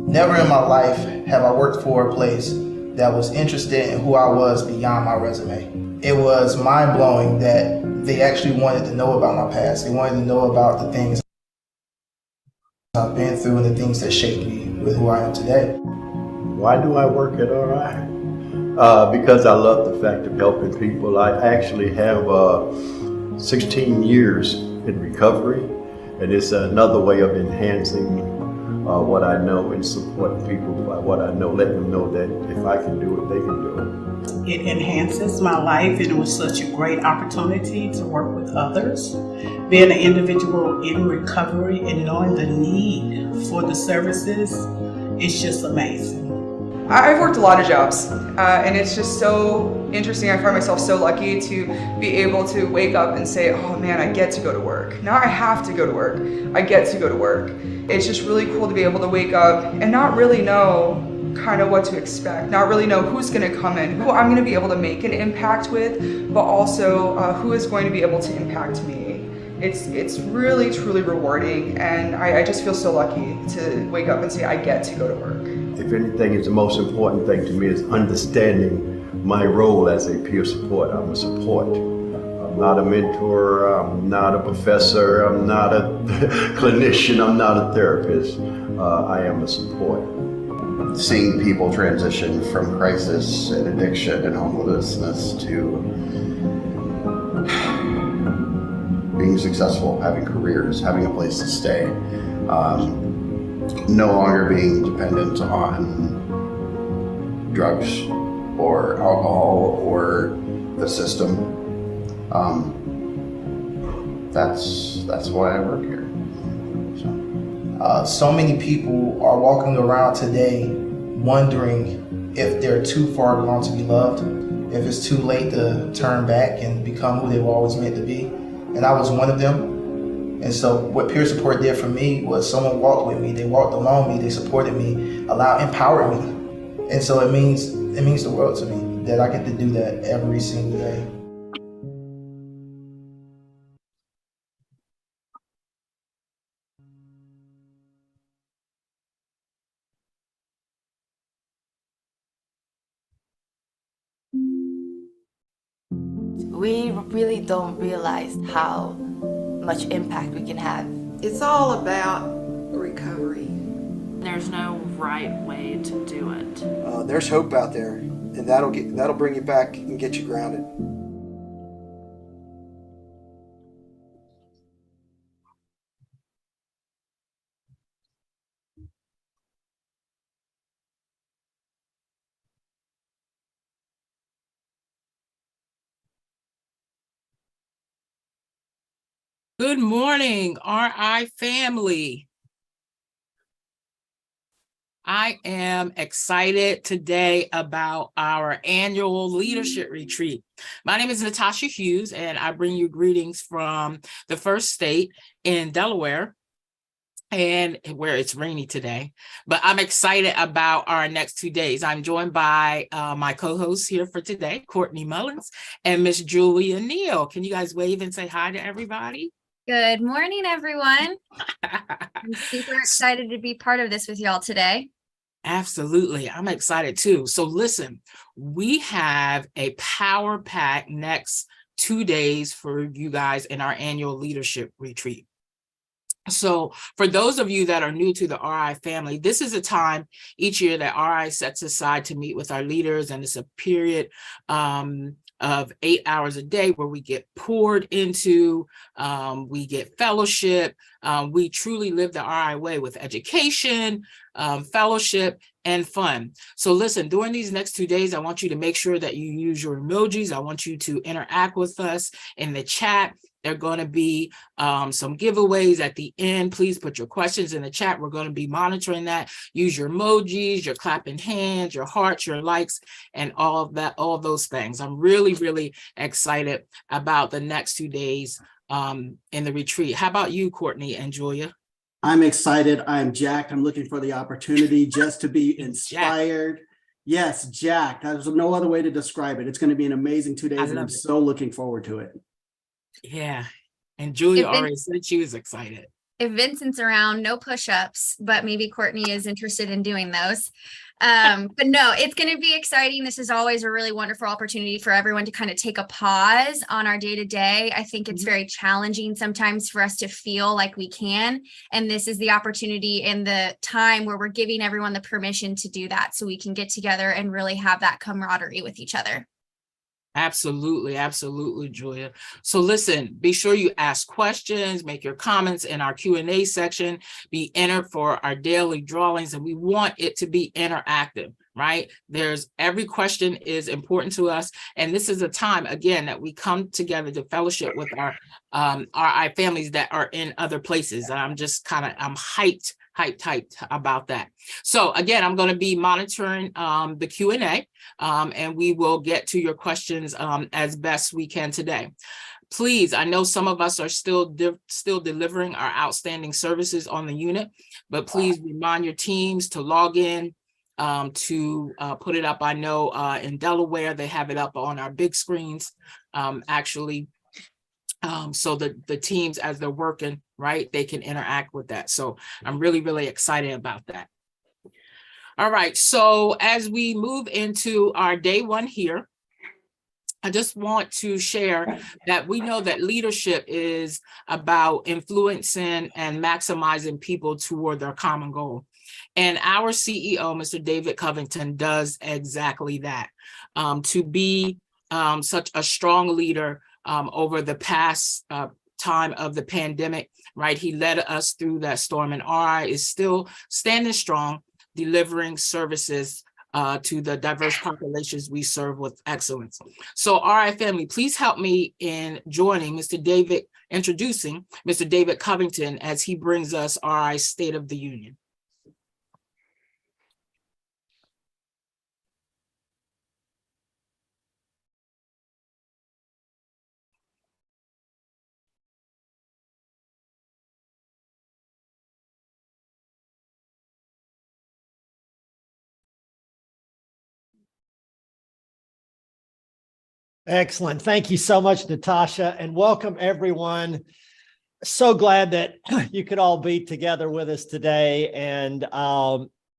Never in my life have I worked for a place that was interested in who I was beyond my resume. It was mind-blowing that they actually wanted to know about my past. They wanted to know about the things I've been through and the things that shaped me with who I am today. Why do I work at RI? Because I love the fact of helping people. I actually have 16 years in recovery, and it's another way of enhancing what I know and supporting people by what I know, letting them know that if I can do it, they can do it. It enhances my life, and it was such a great opportunity to work with others. Being an individual in recovery and knowing the need for the services, it's just amazing. I've worked a lot of jobs, and it's just so interesting. I find myself so lucky to be able to wake up and say, oh man, I get to go to work. Not I have to go to work, I get to go to work. It's just really cool to be able to wake up and not really know kind of what to expect, not really know who's going to come in, who I'm going to be able to make an impact with, but also who is going to be able to impact me. It's really, truly rewarding, and I just feel so lucky to wake up and say I get to go to work. If anything, is the most important thing to me is understanding my role as a peer support. I'm a support. I'm not a mentor, I'm not a professor, I'm not a clinician, I'm not a therapist. I am a support. Seeing people transition from crisis and addiction and homelessness to being successful, having careers, having a place to stay, no longer being dependent on drugs or alcohol or the system. That's why I work here. So many people are walking around today wondering if they're too far gone to be loved, if it's too late to turn back and become who they were always meant to be. And I was one of them. And so what peer support did for me was someone walked with me, they walked along me, they supported me, empowered me. And so it means the world to me that I get to do that every single day. We really don't realize how much impact we can have. It's all about recovery. There's no right way to do it. There's hope out there, and that'll bring you back and get you grounded. Good morning, RI family. I am excited today about our annual leadership retreat. My name is Natasha Hughes, and I bring you greetings from the first state in Delaware, and where it's rainy today. But I'm excited about our next 2 days. I'm joined by my co-hosts here for today, Courtney Mullins and Miss Julia Neal. Can you guys wave and say hi to everybody? Good morning, everyone. I'm super excited to be part of this with y'all today. Absolutely. I'm excited too. So listen, we have a power-packed next 2 days for you guys in our annual leadership retreat. So for those of you that are new to the RI family, this is a time each year that RI sets aside to meet with our leaders, and it's a period of 8 hours a day where we get poured into, we get fellowship, we truly live the RI way with education, fellowship, and fun. So listen, during these next 2 days, I want you to make sure that you use your emojis. I want you to interact with us in the chat. There are going to be some giveaways at the end. Please put your questions in the chat. We're going to be monitoring that. Use your emojis, your clapping hands, your hearts, your likes, and all of that, all of those things. I'm really, really excited about the next 2 days in the retreat. How about you, Courtney and Julia? I'm excited. I'm jacked. I'm looking for the opportunity just to be inspired. Yes, jacked. There's no other way to describe it. It's going to be an amazing 2 days, and I'm so looking forward to it. Yeah. And Julia already said she was excited. if Vincent's around, no push-ups, but maybe Courtney is interested in doing those. But no, it's going to be exciting. This is always a really wonderful opportunity for everyone to kind of take a pause on our day-to-day. I think it's very challenging sometimes for us to feel like we can. And this is the opportunity and the time where we're giving everyone the permission to do that so we can get together and really have that camaraderie with each other. Absolutely, absolutely, Julia. So listen, be sure you ask questions, make your comments in our Q&A section, be entered for our daily drawings, and we want it to be interactive, right? Every question is important to us, and this is a time, again, that we come together to fellowship with our families that are in other places. And I'm hyped about that. So again, I'm going to be monitoring the Q&A, and we will get to your questions as best we can today. Please, I know some of us are still delivering our outstanding services on the unit, but please remind your teams to log in to put it up. I know in Delaware, they have it up on our big screens, actually. So the teams, as they're working, right, they can interact with that. So I'm really, really excited about that. All right, so as we move into our day one here, I just want to share that we know that leadership is about influencing and maximizing people toward their common goal. And our CEO, Mr. David Covington, does exactly that. To be such a strong leader over the past time of the pandemic, right? He led us through that storm, and RI is still standing strong, delivering services to the diverse populations we serve with excellence. So RI family, please help me in introducing Mr. David Covington as he brings us RI State of the Union. Excellent. Thank you so much, Natasha, and welcome everyone. So glad that you could all be together with us today. And,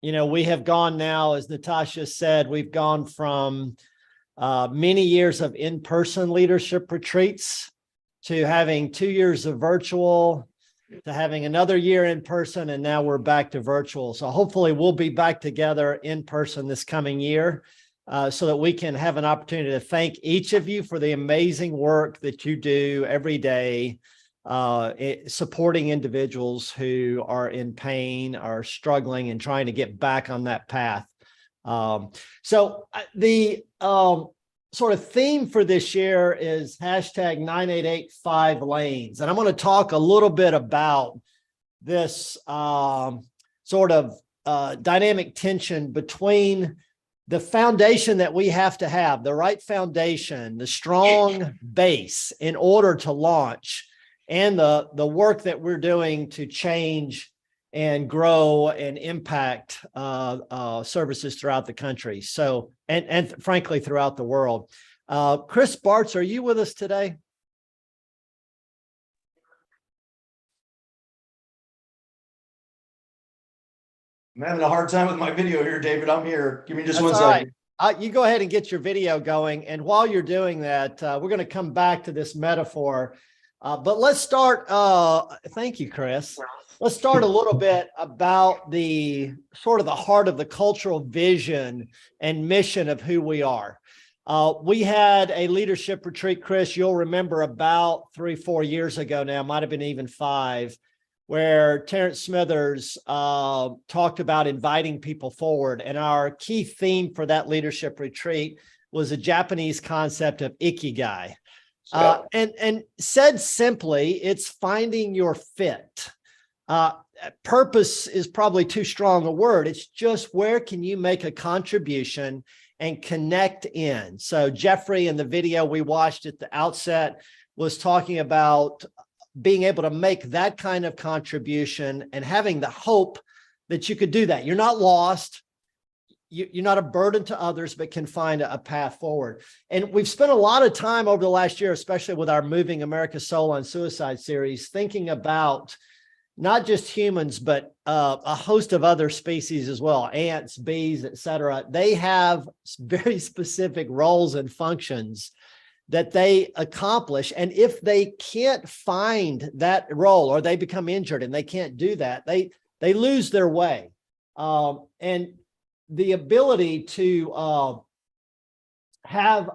we have gone now, as Natasha said, we've gone from many years of in-person leadership retreats to having 2 years of virtual, to having another year in person, and now we're back to virtual. So hopefully we'll be back together in person this coming year. So that we can have an opportunity to thank each of you for the amazing work that you do every day, supporting individuals who are in pain, are struggling, and trying to get back on that path. So the sort of theme for this year is hashtag 9885 lanes. And I'm going to talk a little bit about this sort of dynamic tension between the foundation that we have to have, the right foundation, the strong base in order to launch, and the work that we're doing to change and grow and impact services throughout the country. So, and frankly, throughout the world. Chris Bartz, are you with us today? I'm having a hard time with my video here, David. I'm here. Give me just one second. Right. You go ahead and get your video going. And while you're doing that, we're going to come back to this metaphor. But let's start. Thank you, Chris. Let's start a little bit about the sort of the heart of the cultural vision and mission of who we are. We had a leadership retreat, Chris, you'll remember about 3-4 years ago now, might have been even 5, where Terrence Smithers talked about inviting people forward. And our key theme for that leadership retreat was a Japanese concept of ikigai. And said simply, it's finding your fit. Purpose is probably too strong a word. It's just where can you make a contribution and connect in. So Jeffrey, in the video we watched at the outset, was talking about being able to make that kind of contribution and having the hope that you could do that. You're not lost. You're not a burden to others, but can find a path forward. And we've spent a lot of time over the last year, especially with our Moving America Soul on Suicide series, thinking about, not just humans, but a host of other species as well, ants, bees, etc. They have very specific roles and functions that they accomplish. And if they can't find that role, or they become injured and they can't do that, they lose their way. And the ability to have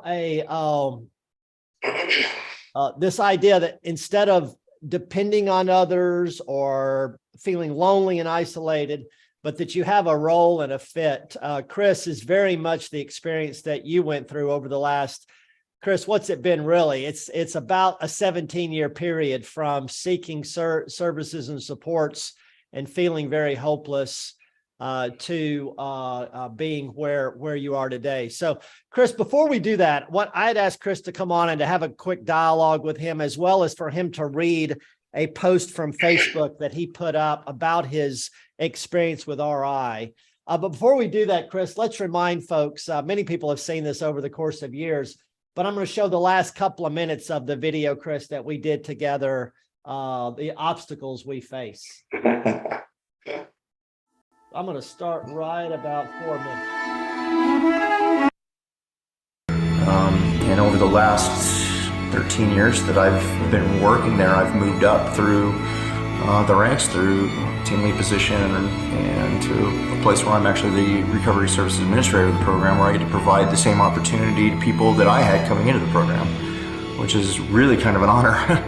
this idea that instead of depending on others or feeling lonely and isolated, but that you have a role and a fit. Chris, is very much the experience that you went through over the last, Chris, what's it been really? It's about a 17-year period from seeking services and supports and feeling very hopeless to being where you are today. So Chris, before we do that, what I'd ask Chris to come on and to have a quick dialogue with him, as well as for him to read a post from Facebook that he put up about his experience with RI. But before we do that, Chris, let's remind folks, many people have seen this over the course of years, but I'm going to show the last couple of minutes of the video, Chris, that we did together, the obstacles we face. I'm going to start right about 4 minutes. And over the last 13 years that I've been working there, I've moved up through the ranks, through team lead position, and to a place where I'm actually the recovery services administrator of the program, where I get to provide the same opportunity to people that I had coming into the program, which is really kind of an honor.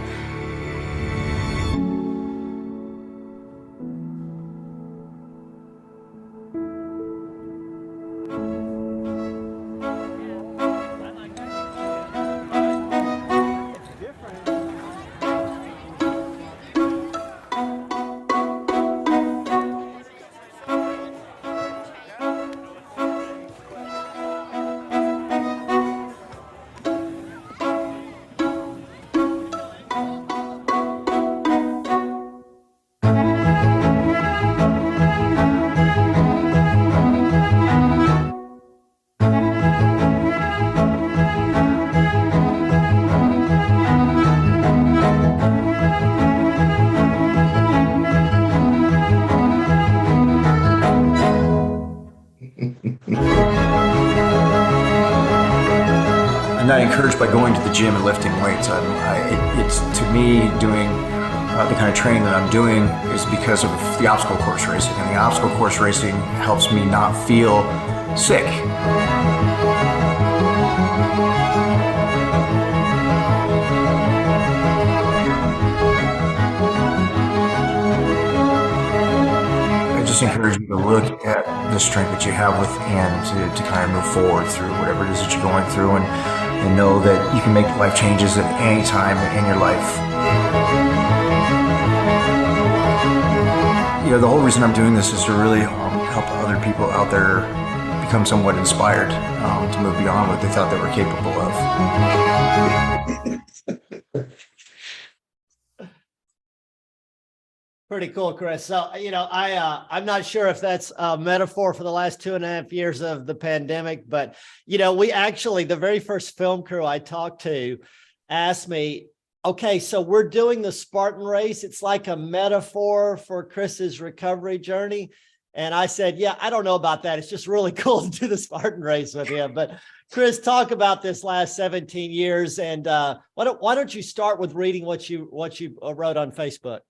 I'm not encouraged by going to the gym and lifting weights. It's to me, doing the kind of training that I'm doing is because of the obstacle course racing, and the obstacle course racing helps me not feel sick. I just encourage you to look at the strength that you have within to kind of move forward through whatever it is that you're going through, and know that you can make life changes at any time in your life. You know, the whole reason I'm doing this is to really help other people out there become somewhat inspired to move beyond what they thought they were capable of. Pretty cool, Chris. So, you know, I'm not sure if that's a metaphor for the last 2.5 years of the pandemic, but, you know, we actually, the very first film crew I talked to asked me, okay, so we're doing the Spartan race. It's like a metaphor for Chris's recovery journey. And I said, yeah, I don't know about that. It's just really cool to do the Spartan race with him. But Chris, talk about this last 17 years. And why don't you start with reading what you wrote on Facebook?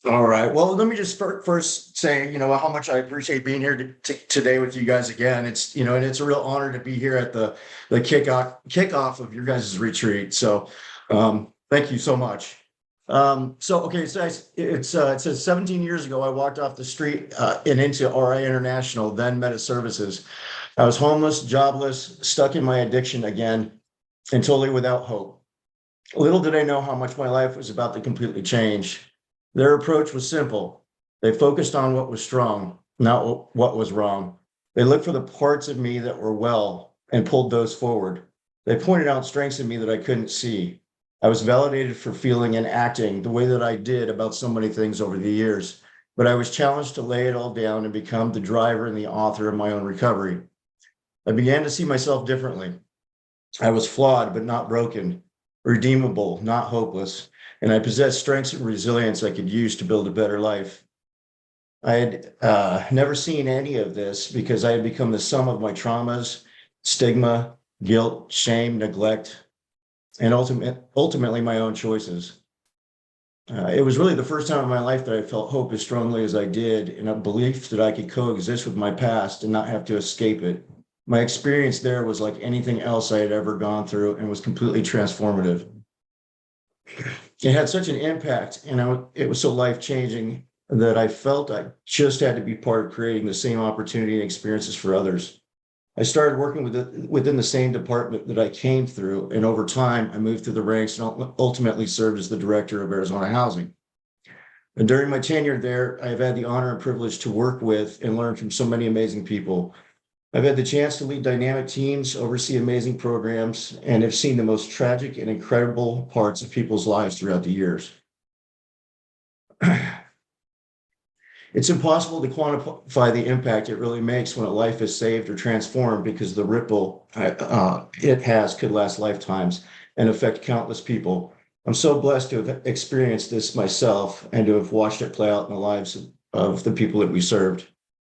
All right. Well, let me just first say, you know, how much I appreciate being here today with you guys again. It's, you know, and it's a real honor to be here at the kickoff of your guys' retreat. So thank you so much. So it says 17 years ago, I walked off the street and into RI International, then Meta Services. I was homeless, jobless, stuck in my addiction again, and totally without hope. Little did I know how much my life was about to completely change. Their approach was simple. They focused on what was strong, not what was wrong. They looked for the parts of me that were well and pulled those forward. They pointed out strengths in me that I couldn't see. I was validated for feeling and acting the way that I did about so many things over the years, but I was challenged to lay it all down and become the driver and the author of my own recovery. I began to see myself differently. I was flawed, but not broken. redeemable, not hopeless, and I possessed strengths and resilience I could use to build a better life. I had never seen any of this because I had become the sum of my traumas, stigma, guilt, shame, neglect, and ultimately my own choices. It was really the first time in my life that I felt hope as strongly as I did, and a belief that I could coexist with my past and not have to escape it. My experience there was like anything else I had ever gone through and was completely transformative. It had such an impact, and it was so life-changing that I felt I just had to be part of creating the same opportunity and experiences for others. I started working within the same department that I came through, and over time, I moved through the ranks and ultimately served as the director of Arizona Housing. And during my tenure there, I've had the honor and privilege to work with and learn from so many amazing people. I've had the chance to lead dynamic teams, oversee amazing programs, and have seen the most tragic and incredible parts of people's lives throughout the years. It's impossible to quantify the impact it really makes when a life is saved or transformed, because the ripple it has could last lifetimes and affect countless people. I'm so blessed to have experienced this myself and to have watched it play out in the lives of the people that we served.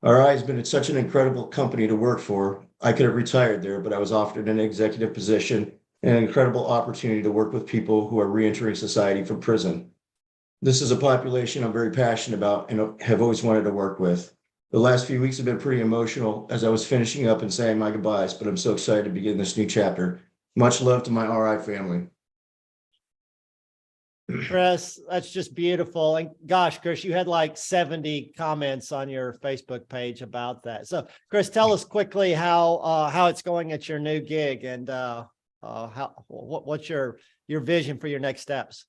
RI has been such an incredible company to work for. I could have retired there, but I was offered an executive position and an incredible opportunity to work with people who are reentering society from prison. This is a population I'm very passionate about and have always wanted to work with. The last few weeks have been pretty emotional as I was finishing up and saying my goodbyes, but I'm so excited to begin this new chapter. Much love to my RI family. Chris, that's just beautiful. And gosh, Chris, you had like 70 comments on your Facebook page about that. So Chris, tell us quickly how it's going at your new gig, and what's your vision for your next steps?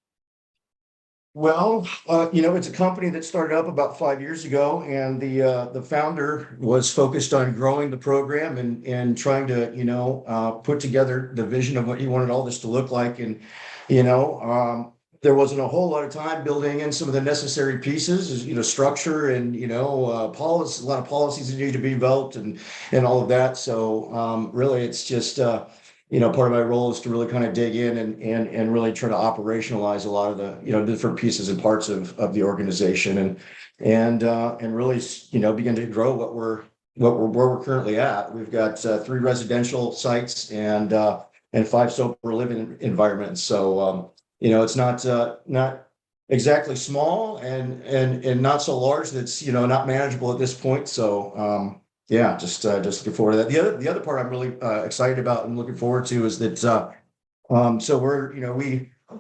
Well, it's a company that started up about 5 years ago, and the founder was focused on growing the program and trying to, put together the vision of what he wanted all this to look like. And, there wasn't a whole lot of time building in some of the necessary pieces, structure and, policy, a lot of policies that need to be developed and all of that. So really, it's just, part of my role is to really kind of dig in and really try to operationalize a lot of the, different pieces and parts of the organization and really, begin to grow where we're currently at. We've got 3 residential sites and 5 sober living environments. So, it's not exactly small and not so large that it's, not manageable at this point. So, just looking forward to that. The other part I'm really excited about and looking forward to is that so we're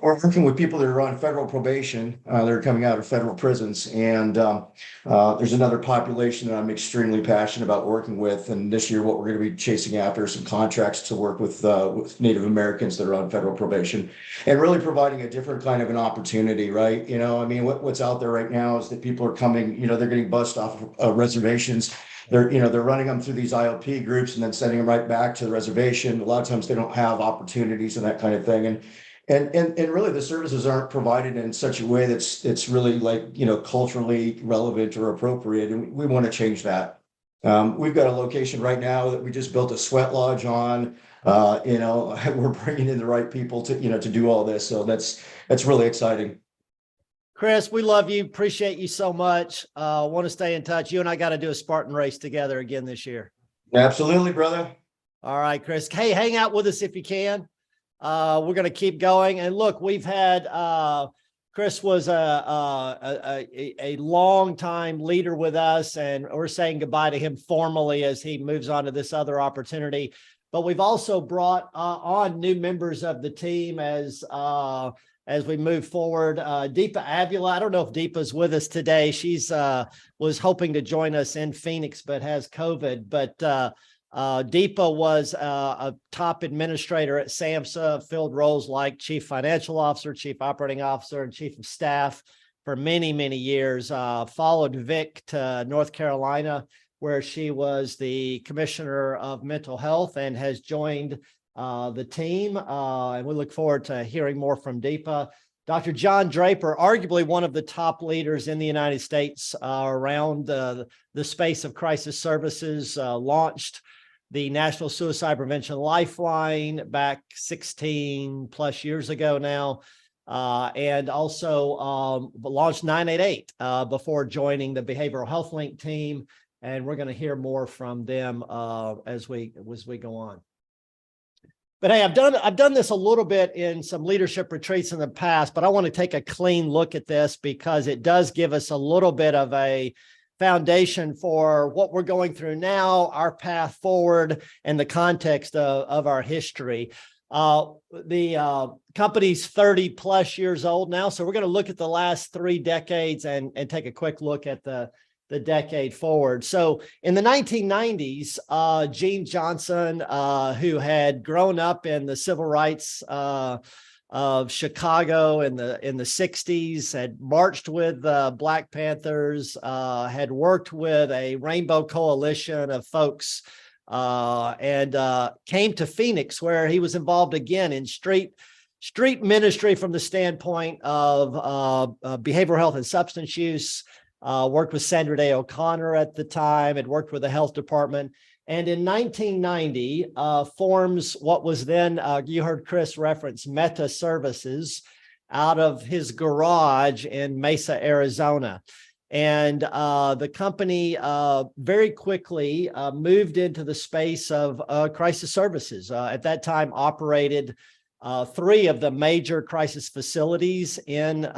working with people that are on federal probation. They're coming out of federal prisons, and there's another population that I'm extremely passionate about working with. And this year, what we're going to be chasing after is some contracts to work with Native Americans that are on federal probation, and really providing a different kind of an opportunity, right? What's out there right now is that people are coming, they're getting bussed off of reservations. They're running them through these IOP groups and then sending them right back to the reservation. A lot of times they don't have opportunities and that kind of thing. And really the services aren't provided in such a way that's really culturally relevant or appropriate. And we want to change that. We've got a location right now that we just built a sweat lodge on. We're bringing in the right people to do all this. So that's really exciting. Chris, we love you. Appreciate you so much. Want to stay in touch. You and I got to do a Spartan race together again this year. Absolutely, brother. All right, Chris. Hey, hang out with us if you can. We're going to keep going. And look, we've had Chris was a long time leader with us, and we're saying goodbye to him formally as he moves on to this other opportunity. But we've also brought on new members of the team as we move forward. Deepa Avila, I don't know if Deepa's with us today. She's was hoping to join us in Phoenix, but has COVID. But Deepa was a top administrator at SAMHSA, filled roles like Chief Financial Officer, Chief Operating Officer, and Chief of Staff for many, many years. Followed Vic to North Carolina, where she was the Commissioner of Mental Health, and has joined the team, and we look forward to hearing more from Deepa. Dr. John Draper, arguably one of the top leaders in the United States around the space of crisis services, launched the National Suicide Prevention Lifeline back 16 plus years ago now, and also launched 988 before joining the Behavioral Health Link team. And we're going to hear more from them as we go on. But hey, I've done this a little bit in some leadership retreats in the past, but I want to take a clean look at this because it does give us a little bit of a foundation for what we're going through now, our path forward, and the context of our history. The company's 30 plus years old now, so we're going to look at the last 3 decades and take a quick look at the decade forward. So in the 1990s, Gene Johnson, who had grown up in the civil rights of Chicago in the 60s, had marched with Black Panthers, had worked with a rainbow coalition of folks, and came to Phoenix, where he was involved again in street ministry from the standpoint of behavioral health and substance use. Worked with Sandra Day O'Connor at the time, had worked with the health department. And in 1990, forms what was then, you heard Chris reference, Meta Services, out of his garage in Mesa, Arizona. And the company very quickly moved into the space of crisis services. At that time, operated 3 of the major crisis facilities in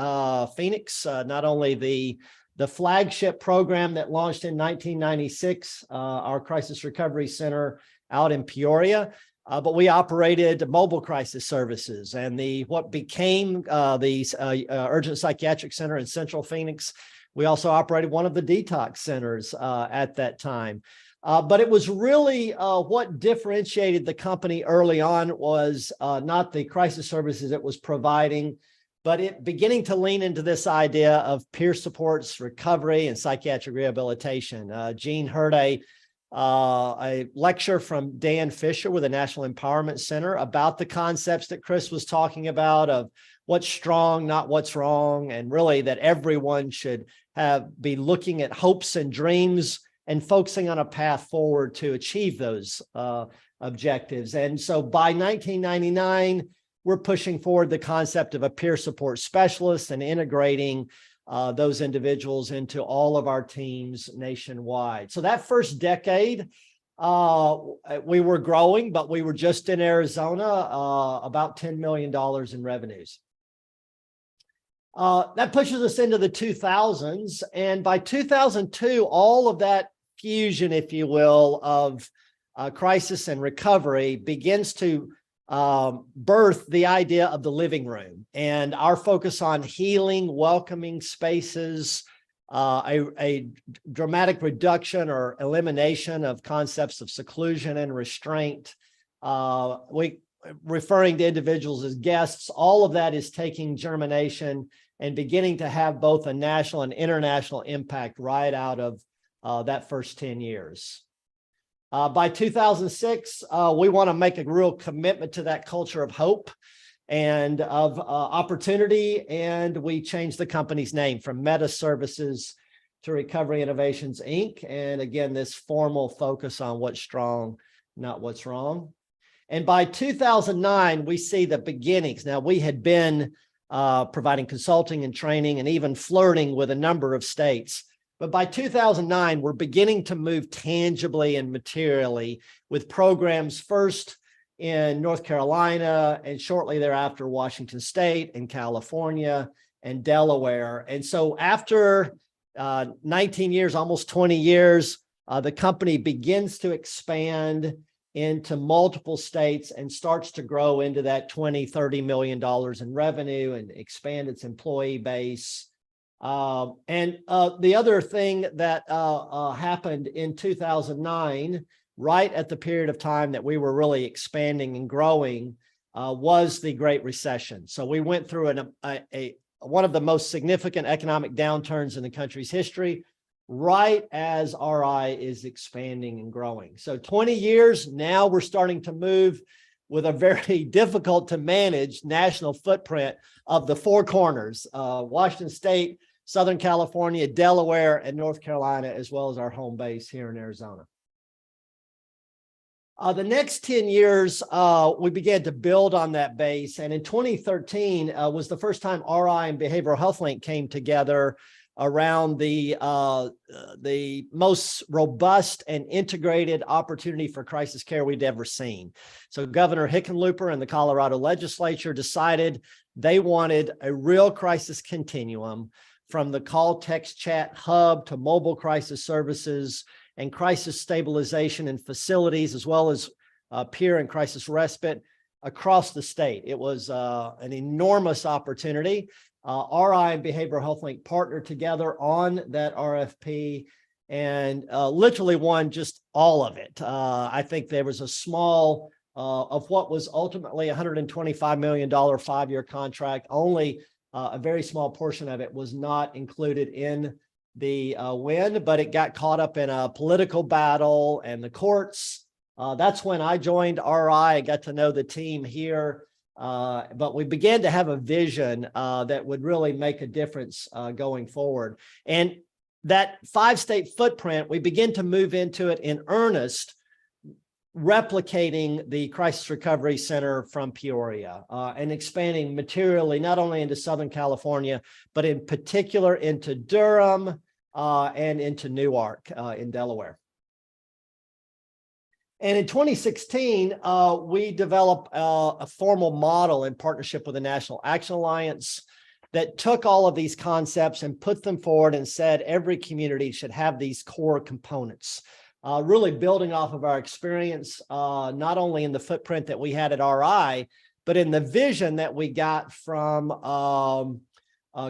Phoenix, not only the flagship program that launched in 1996, our Crisis Recovery Center out in Peoria, but we operated mobile crisis services, and what became the Urgent Psychiatric Center in Central Phoenix. We also operated one of the detox centers at that time. But it was really what differentiated the company early on was not the crisis services it was providing, but it beginning to lean into this idea of peer supports, recovery, and psychiatric rehabilitation. Gene heard a lecture from Dan Fisher with the National Empowerment Center about the concepts that Chris was talking about of what's strong, not what's wrong, and really that everyone should be looking at hopes and dreams and focusing on a path forward to achieve those objectives. And so by 1999, we're pushing forward the concept of a peer support specialist and integrating those individuals into all of our teams nationwide. So that first decade, we were growing, but we were just in Arizona, about $10 million in revenues. That pushes us into the 2000s. And by 2002, all of that fusion, if you will, of crisis and recovery begins to birth the idea of the living room and our focus on healing, welcoming spaces, a dramatic reduction or elimination of concepts of seclusion and restraint. Referring to individuals as guests, all of that is taking germination and beginning to have both a national and international impact right out of that first 10 years. By 2006, we want to make a real commitment to that culture of hope and of opportunity, and we changed the company's name from Meta Services to Recovery Innovations, Inc. And again, this formal focus on what's strong, not what's wrong. And by 2009, we see the beginnings. Now, we had been providing consulting and training and even flirting with a number of states. But by 2009, we're beginning to move tangibly and materially with programs first in North Carolina and shortly thereafter, Washington State and California and Delaware. And so after 19 years, almost 20 years, the company begins to expand into multiple states and starts to grow into that $20–30 million in revenue and expand its employee base. And the other thing that happened in 2009, right at the period of time that we were really expanding and growing, was the Great Recession. So we went through one of the most significant economic downturns in the country's history, right as RI is expanding and growing. So 20 years, now we're starting to move with a very difficult to manage national footprint of the four corners, Washington State, Southern California, Delaware, and North Carolina, as well as our home base here in Arizona. The next 10 years, we began to build on that base. And in 2013 was the first time RI and Behavioral Health Link came together around the most robust and integrated opportunity for crisis care we'd ever seen. So Governor Hickenlooper and the Colorado legislature decided they wanted a real crisis continuum from the call, text, chat hub to mobile crisis services and crisis stabilization in facilities, as well as peer and crisis respite across the state. It was an enormous opportunity. RI and Behavioral Health Link partnered together on that RFP and literally won just all of it. I think there was a small of what was ultimately $125 million 5-year contract. Only a very small portion of it was not included in the win, but it got caught up in a political battle and the courts. That's when I joined RI. I got to know the team here. But we began to have a vision that would really make a difference going forward. And that 5-state footprint, we begin to move into it in earnest, replicating the Crisis Recovery Center from Peoria and expanding materially, not only into Southern California, but in particular into Durham and into Newark in Delaware. And in 2016, we developed a formal model in partnership with the National Action Alliance that took all of these concepts and put them forward and said every community should have these core components, really building off of our experience, not only in the footprint that we had at RI, but in the vision that we got from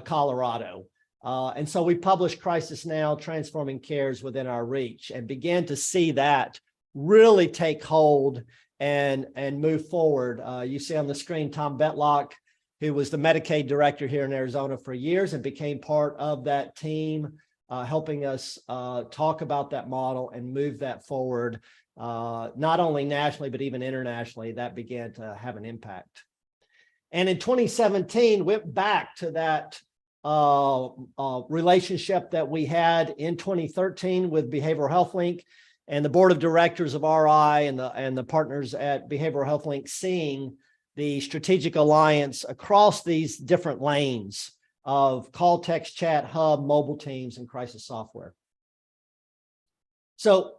Colorado. And so we published Crisis Now, Transforming Cares Within Our Reach, and began to see that really take hold and move forward. You see on the screen Tom Betlock, who was the Medicaid director here in Arizona for years and became part of that team, helping us talk about that model and move that forward, not only nationally, but even internationally. That began to have an impact. And in 2017, went back to that relationship that we had in 2013 with Behavioral Health Link and the board of directors of RI and the partners at Behavioral Health Link, seeing the strategic alliance across these different lanes of call, text, chat, hub, mobile teams, and crisis software. So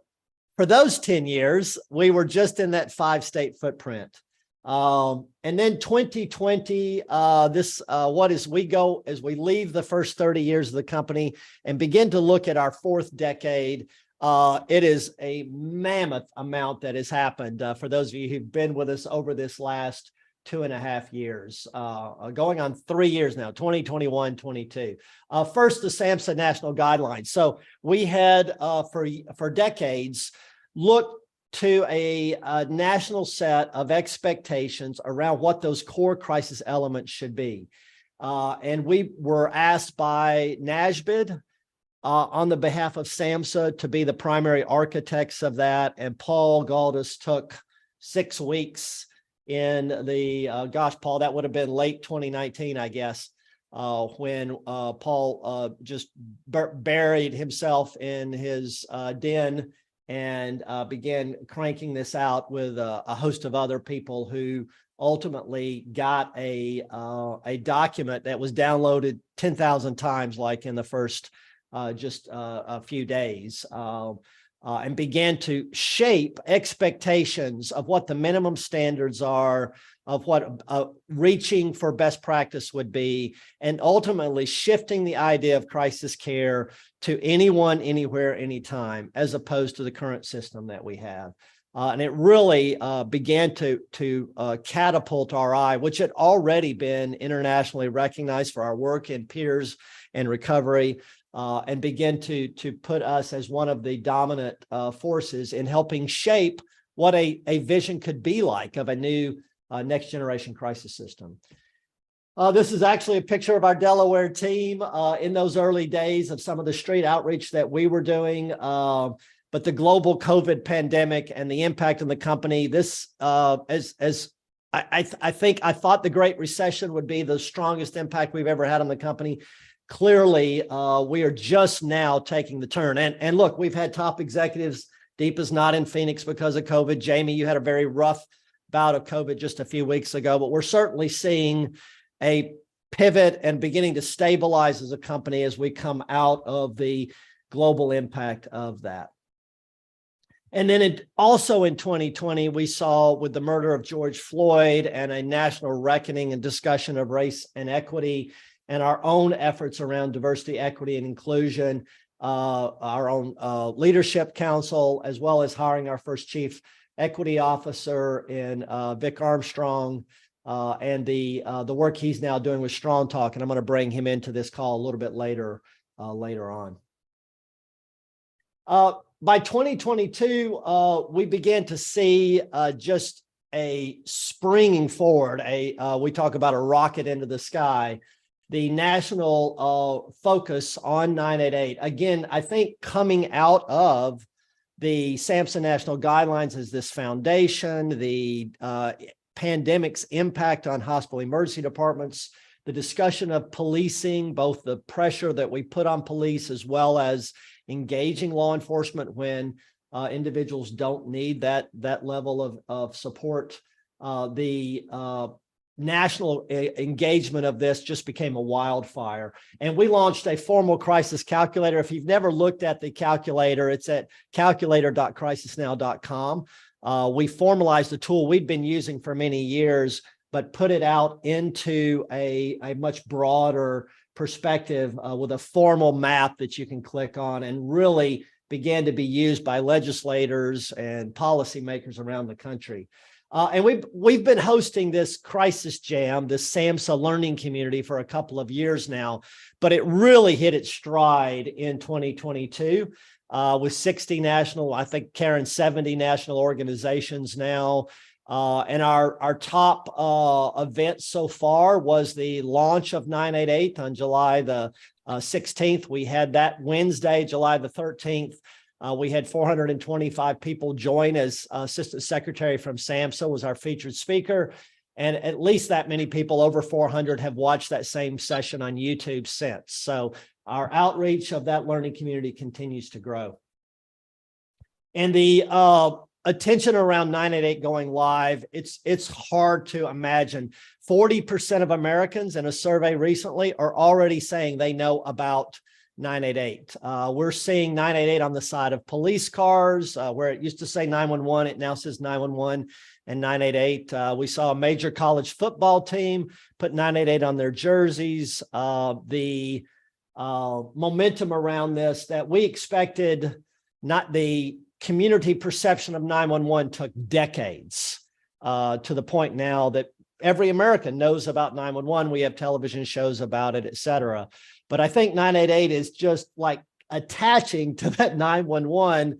for those 10 years, we were just in that 5-state footprint. And then 2020, as we leave the first 30 years of the company and begin to look at our 4th decade, it is a mammoth amount that has happened for those of you who've been with us over this last 2.5 years, going on 3 years now, 2021, 22. First, the SAMHSA national guidelines. So we had for decades looked to a national set of expectations around what those core crisis elements should be. And we were asked by NASBID on the behalf of SAMHSA to be the primary architects of that. And Paul Galdys took 6 weeks in the, Paul, that would have been late 2019, I guess, when Paul just buried himself in his den and began cranking this out with a host of other people who ultimately got a document that was downloaded 10,000 times, like in the first just a few days, and began to shape expectations of what the minimum standards are, of what reaching for best practice would be, and ultimately shifting the idea of crisis care to anyone, anywhere, anytime, as opposed to the current system that we have. And it really began to catapult RI, which had already been internationally recognized for our work in peers and recovery, and begin to put us as one of the dominant forces in helping shape what a vision could be like of a new next generation crisis system. This is actually a picture of our Delaware team in those early days of some of the street outreach that we were doing. But the global COVID pandemic and the impact on the company, this, I thought the Great Recession would be the strongest impact we've ever had on the company. Clearly, we are just now taking the turn. And look, we've had top executives Deepa's not in Phoenix because of COVID. Jamie, you had a very rough bout of COVID just a few weeks ago, but we're certainly seeing a pivot and beginning to stabilize as a company as we come out of the global impact of that. And then also in 2020, we saw with the murder of George Floyd and a national reckoning and discussion of race and equity and our own efforts around diversity, equity, and inclusion, our own leadership council, as well as hiring our first chief equity officer in Vic Armstrong, and the work he's now doing with Strong Talk. And I'm going to bring him into this call a little bit later on. By 2022, we began to see just a springing forward, we talk about a rocket into the sky, the national focus on 988. Again, I think coming out of the SAMHSA National Guidelines as this foundation, the pandemic's impact on hospital emergency departments, the discussion of policing, both the pressure that we put on police as well as engaging law enforcement when individuals don't need that level of support. The national engagement of this just became a wildfire. And we launched a formal crisis calculator. If you've never looked at the calculator, it's at calculator.crisisnow.com. We formalized a tool we'd been using for many years, but put it out into a much broader perspective with a formal map that you can click on, and really began to be used by legislators and policymakers around the country. And we've been hosting this Crisis Jam, this SAMHSA learning community for a couple of years now, but it really hit its stride in 2022 with 60 national, I think, Karen, 70 national organizations now. And our top event so far was the launch of 988 on July the 16th. We had that Wednesday, July the 13th. We had 425 people join as Assistant Secretary from SAMHSA was our featured speaker. And at least that many people, over 400, have watched that same session on YouTube since. So our outreach of that learning community continues to grow. And the attention around 988 going live, it's hard to imagine. 40% of Americans in a survey recently are already saying they know about 988. We're seeing 988 on the side of police cars, where it used to say 911, it now says 911 and 988. We saw a major college football team put 988 on their jerseys. The momentum around this that we expected, not the community perception of 911 took decades to the point now that every American knows about 911. We have television shows about it, et cetera. But I think 988 is just like attaching to that 911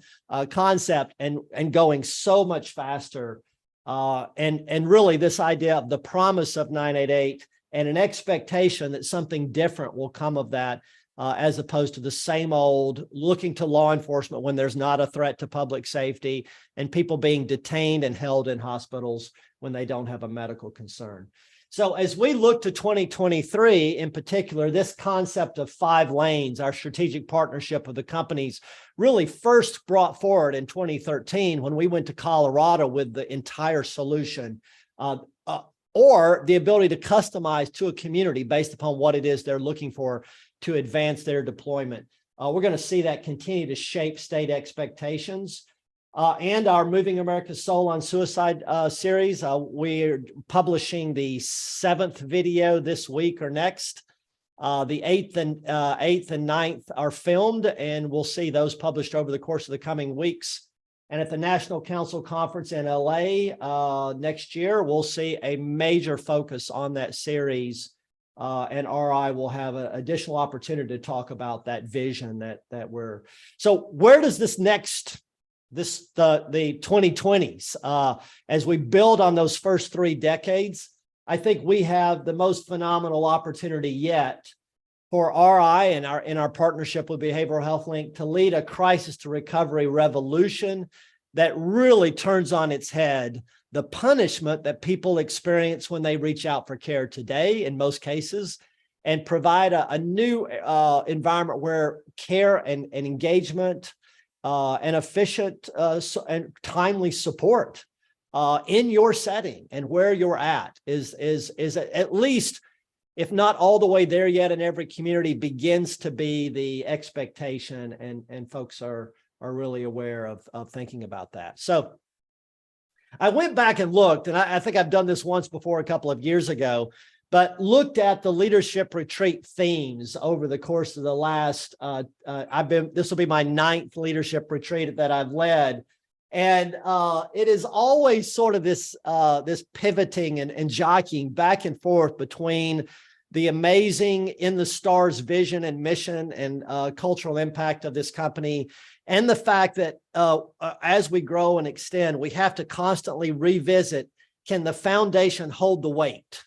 concept and going so much faster. And really this idea of the promise of 988 and an expectation that something different will come of that, as opposed to the same old looking to law enforcement when there's not a threat to public safety and people being detained and held in hospitals when they don't have a medical concern. So as we look to 2023, in particular, this concept of 5 lanes, our strategic partnership with the companies, really first brought forward in 2013 when we went to Colorado with the entire solution, or the ability to customize to a community based upon what it is they're looking for to advance their deployment. We're going to see that continue to shape state expectations. And our Moving America's Soul on Suicide series, we're publishing the 7th video this week or next. The 8th and 9th are filmed, and we'll see those published over the course of the coming weeks. And at the National Council Conference in LA next year, we'll see a major focus on that series. And RI will have an additional opportunity to talk about that vision that we're. So where does this next, the 2020s, as we build on those first 3 decades, I think we have the most phenomenal opportunity yet for RI and in our partnership with Behavioral Health Link to lead a crisis to recovery revolution that really turns on its head the punishment that people experience when they reach out for care today, in most cases, and provide a new environment where care and engagement and efficient and timely support in your setting and where you're at is at least, if not all the way there yet in every community, begins to be the expectation, and folks are really aware of thinking about that. So I went back and looked, and I think I've done this once before a couple of years ago, but looked at the leadership retreat themes over the course of the last, this will be my 9th leadership retreat that I've led. And it is always sort of this pivoting and jockeying back and forth between the amazing in the stars vision and mission and cultural impact of this company, and the fact that as we grow and extend, we have to constantly revisit, can the foundation hold the weight?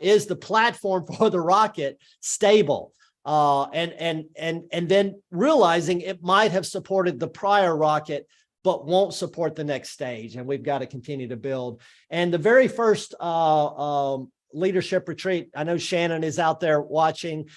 Is the platform for the rocket stable? And then realizing it might have supported the prior rocket, but won't support the next stage. And we've got to continue to build. And the very first leadership retreat, I know Shannon is out there watching.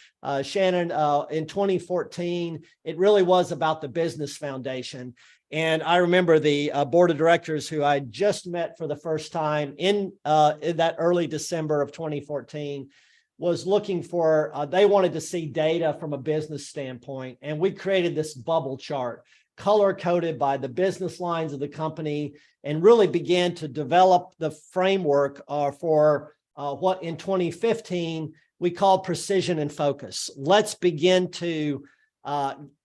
Shannon, in 2014, it really was about the business foundation. And I remember the board of directors who I just met for the first time in that early December of 2014 was looking for, they wanted to see data from a business standpoint. And we created this bubble chart, color-coded by the business lines of the company, and really began to develop the framework for what in 2015 we called precision and focus. Let's begin to,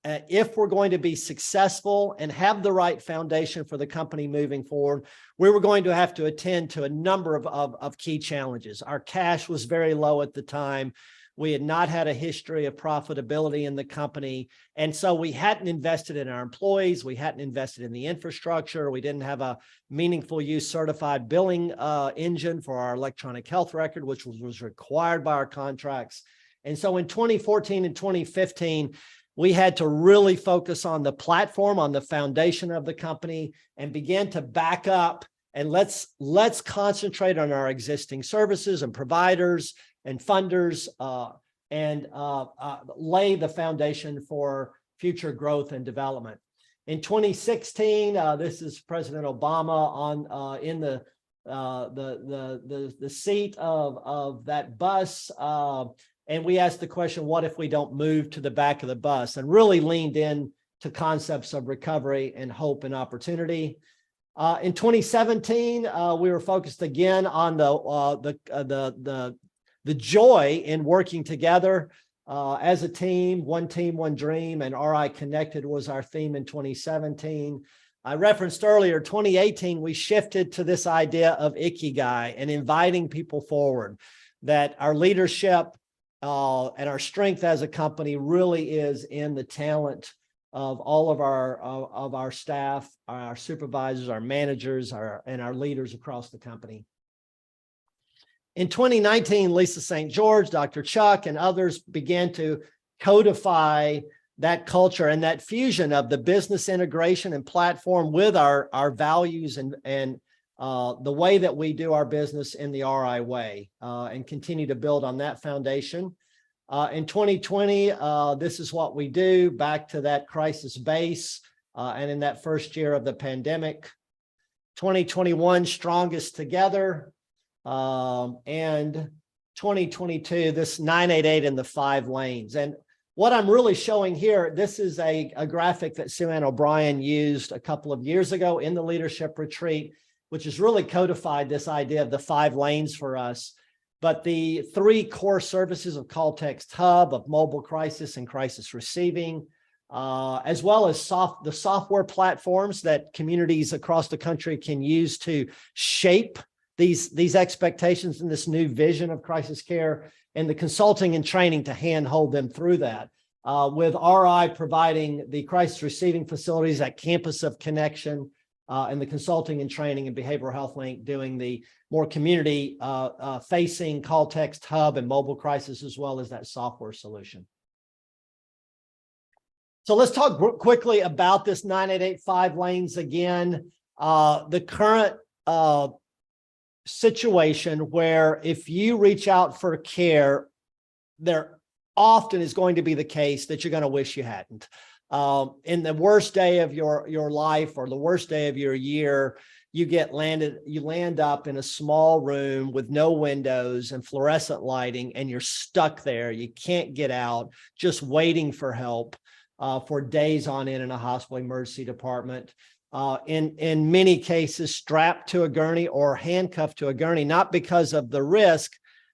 if we're going to be successful and have the right foundation for the company moving forward, we were going to have to attend to a number of key challenges. Our cash was very low at the time. We had not had a history of profitability in the company. And so we hadn't invested in our employees. We hadn't invested in the infrastructure. We didn't have a meaningful use certified billing engine for our electronic health record, which was required by our contracts. And so in 2014 and 2015, we had to really focus on the platform, on the foundation of the company, and begin to back up and let's concentrate on our existing services and providers and funders, and lay the foundation for future growth and development. In 2016, this is President Obama on in the seat of that bus, and we asked the question, what if we don't move to the back of the bus? And really leaned in to concepts of recovery and hope and opportunity. In 2017, we were focused again on the joy in working together as a team, one dream, and RI Connected was our theme in 2017. I referenced earlier, 2018, we shifted to this idea of Ikigai and inviting people forward, that our leadership and our strength as a company really is in the talent of all of our staff, our supervisors, our managers, and our leaders across the company. In 2019, Lisa St. George, Dr. Chuck, and others began to codify that culture and that fusion of the business integration and platform with our values and the way that we do our business in the RI way, and continue to build on that foundation. In 2020, this is what we do, back to that crisis base, and in that first year of the pandemic. 2021, strongest together. And 2022, this 988 in the 5 lanes. And what I'm really showing here, this is a graphic that Sue Ann O'Brien used a couple of years ago in the leadership retreat, which has really codified this idea of the 5 lanes for us. But the 3 core services of Call Text Hub, of mobile crisis and crisis receiving, as well as the software platforms that communities across the country can use to shape these expectations and this new vision of crisis care, and the consulting and training to handhold them through that, with RI providing the crisis receiving facilities at Campus of Connection, and the consulting and training and Behavioral Health Link doing the more community facing Call Text Hub and mobile crisis, as well as that software solution. So let's talk quickly about this 988 5 lanes again. The current situation where if you reach out for care, there often is going to be the case that you're going to wish you hadn't. in the worst day of your life or the worst day of your year, you land up in a small room with no windows and fluorescent lighting, and you're stuck there. You can't get out, just waiting for help for days on end in a hospital emergency department. In many cases, strapped to a gurney or handcuffed to a gurney, not because of the risk,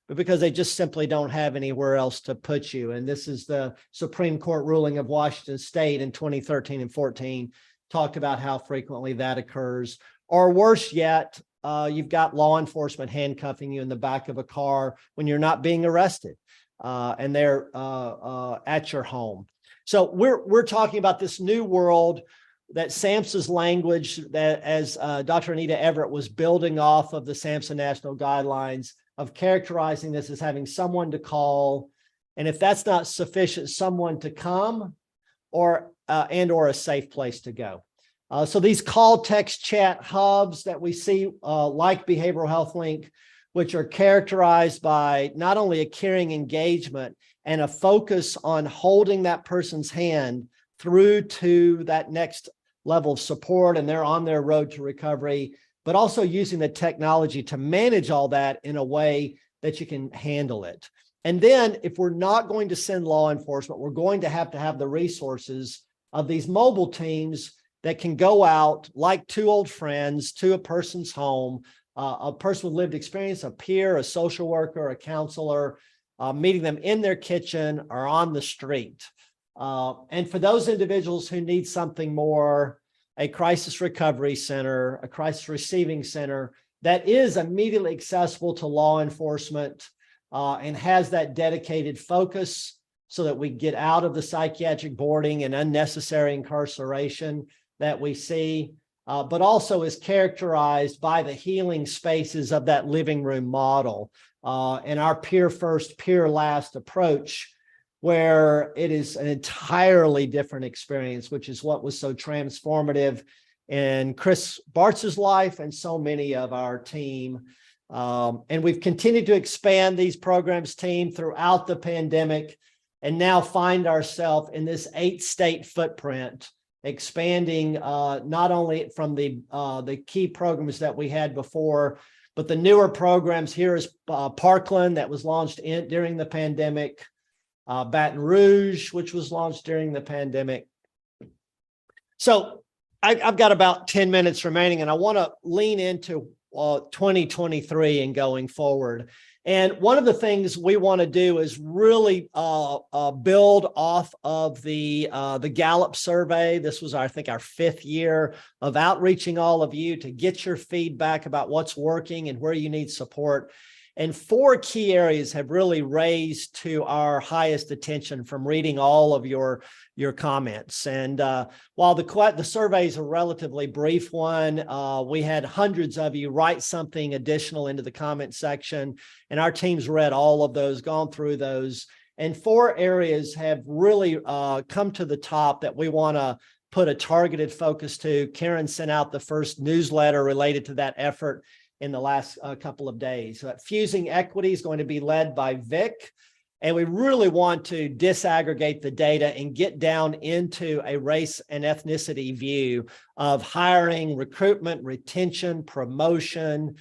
but because they just simply don't have anywhere else to put you. And this is the Supreme Court ruling of Washington State in 2013 and 14, talked about how frequently that occurs. Or worse yet, you've got law enforcement handcuffing you in the back of a car when you're not being arrested, and they're at your home. So we're talking about this new world, that SAMHSA's language, that as Dr. Anita Everett was building off of the SAMHSA national guidelines of characterizing this as having someone to call, and if that's not sufficient, someone to come, or a safe place to go. So these call, text, chat hubs that we see, like Behavioral Health Link, which are characterized by not only a caring engagement and a focus on holding that person's hand through to that next level of support, and they're on their road to recovery, but also using the technology to manage all that in a way that you can handle it. And then if we're not going to send law enforcement, we're going to have the resources of these mobile teams that can go out like two old friends to a person's home, a person with lived experience, a peer, a social worker, a counselor, meeting them in their kitchen or on the street. And for those individuals who need something more, a crisis recovery center, a crisis receiving center that is immediately accessible to law enforcement and has that dedicated focus so that we get out of the psychiatric boarding and unnecessary incarceration that we see, but also is characterized by the healing spaces of that living room model and our peer first, peer last approach, where it is an entirely different experience, which is what was so transformative in Chris Bartz's life and so many of our team. And we've continued to expand these programs, team, throughout the pandemic, and now find ourselves in this 8-state footprint, expanding not only from the key programs that we had before, but the newer programs. Here is Parkland, that was launched during the pandemic, Baton Rouge, which was launched during the pandemic. So I've got about 10 minutes remaining, and I want to lean into 2023 and going forward. And one of the things we want to do is really build off of the Gallup survey. This was, I think, our 5th year of outreaching all of you to get your feedback about what's working and where you need support. And 4 key areas have really raised to our highest attention from reading all of your comments. And while the survey is a relatively brief one, we had hundreds of you write something additional into the comment section, and our team's read all of those, gone through those. And 4 areas have really come to the top that we want to put a targeted focus to. Karen sent out the first newsletter related to that effort in the last couple of days. Fusing equity is going to be led by Vic, and we really want to disaggregate the data and get down into a race and ethnicity view of hiring, recruitment, retention, promotion,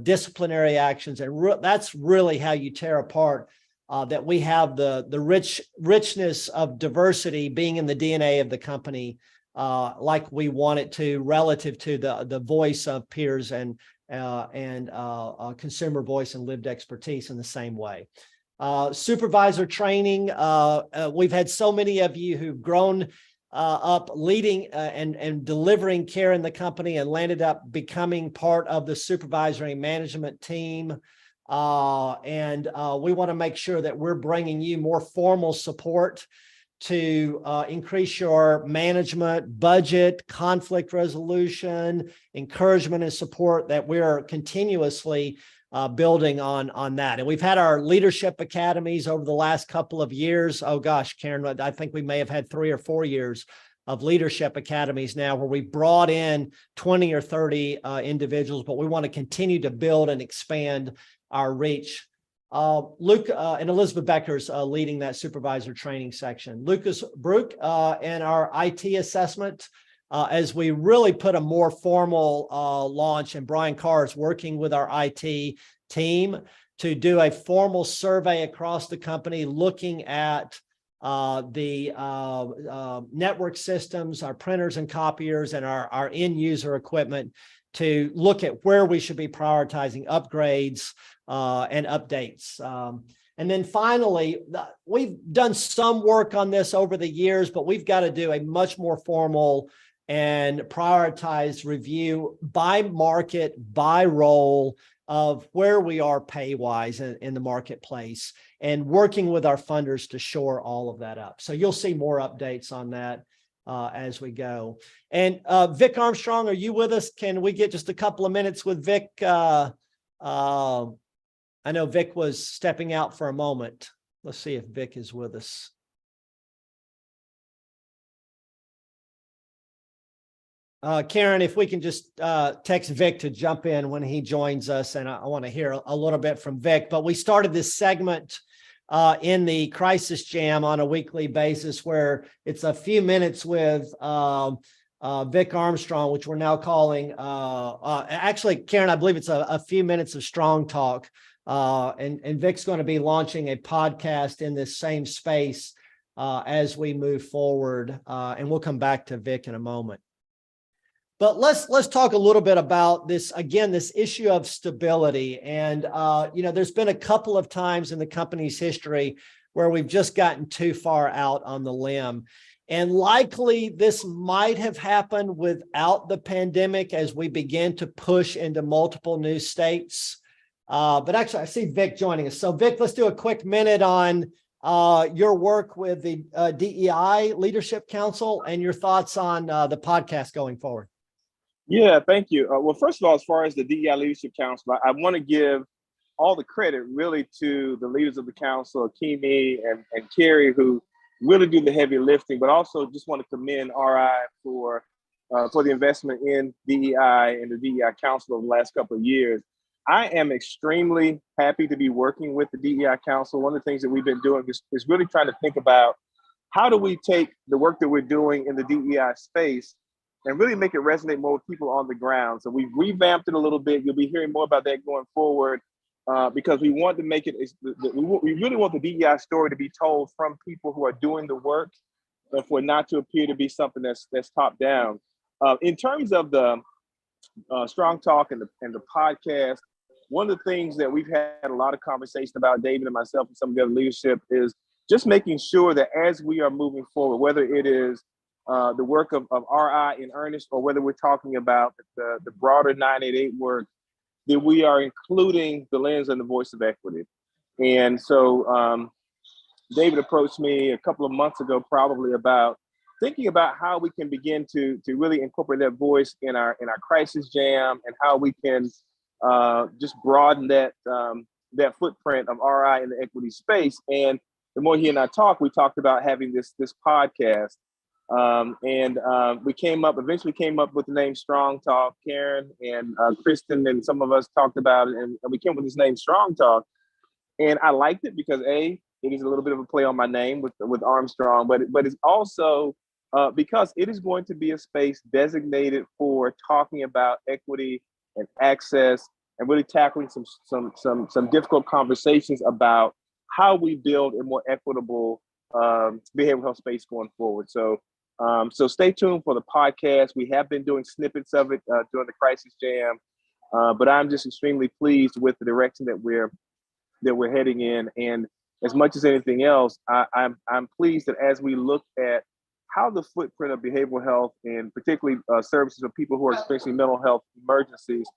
disciplinary actions, and that's really how you tear apart that we have the richness of diversity being in the DNA of the company, like we want it to, relative to the voice of peers and consumer voice and lived expertise in the same way. Supervisor training, we've had so many of you who've grown up leading and delivering care in the company and landed up becoming part of the supervisory management team. And we want to make sure that we're bringing you more formal support to increase your management, budget, conflict resolution, encouragement and support, that we're continuously building on that. And we've had our leadership academies over the last couple of years. Oh gosh, Karen, I think we may have had 3 or 4 years of leadership academies now, where we brought in 20 or 30 individuals, but we want to continue to build and expand our reach. Luke and Elizabeth Becker's leading that supervisor training section. Lucas Brooke and our IT assessment as we really put a more formal launch, and Brian Carr is working with our IT team to do a formal survey across the company looking at the network systems, our printers and copiers, and our end user equipment to look at where we should be prioritizing upgrades and updates. And then finally, we've done some work on this over the years, but we've got to do a much more formal and prioritized review by market, by role of where we are pay-wise in the marketplace, and working with our funders to shore all of that up. So you'll see more updates on that as we go. And Vic Armstrong, are you with us? Can we get just a couple of minutes with Vic? I know Vic was stepping out for a moment. Let's see if Vic is with us. Karen, if we can just text Vic to jump in when he joins us, and I want to hear a little bit from Vic. But we started this segment in the Crisis Jam on a weekly basis where it's a few minutes with Vic Armstrong, which we're now calling, actually, Karen, I believe it's a few minutes of Strong Talk. And Vic's going to be launching a podcast in this same space as we move forward. And we'll come back to Vic in a moment. But let's talk a little bit about this, again, this issue of stability. And, there's been a couple of times in the company's history where we've just gotten too far out on the limb. And likely this might have happened without the pandemic as we begin to push into multiple new states. But actually, I see Vic joining us. So Vic, let's do a quick minute on your work with the DEI Leadership Council and your thoughts on the podcast going forward. Yeah, thank you. Well, first of all, as far as the DEI Leadership Council, I want to give all the credit really to the leaders of the council, Akemie and Kerry, who really do the heavy lifting, but also just want to commend RI for the investment in DEI and the DEI Council over the last couple of years. I am extremely happy to be working with the DEI Council. One of the things that we've been doing is really trying to think about how do we take the work that we're doing in the DEI space and really make it resonate more with people on the ground. So we've revamped it a little bit. You'll be hearing more about that going forward because we want to make it, we really want the DEI story to be told from people who are doing the work and for it not to appear to be something that's top down. In terms of the Strong Talk and the podcast, one of the things that we've had a lot of conversation about, David and myself and some of the other leadership, is just making sure that as we are moving forward, whether it is the work of RI in earnest, or whether we're talking about the broader 988 work, that we are including the lens and the voice of equity. And so David approached me a couple of months ago, probably, about thinking about how we can begin to really incorporate that voice in our Crisis Jam, and how we can just broaden that footprint of RI in the equity space. And the more he and I talked, we talked about having this podcast. We eventually came up with the name Strong Talk. Karen and Kristen and some of us talked about it, and we came up with this name Strong Talk. And I liked it because it is a little bit of a play on my name with Armstrong, but it's also because it is going to be a space designated for talking about equity and access, and really tackling some difficult conversations about how we build a more equitable behavioral health space going forward. So stay tuned for the podcast. We have been doing snippets of it during the Crisis Jam, but I'm just extremely pleased with the direction that we're heading in. And as much as anything else, I'm pleased that as we look at how the footprint of behavioral health, and particularly services for people who are experiencing mental health emergencies,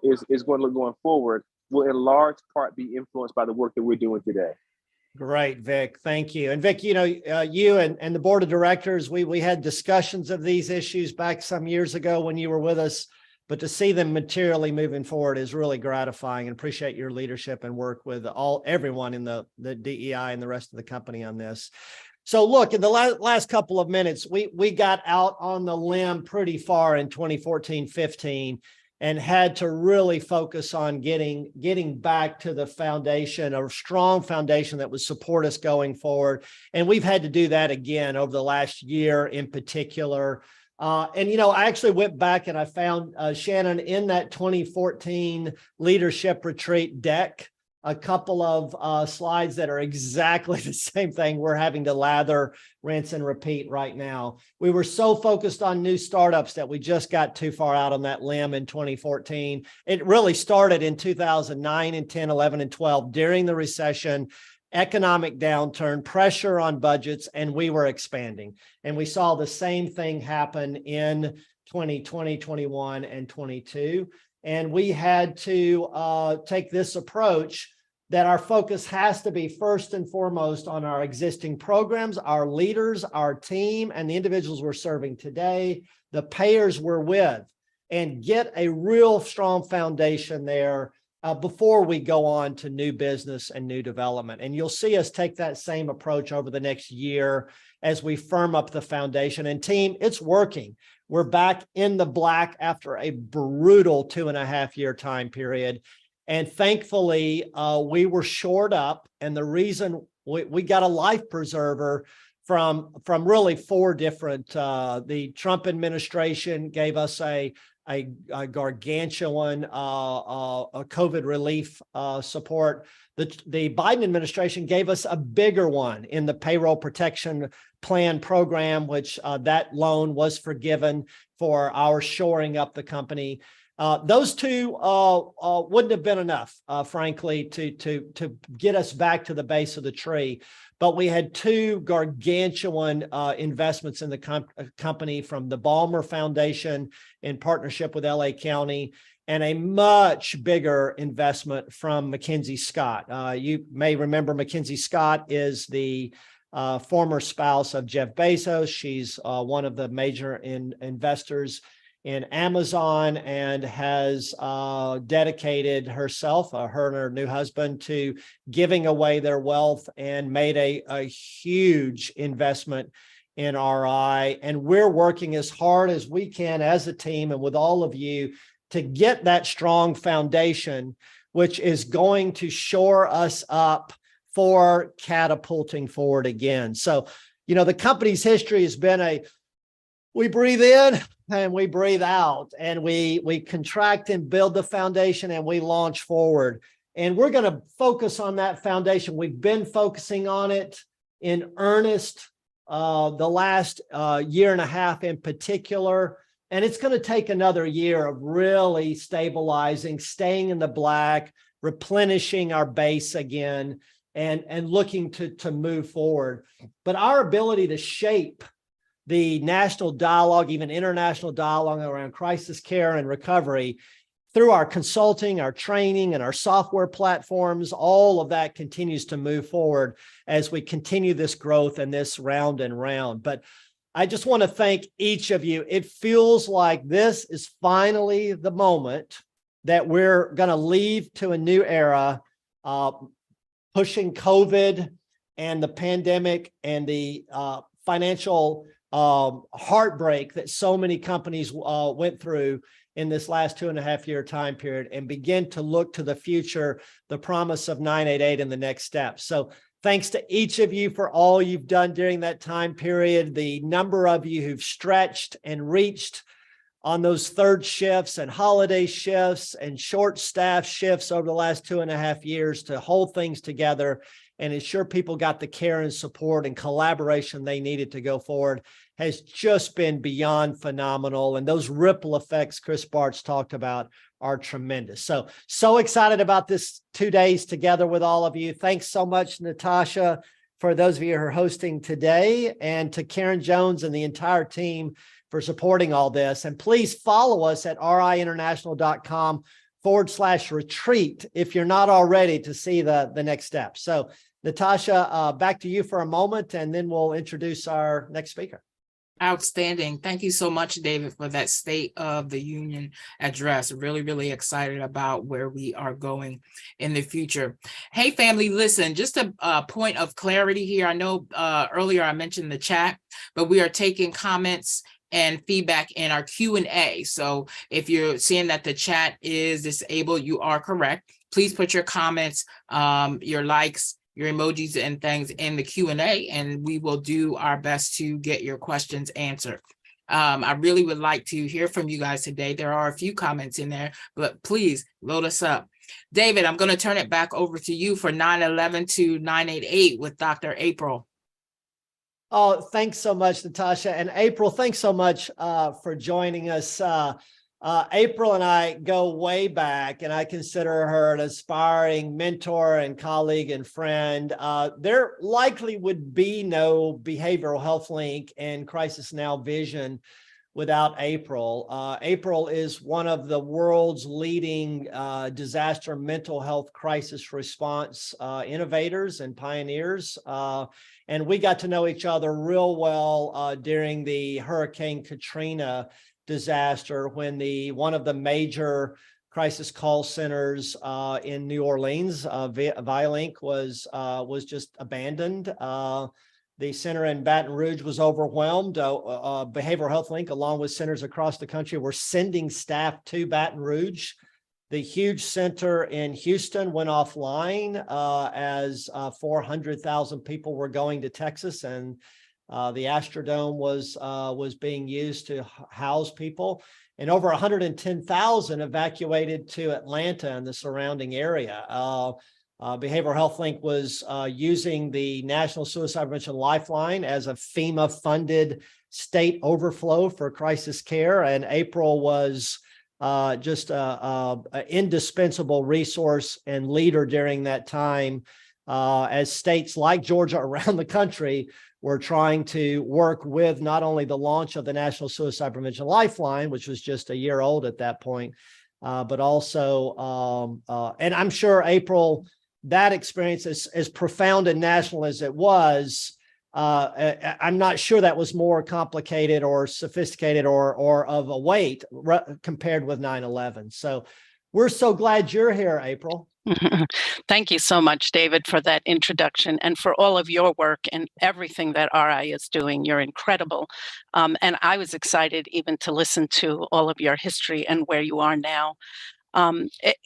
is going to look going forward, will in large part be influenced by the work that we're doing today. Great, Vic. Thank you. And Vic, you and the board of directors, we had discussions of these issues back some years ago when you were with us, but to see them materially moving forward is really gratifying, and appreciate your leadership and work with everyone in the DEI and the rest of the company on this. So look, in the last couple of minutes, we got out on the limb pretty far in 2014-15. and had to really focus on getting back to the foundation, a strong foundation that would support us going forward. And we've had to do that again over the last year in particular. And, I actually went back and I found, Shannon, in that 2014 leadership retreat deck, a couple of slides that are exactly the same thing we're having to lather, rinse, and repeat right now. We were so focused on new startups that we just got too far out on that limb in 2014. It really started in 2009 and 10, 11, and 12 during the recession, economic downturn, pressure on budgets, and we were expanding. And we saw the same thing happen in 2020, 21, and 22. And we had to take this approach that our focus has to be first and foremost on our existing programs, our leaders, our team, and the individuals we're serving today, the payers we're with, and get a real strong foundation there before we go on to new business and new development. And you'll see us take that same approach over the next year as we firm up the foundation. And team, it's working. We're back in the black after a brutal 2.5-year time period. And thankfully, we were shored up. And the reason we got a life preserver from really 4 different, the Trump administration gave us a gargantuan COVID relief support. The Biden administration gave us a bigger one in the payroll protection plan program, which that loan was forgiven for our shoring up the company. Those 2 wouldn't have been enough, frankly, to get us back to the base of the tree. But we had 2 gargantuan investments in the company from the Balmer Foundation in partnership with LA County, and a much bigger investment from Mackenzie Scott. You may remember Mackenzie Scott is the former spouse of Jeff Baisas. She's one of the major investors in Amazon and has dedicated herself, her and her new husband, to giving away their wealth and made a huge investment in RI. And we're working as hard as we can as a team and with all of you to get that strong foundation, which is going to shore us up for catapulting forward again. So, the company's history has been we breathe in and we breathe out, and we contract and build the foundation, and we launch forward. And we're going to focus on that foundation. We've been focusing on it in earnest the last 1.5 years in particular. And it's going to take another year of really stabilizing, staying in the black, replenishing our base again, and looking to move forward. But our ability to shape the national dialogue, even international dialogue around crisis care and recovery through our consulting, our training, and our software platforms, all of that continues to move forward as we continue this growth and this round and round. But I just want to thank each of you. It feels like this is finally the moment that we're going to leave to a new era, pushing COVID and the pandemic and the financial heartbreak that so many companies went through in this last 2.5-year time period, and begin to look to the future, the promise of 988 and the next step. So thanks to each of you for all you've done during that time period, the number of you who've stretched and reached on those third shifts and holiday shifts and short staff shifts over the last 2.5 years to hold things together and ensure people got the care and support and collaboration they needed to go forward has just been beyond phenomenal. And those ripple effects Chris Bartz talked about are tremendous. So excited about this 2 days together with all of you. Thanks so much, Natasha, for those of you who are hosting today, and to Karen Jones and the entire team for supporting all this. And please follow us at riinternational.com/retreat if you're not already, to see the next step. So Natasha, back to you for a moment, and then we'll introduce our next speaker. Outstanding. Thank you so much, David, for that State of the Union address. Really, really excited about where we are going in the future. Hey, family, listen, just a point of clarity here. I know earlier I mentioned the chat, but we are taking comments and feedback in our Q&A. So if you're seeing that the chat is disabled, you are correct. Please put your comments, your likes, your emojis and things in the Q&A, and we will do our best to get your questions answered. I really would like to hear from you guys today. There are a few comments in there, but please load us up. David, I'm going to turn it back over to you for 911 to 988 with Dr. April. Oh, thanks so much, Natasha. And April, thanks so much for joining us. April and I go way back, and I consider her an aspiring mentor and colleague and friend. There likely would be no behavioral health link and Crisis Now vision without April. April is one of the world's leading disaster mental health crisis response innovators and pioneers. And we got to know each other real well during the Hurricane Katrina disaster, when one of the major crisis call centers in New Orleans, Violink, was just abandoned. The center in Baton Rouge was overwhelmed. Behavioral Health Link, along with centers across the country, were sending staff to Baton Rouge. The huge center in Houston went offline as 400,000 people were going to Texas, and the Astrodome was being used to house people, and over 110,000 evacuated to Atlanta and the surrounding area. Behavioral Health Link was using the National Suicide Prevention Lifeline as a FEMA-funded state overflow for crisis care, and April was just an indispensable resource and leader during that time as states like Georgia around the country were trying to work with not only the launch of the National Suicide Prevention Lifeline, which was just a year old at that point, but also, and I'm sure, April, that experience, as profound and national as it was, I'm not sure that was more complicated or sophisticated or of a weight compared with 9/11. So we're so glad you're here, April. Thank you so much, David, for that introduction and for all of your work and everything that RI is doing. You're incredible. And I was excited even to listen to all of your history and where you are now.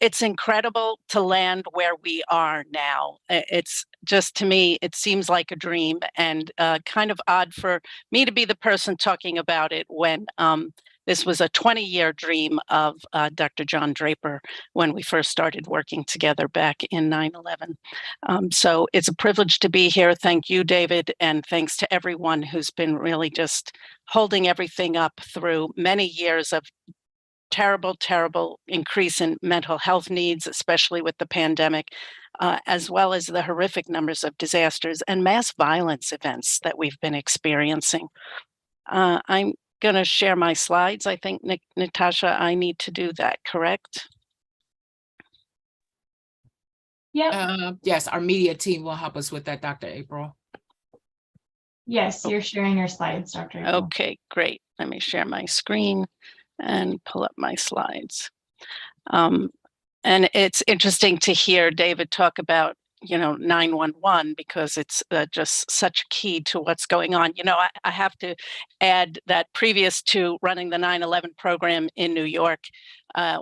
It's incredible to land where we are now. It's just, to me, it seems like a dream, and kind of odd for me to be the person talking about it when this was a 20-year dream of Dr. John Draper when we first started working together back in 9/11. So it's a privilege to be here. Thank you, David, and thanks to everyone who's been really just holding everything up through many years of terrible, terrible increase in mental health needs, especially with the pandemic, as well as the horrific numbers of disasters and mass violence events that we've been experiencing. I'm going to share my slides. I think, Natasha, I need to do that, correct? Yeah. Yes, our media team will help us with that, Dr. April. Yes, you're sharing your slides, Dr. April. Okay, great. Let me share my screen and pull up my slides. And it's interesting to hear David talk about, 911, because it's just such a key to what's going on. I have to add that previous to running the 9/11 program in New York,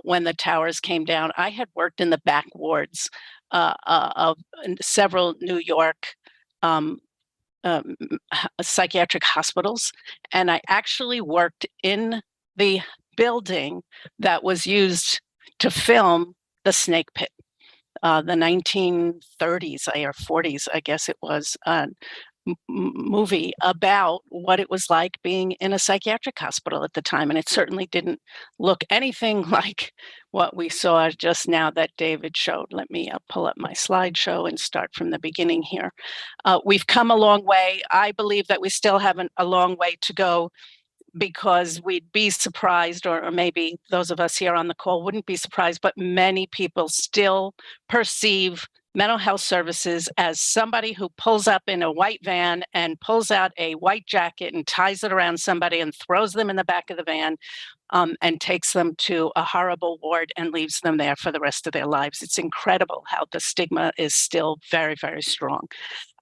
when the towers came down, I had worked in the back wards of several New York psychiatric hospitals, and I actually worked in the building that was used to film the Snake Pit, the 1930s or 40s, I guess it was, movie about what it was like being in a psychiatric hospital at the time. And it certainly didn't look anything like what we saw just now that David showed. Let me pull up my slideshow and start from the beginning here. We've come a long way. I believe that we still have a long way to go, because we'd be surprised, or maybe those of us here on the call wouldn't be surprised, but many people still perceive mental health services as somebody who pulls up in a white van and pulls out a white jacket and ties it around somebody and throws them in the back of the van and takes them to a horrible ward and leaves them there for the rest of their lives. It's incredible how the stigma is still very, very strong.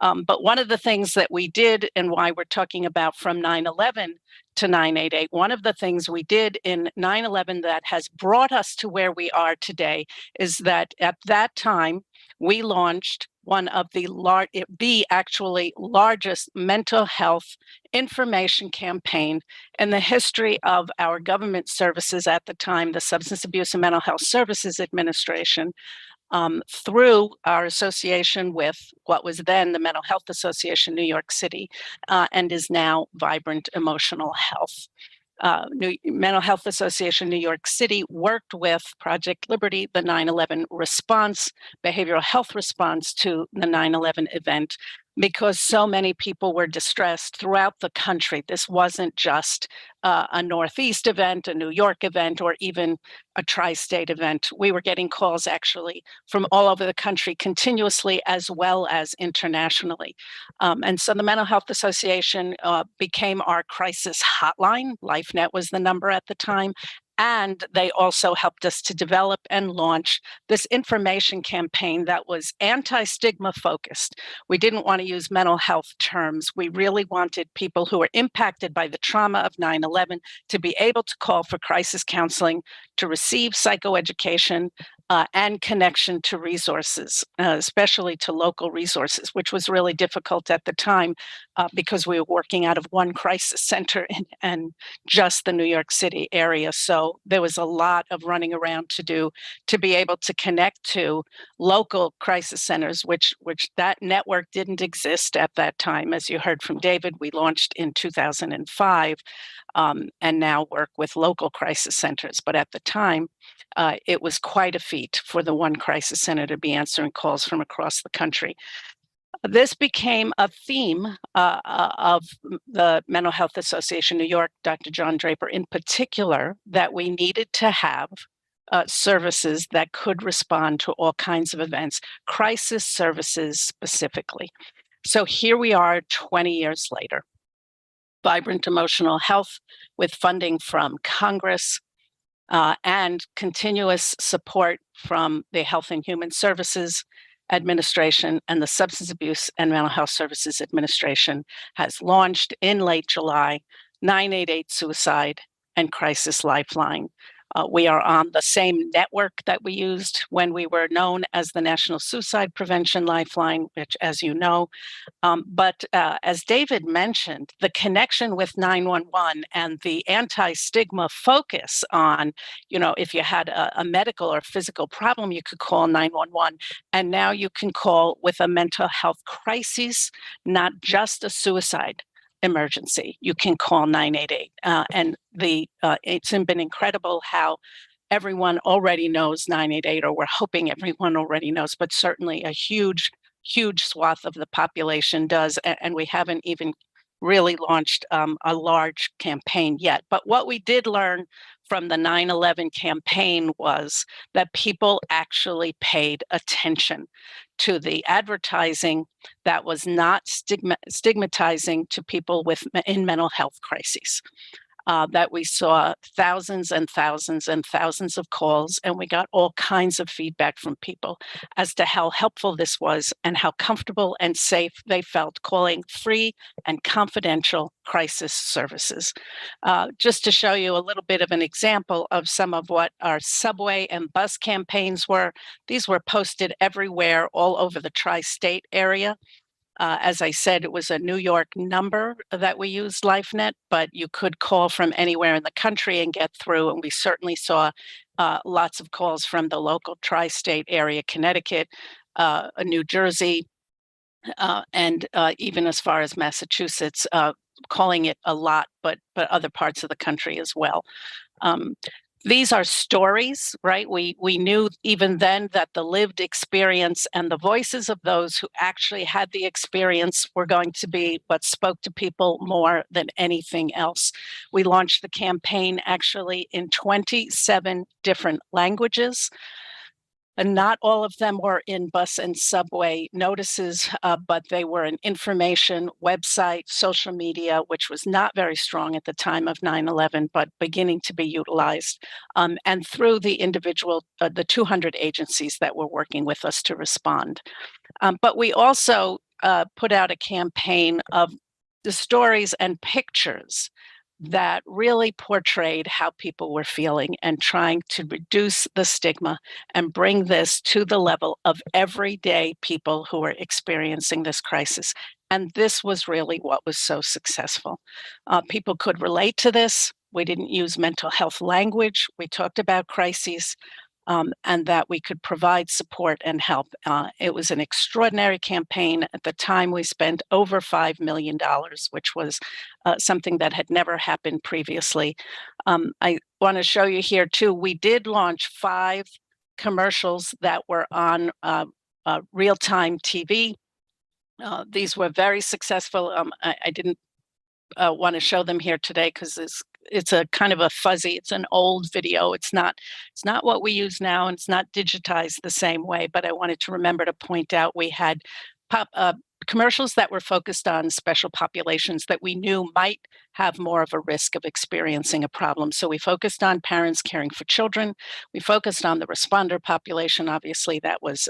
But one of the things that we did, and why we're talking about from 9/11 to 988. One of the things we did in 9/11 that has brought us to where we are today is that at that time, we launched one of the actually largest mental health information campaign in the history of our government services at the time, the Substance Abuse and Mental Health Services Administration, through our association with what was then the Mental Health Association New York City, and is now Vibrant Emotional Health. Mental Health Association New York City worked with Project Liberty, the 9/11 response, behavioral health response to the 9/11 event, because so many people were distressed throughout the country. This wasn't just a Northeast event, a New York event, or even a tri-state event. We were getting calls actually from all over the country continuously as well as internationally. And so the Mental Health Association became our crisis hotline. LifeNet was the number at the time. And they also helped us to develop and launch this information campaign that was anti-stigma focused. We didn't want to use mental health terms. We really wanted people who were impacted by the trauma of 9/11 to be able to call for crisis counseling, to receive psychoeducation, and connection to resources, especially to local resources, which was really difficult at the time because we were working out of one crisis center and just the New York City area. So there was a lot of running around to do to be able to connect to local crisis centers, which that network didn't exist at that time. As you heard from David, we launched in 2005 and now work with local crisis centers. But at the time, it was quite a feat for the one crisis center to be answering calls from across the country. This became a theme of the Mental Health Association New York, Dr. John Draper in particular, that we needed to have services that could respond to all kinds of events, crisis services specifically. So here we are 20 years later. Vibrant Emotional Health with funding from Congress, and continuous support from the Health and Human Services Administration and the Substance Abuse and Mental Health Services Administration has launched in late July 988 Suicide and Crisis Lifeline. We are on the same network that we used when we were known as the National Suicide Prevention Lifeline, which, as you know, but as David mentioned, the connection with 911 and the anti-stigma focus on, if you had a medical or physical problem, you could call 911. And now you can call with a mental health crisis, not just a suicide emergency. You can call 988. And it's been incredible how everyone already knows 988, or we're hoping everyone already knows, but certainly a huge swath of the population does, and we haven't even really launched a large campaign yet. But what we did learn from the 9/11 campaign was that people actually paid attention to the advertising that was not stigmatizing to people in mental health crises. That we saw thousands and thousands and thousands of calls, and we got all kinds of feedback from people as to how helpful this was and how comfortable and safe they felt calling free and confidential crisis services. Just to show you a little bit of an example of some of what our subway and bus campaigns were, these were posted everywhere all over the tri-state area. As I said, it was a New York number that we used, LifeNet, but you could call from anywhere in the country and get through. And we certainly saw lots of calls from the local tri-state area, Connecticut, New Jersey, and even as far as Massachusetts, calling it a lot, but other parts of the country as well. These are stories, right? We knew even then that the lived experience and the voices of those who actually had the experience were going to be what spoke to people more than anything else. We launched the campaign actually in 27 different languages. And not all of them were in bus and subway notices, but they were an information website, social media, which was not very strong at the time of 9/11, but beginning to be utilized, and through the individual, the 200 agencies that were working with us to respond. But we also put out a campaign of the stories and pictures that really portrayed how people were feeling and trying to reduce the stigma and bring this to the level of everyday people who are experiencing this crisis. And this was really what was so successful. People could relate to this. We didn't use mental health language. We talked about crises. And that we could provide support and help. It was an extraordinary campaign. At the time, we spent over $5 million, which was something that had never happened previously. I want to show you here too, we did launch 5 commercials that were on real-time TV. These were very successful. I didn't want to show them here today because it's a kind of a fuzzy, it's an old video. It's not what we use now, and it's not digitized the same way, but I wanted to remember to point out we had commercials that were focused on special populations that we knew might have more of a risk of experiencing a problem. So we focused on parents caring for children. We focused on the responder population. Obviously, that was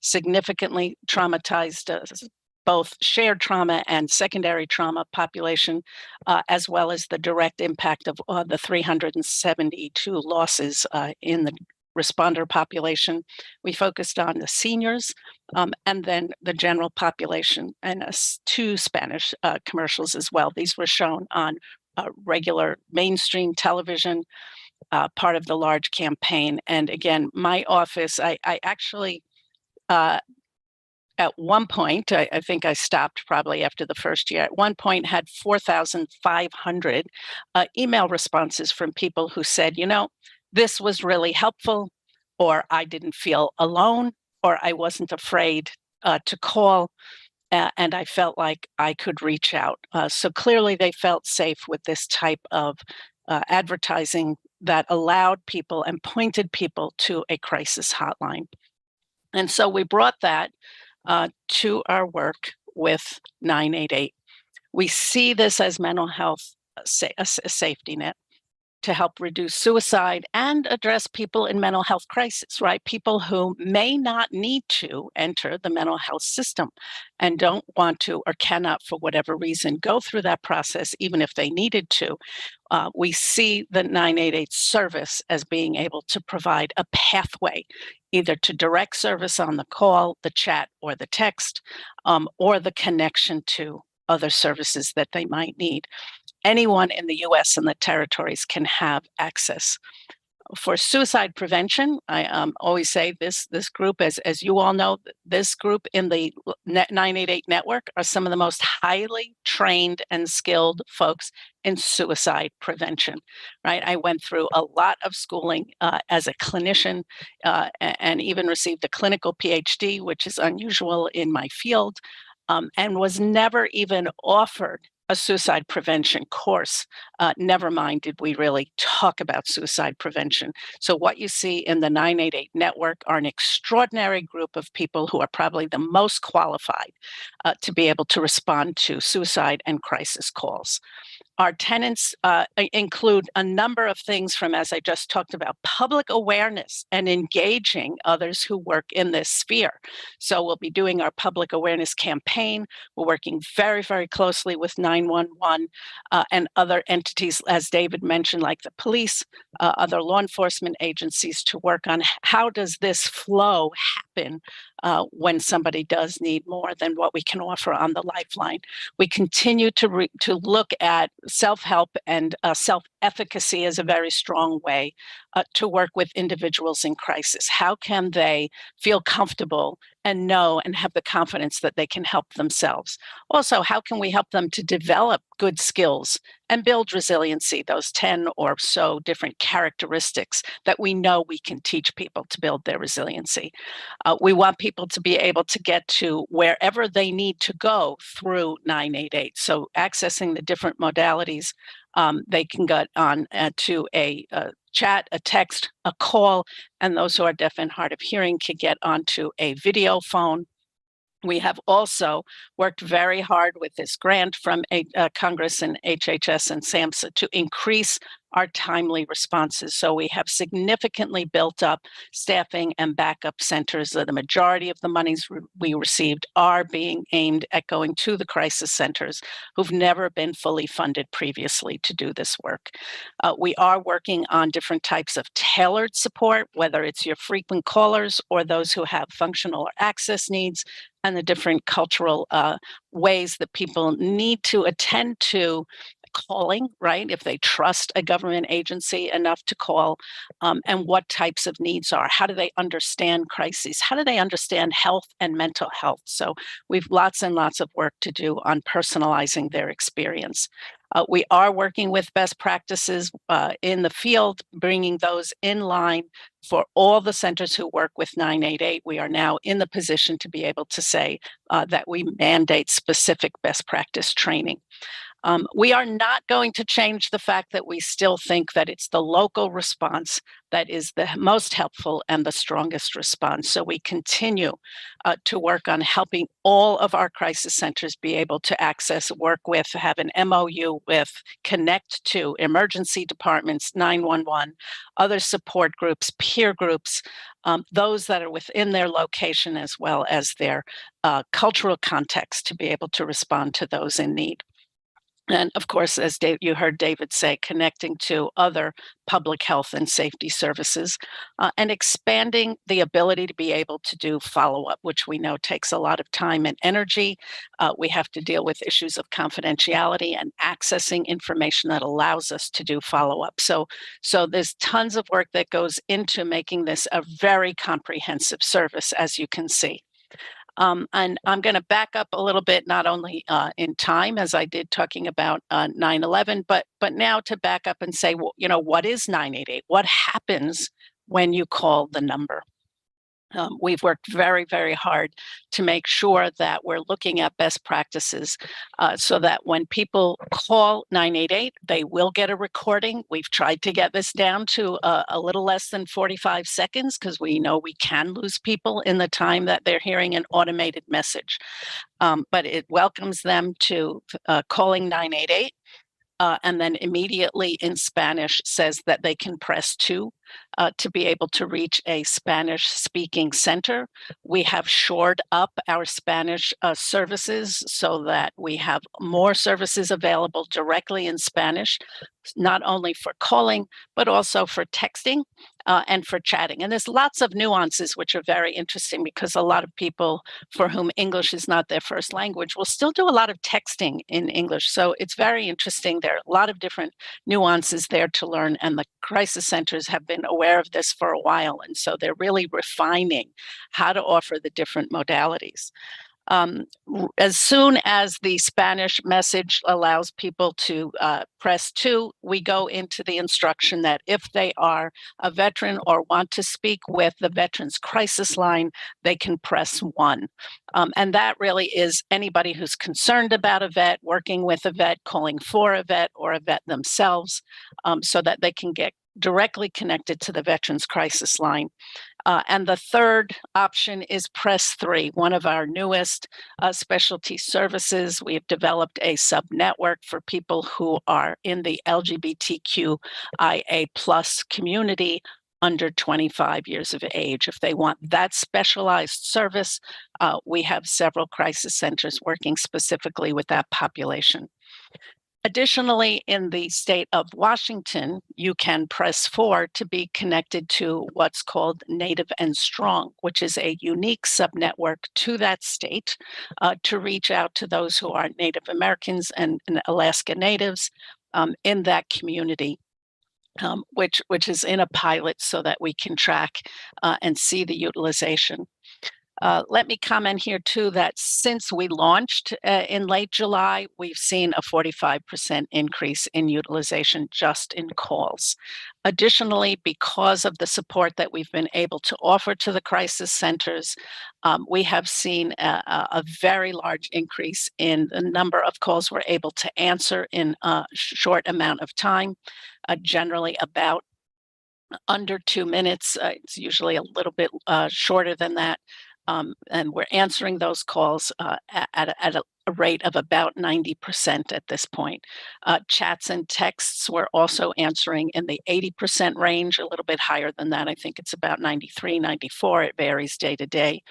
significantly traumatized, both shared trauma and secondary trauma population, as well as the direct impact of the 372 losses in the responder population. We focused on the seniors and then the general population, and 2 Spanish commercials as well. These were shown on regular mainstream television, part of the large campaign. And again, my office, I actually, at one point, I think I stopped probably after the first year, at one point had 4,500 email responses from people who said, you know, this was really helpful, or I didn't feel alone, or I wasn't afraid to call, and I felt like I could reach out. So clearly they felt safe with this type of advertising that allowed people and pointed people to a crisis hotline. And so we brought that to our work with 988. We see this as mental health, a safety net to help reduce suicide and address people in mental health crisis, right? People who may not need to enter the mental health system and don't want to or cannot, for whatever reason, go through that process, even if they needed to. We see the 988 service as being able to provide a pathway, either to direct service on the call, the chat, or the text, or the connection to other services that they might need. Anyone in the US and the territories can have access. For suicide prevention, I always say this group, as you all know, this group in the 988 network are some of the most highly trained and skilled folks in suicide prevention, right? I went through a lot of schooling as a clinician and even received a clinical PhD, which is unusual in my field, and was never even offered a suicide prevention course. Never mind did we really talk about suicide prevention. So what you see in the 988 network are an extraordinary group of people who are probably the most qualified to be able to respond to suicide and crisis calls. Our tenants include a number of things from, as I just talked about, public awareness and engaging others who work in this sphere. So we'll be doing our public awareness campaign. We're working very, very closely with 911 and other entities, as David mentioned, like the police, other law enforcement agencies, to work on how does this flow happen when somebody does need more than what we can offer on the lifeline. We continue to look at self-help and self-efficacy as a very strong way to work with individuals in crisis. How can they feel comfortable and know and have the confidence that they can help themselves? Also, how can we help them to develop good skills and build resiliency, those 10 or so different characteristics that we know we can teach people to build their resiliency? We want people to be able to get to wherever they need to go through 988. So accessing the different modalities, they can get on to a chat, a text, a call, and those who are deaf and hard of hearing can get onto a video phone. We have also worked very hard with this grant from Congress and HHS and SAMHSA to increase are timely responses. So we have significantly built up staffing and backup centers. The majority of the monies we received are being aimed at going to the crisis centers who've never been fully funded previously to do this work. We are working on different types of tailored support, whether it's your frequent callers or those who have functional or access needs, and the different cultural ways that people need to attend to calling, right? If they trust a government agency enough to call, and what types of needs are. How do they understand crises? How do they understand health and mental health? So we've lots and lots of work to do on personalizing their experience. We are working with best practices in the field, bringing those in line for all the centers who work with 988. We are now in the position to be able to say that we mandate specific best practice training. We are not going to change the fact that we still think that it's the local response that is the most helpful and the strongest response. So we continue to work on helping all of our crisis centers be able to access, work with, have an MOU with, connect to emergency departments, 911, other support groups, peer groups, those that are within their location as well as their cultural context to be able to respond to those in need. And of course, as you heard David say, connecting to other public health and safety services and expanding the ability to be able to do follow-up, which we know takes a lot of time and energy. We have to deal with issues of confidentiality and accessing information that allows us to do follow-up. So there's tons of work that goes into making this a very comprehensive service, as you can see. And I'm going to back up a little bit, not only in time, as I did talking about 9/11, but now to back up and say, well, what is 988? What happens when you call the number? We've worked very, very hard to make sure that we're looking at best practices so that when people call 988, they will get a recording. We've tried to get this down to a little less than 45 seconds because we know we can lose people in the time that they're hearing an automated message. But it welcomes them to calling 988. And then immediately in Spanish says that they can press 2 to be able to reach a Spanish-speaking center. We have shored up our Spanish services so that we have more services available directly in Spanish, not only for calling, but also for texting and for chatting. And there's lots of nuances which are very interesting because a lot of people for whom English is not their first language will still do a lot of texting in English. So it's very interesting. There are a lot of different nuances there to learn, and the crisis centers have been aware of this for a while. And so they're really refining how to offer the different modalities. As soon as the Spanish message allows people to press 2, we go into the instruction that if they are a veteran or want to speak with the Veterans Crisis Line, they can press 1. And that really is anybody who's concerned about a vet, working with a vet, calling for a vet or a vet themselves, so that they can get directly connected to the Veterans Crisis Line. And the third option is press 3, one of our newest specialty services. We have developed a sub-network for people who are in the LGBTQIA+ community under 25 years of age. If they want that specialized service, we have several crisis centers working specifically with that population. Additionally, in the state of Washington, you can press 4 to be connected to what's called Native and Strong, which is a unique subnetwork to that state to reach out to those who are Native Americans and Alaska Natives in that community. Which is in a pilot so that we can track and see the utilization. Let me comment here too that since we launched in late July, we've seen a 45% increase in utilization just in calls. Additionally, because of the support that we've been able to offer to the crisis centers, we have seen a very large increase in the number of calls we're able to answer in a short amount of time, generally about under 2 minutes. It's usually a little bit shorter than that. And we're answering those calls at a a rate of about 90% at this point. Chats and texts we're also answering in the 80% range, a little bit higher than that. I think it's about 93, 94. It varies day to day.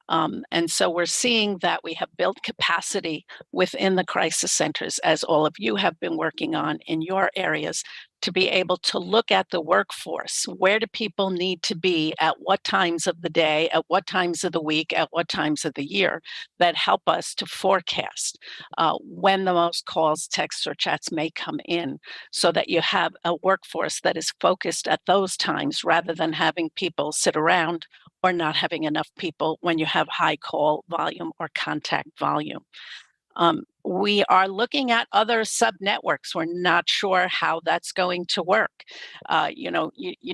And so we're seeing that we have built capacity within the crisis centers, as all of you have been working on in your areas, to be able to look at the workforce. Where do people need to be at what times of the day, at what times of the week, at what times of the year, that help us to forecast when the most calls, texts, or chats may come in, so that you have a workforce that is focused at those times rather than having people sit around or not having enough people when you have high call volume or contact volume. We are looking at other sub networks. We're not sure how that's going to work. You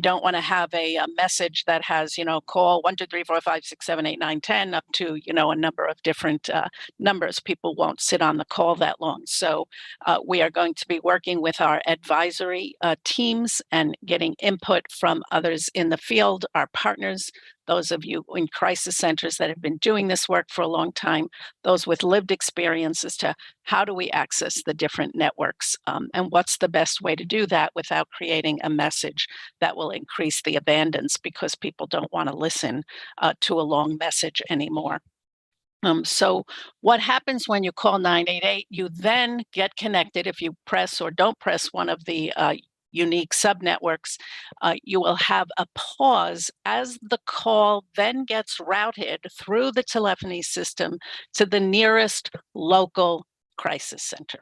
don't want to have a message that has, call 1, 2, 3, 4, 5, 6, 7, 8, 9, 10 up to, a number of different numbers. People won't sit on the call that long. So we are going to be working with our advisory teams and getting input from others in the field, our partners, those of you in crisis centers that have been doing this work for a long time, those with lived experience as to how do we access the different networks and what's the best way to do that without creating a message that will increase the abandons because people don't want to listen to a long message anymore. So what happens when you call 988? You then get connected. If you press or don't press one of the unique subnetworks, you will have a pause as the call then gets routed through the telephony system to the nearest local crisis center.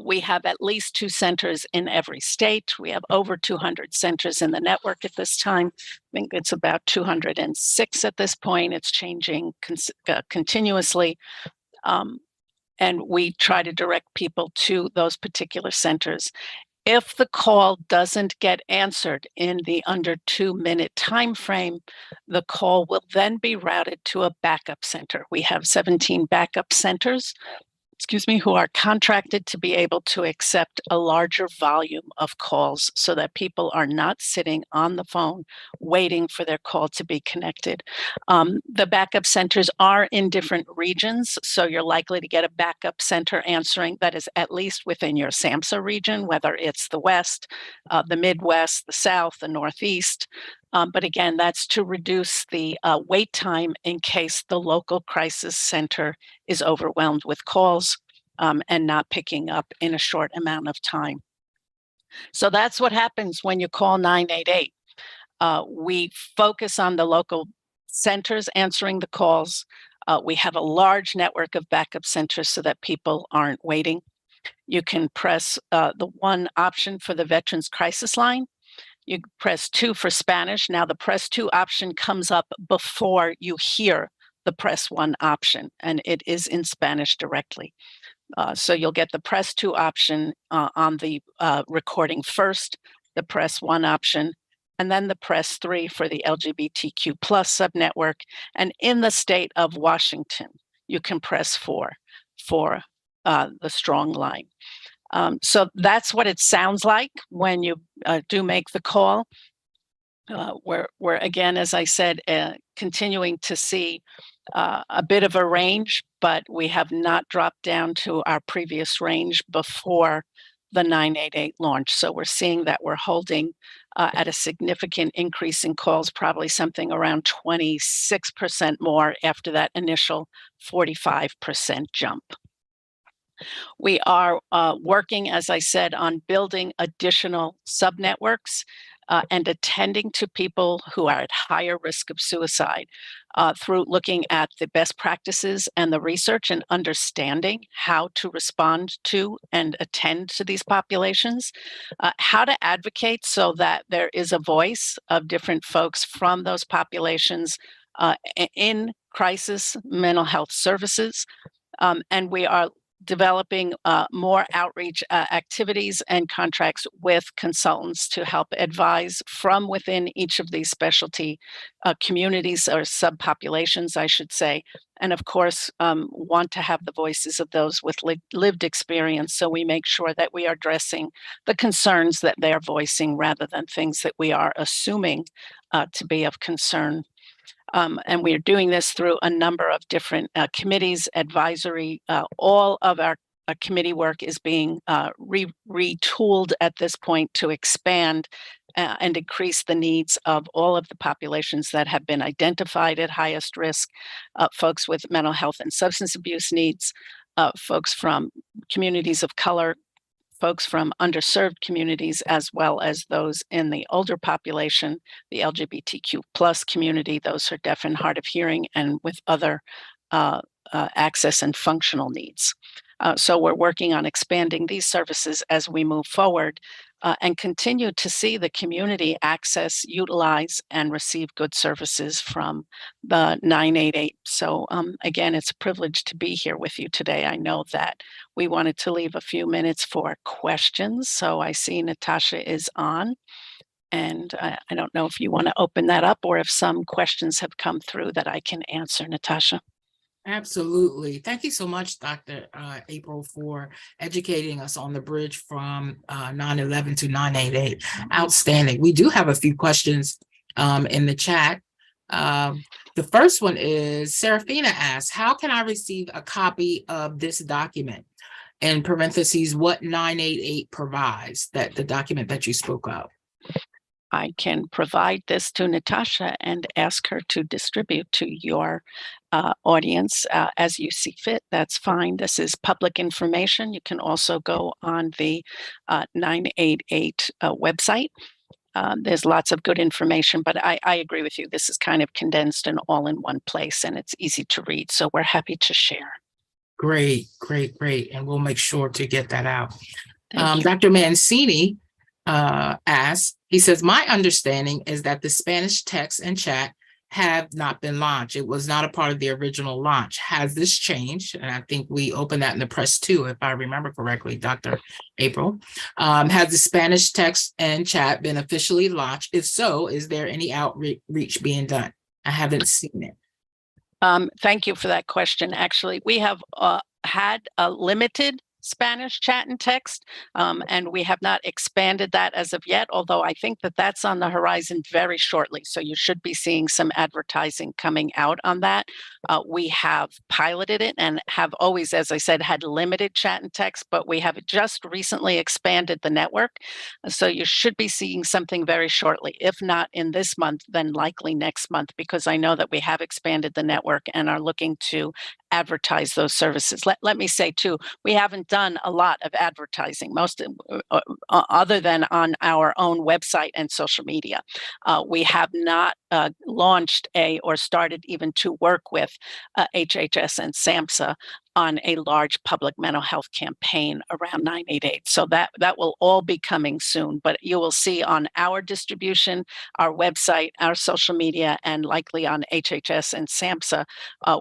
We have at least 2 centers in every state. We have over 200 centers in the network at this time. I think it's about 206 at this point. It's changing continuously. And we try to direct people to those particular centers. If the call doesn't get answered in the under 2-minute time frame, the call will then be routed to a backup center. We have 17 backup centers, who are contracted to be able to accept a larger volume of calls so that people are not sitting on the phone waiting for their call to be connected. The backup centers are in different regions, so you're likely to get a backup center answering that is at least within your SAMHSA region, whether it's the West, the Midwest, the South, the Northeast. But again, that's to reduce the wait time in case the local crisis center is overwhelmed with calls and not picking up in a short amount of time. So that's what happens when you call 988. We focus on the local centers answering the calls. We have a large network of backup centers so that people aren't waiting. You can press the 1 option for the Veterans Crisis Line. You press 2 for Spanish. Now the press 2 option comes up before you hear the press 1 option, and it is in Spanish directly. So you'll get the press 2 option on the recording first, the press 1 option, and then the press 3 for the LGBTQ+ subnetwork. And in the state of Washington, you can press 4 for the strong line. So that's what it sounds like when you do make the call. We're again, as I said, continuing to see a bit of a range, but we have not dropped down to our previous range before the 988 launch. So we're seeing that we're holding at a significant increase in calls, probably something around 26% more after that initial 45% jump. We are working, as I said, on building additional subnetworks and attending to people who are at higher risk of suicide through looking at the best practices and the research and understanding how to respond to and attend to these populations, how to advocate so that there is a voice of different folks from those populations in crisis mental health services. And we are developing more outreach activities and contracts with consultants to help advise from within each of these specialty communities or subpopulations, I should say. And of course, want to have the voices of those with lived experience, so we make sure that we are addressing the concerns that they're voicing rather than things that we are assuming to be of concern. And we are doing this through a number of different committees, advisory. All of our committee work is being retooled at this point to expand and increase the needs of all of the populations that have been identified at highest risk, folks with mental health and substance abuse needs, folks from communities of color, folks from underserved communities, as well as those in the older population, the LGBTQ plus community, those who are deaf and hard of hearing, and with other access and functional needs. So we're working on expanding these services as we move forward and continue to see the community access, utilize, and receive good services from the 988. So again, it's a privilege to be here with you today. I know that we wanted to leave a few minutes for questions. So I see Natasha is on. And I don't know if you want to open that up or if some questions have come through that I can answer, Natasha. Absolutely. Thank you so much, Dr. April, for educating us on the bridge from 9/11 to 9/88. Outstanding. We do have a few questions in the chat. The first one is, Serafina asks, how can I receive a copy of this document? In parentheses, what 988 provides, that the document that you spoke of? I can provide this to Natasha and ask her to distribute to your audience as you see fit. That's fine. This is public information. You can also go on the 988 website. There's lots of good information, but I agree with you. This is kind of condensed and all in one place, and it's easy to read. So we're happy to share. Great, great, great. And we'll make sure to get that out. Dr. Mancini asks, he says, my understanding is that the Spanish text and chat have not been launched. It was not a part of the original launch. Has this changed? And I think we opened that in the press too, if I remember correctly, Dr. April. Has the Spanish text and chat been officially launched? If so, is there any outreach being done? I haven't seen it. Thank you for that question. Actually, we have had a limited Spanish chat and text, and we have not expanded that as of yet, although I think that that's on the horizon very shortly. So you should be seeing some advertising coming out on that. We have piloted it and have always, as I said, had limited chat and text, but we have just recently expanded the network. So you should be seeing something very shortly, if not in this month, then likely next month, because I know that we have expanded the network and are looking to advertise those services. Let me say too, we haven't done a lot of advertising, most other than on our own website and social media. We have not launched or started even to work with HHS and SAMHSA on a large public mental health campaign around 988. So that will all be coming soon, but you will see on our distribution, our website, our social media, and likely on HHS and SAMHSA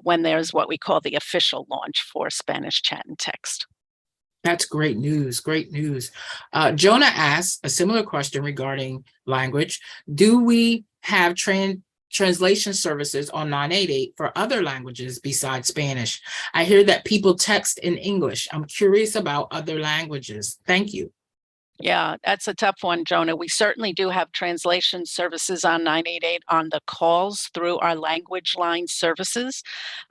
when there's what we call the official launch for Spanish chat and text. That's great news. Great news. Jonah asks a similar question regarding language. Do we have translation services on 988 for other languages besides Spanish? I hear that people text in English. I'm curious about other languages. Thank you. Yeah, that's a tough one, Jonah. We certainly do have translation services on 988 on the calls through our language line services.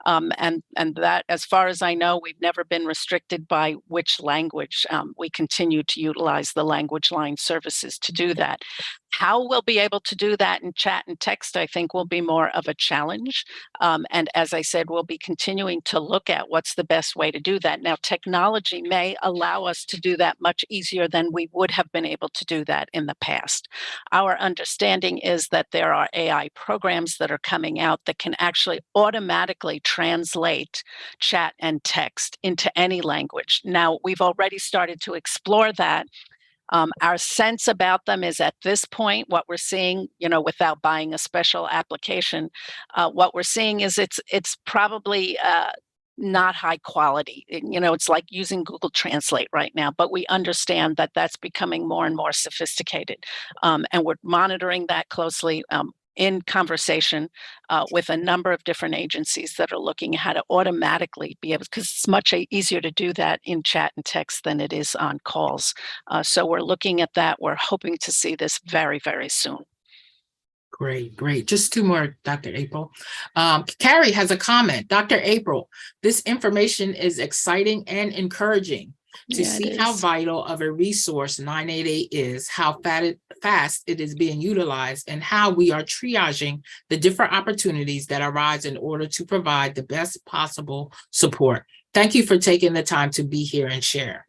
And that, as far as I know, we've never been restricted by which language. We continue to utilize the language line services to do that. How we'll be able to do that in chat and text, I think, will be more of a challenge. And as I said, we'll be continuing to look at what's the best way to do that. Now, technology may allow us to do that much easier than we would have been able to do that in the past. Our understanding is that there are AI programs that are coming out that can actually automatically translate chat and text into any language. Now, we've already started to explore that. Our sense about them is at this point, what we're seeing, without buying a special application, what we're seeing is it's probably not high quality. It's like using Google Translate right now, but we understand that that's becoming more and more sophisticated. And we're monitoring that closely. In conversation with a number of different agencies that are looking at how to automatically be able, because it's much easier to do that in chat and text than it is on calls. So we're looking at that. We're hoping to see this very, very soon. Great, great. Just two more, Dr. April. Kerry has a comment. Dr. April, this information is exciting and encouraging to see how vital of a resource 988 is, how fast it is being utilized, and how we are triaging the different opportunities that arise in order to provide the best possible support. Thank you for taking the time to be here and share.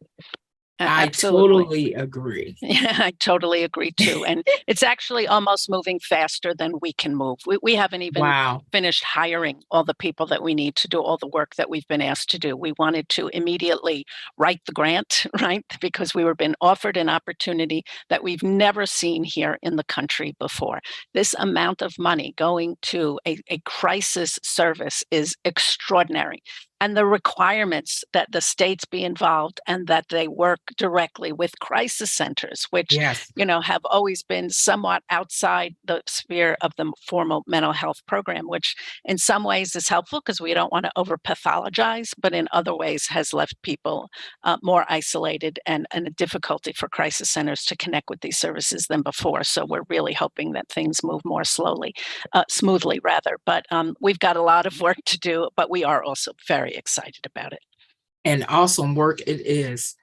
I totally agree. Yeah, I totally agree too. And it's actually almost moving faster than we can move. We haven't even finished hiring all the people that we need to do all the work that we've been asked to do. We wanted to immediately write the grant, right? Because we were being offered an opportunity that we've never seen here in the country before. This amount of money going to a crisis service is extraordinary. And the requirements that the states be involved and that they work directly with crisis centers, which, you know, have always been somewhat outside the sphere of the formal mental health program, which in some ways is helpful because we don't want to over pathologize, but in other ways has left people more isolated and a difficulty for crisis centers to connect with these services than before. So we're really hoping that things move more smoothly rather. But we've got a lot of work to do, but we are also very excited about it. And awesome work it is.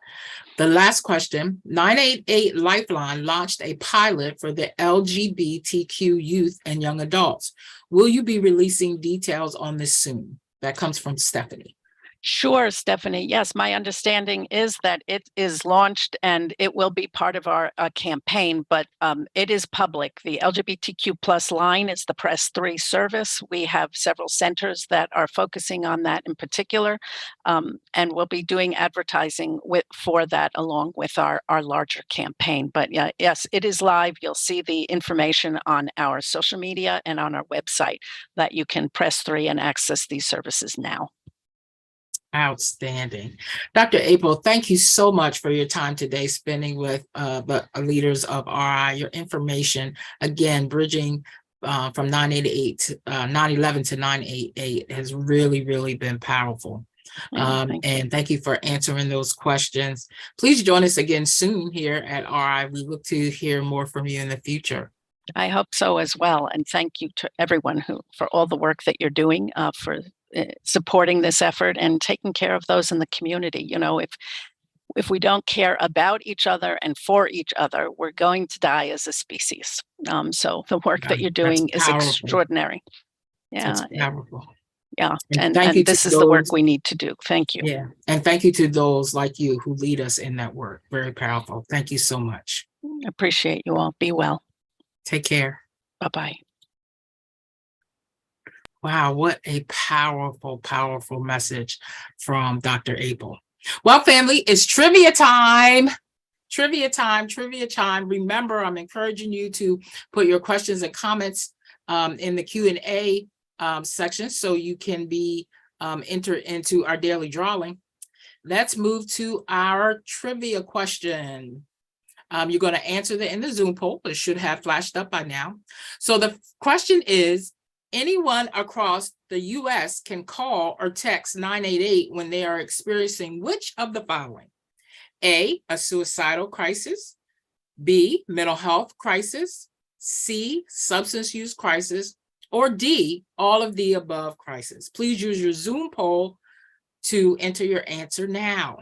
The last question, 988 Lifeline launched a pilot for the LGBTQ youth and young adults. Will you be releasing details on this soon? That comes from Stephanie. Sure, Stephanie. Yes, my understanding is that it is launched and it will be part of our campaign, but it is public. The LGBTQ plus line is the Press 3 service. We have several centers that are focusing on that in particular, and we'll be doing advertising for that along with our larger campaign. But yeah, yes, it is live. You'll see the information on our social media and on our website that you can press 3 and access these services now. Outstanding. Dr. April, thank you so much for your time today spending with the leaders of RI. Your information, again, bridging from 911 to 988 has really, really been powerful. And thank you for answering those questions. Please join us again soon here at RI. We look to hear more from you in the future. I hope so as well. And thank you to everyone for all the work that you're doing for supporting this effort and taking care of those in the community. You know, if we don't care about each other and for each other, we're going to die as a species. So the work that you're doing is extraordinary. Yeah. That's powerful. Yeah. And this is the work we need to do. Thank you. Yeah. And thank you to those like you who lead us in that work. Very powerful. Thank you so much. Appreciate you all. Be well. Take care. Bye-bye. Wow, what a powerful, powerful message from Dr. April. Well, family, it's trivia time. Trivia time, trivia time. Remember, I'm encouraging you to put your questions and comments in the Q&A section so you can be entered into our daily drawing. Let's move to our trivia question. You're going to answer that in the Zoom poll. It should have flashed up by now. So the question is, anyone across the U.S. can call or text 988 when they are experiencing which of the following? A, a suicidal crisis. B, mental health crisis. C, substance use crisis. Or D, all of the above crisis. Please use your Zoom poll to enter your answer now.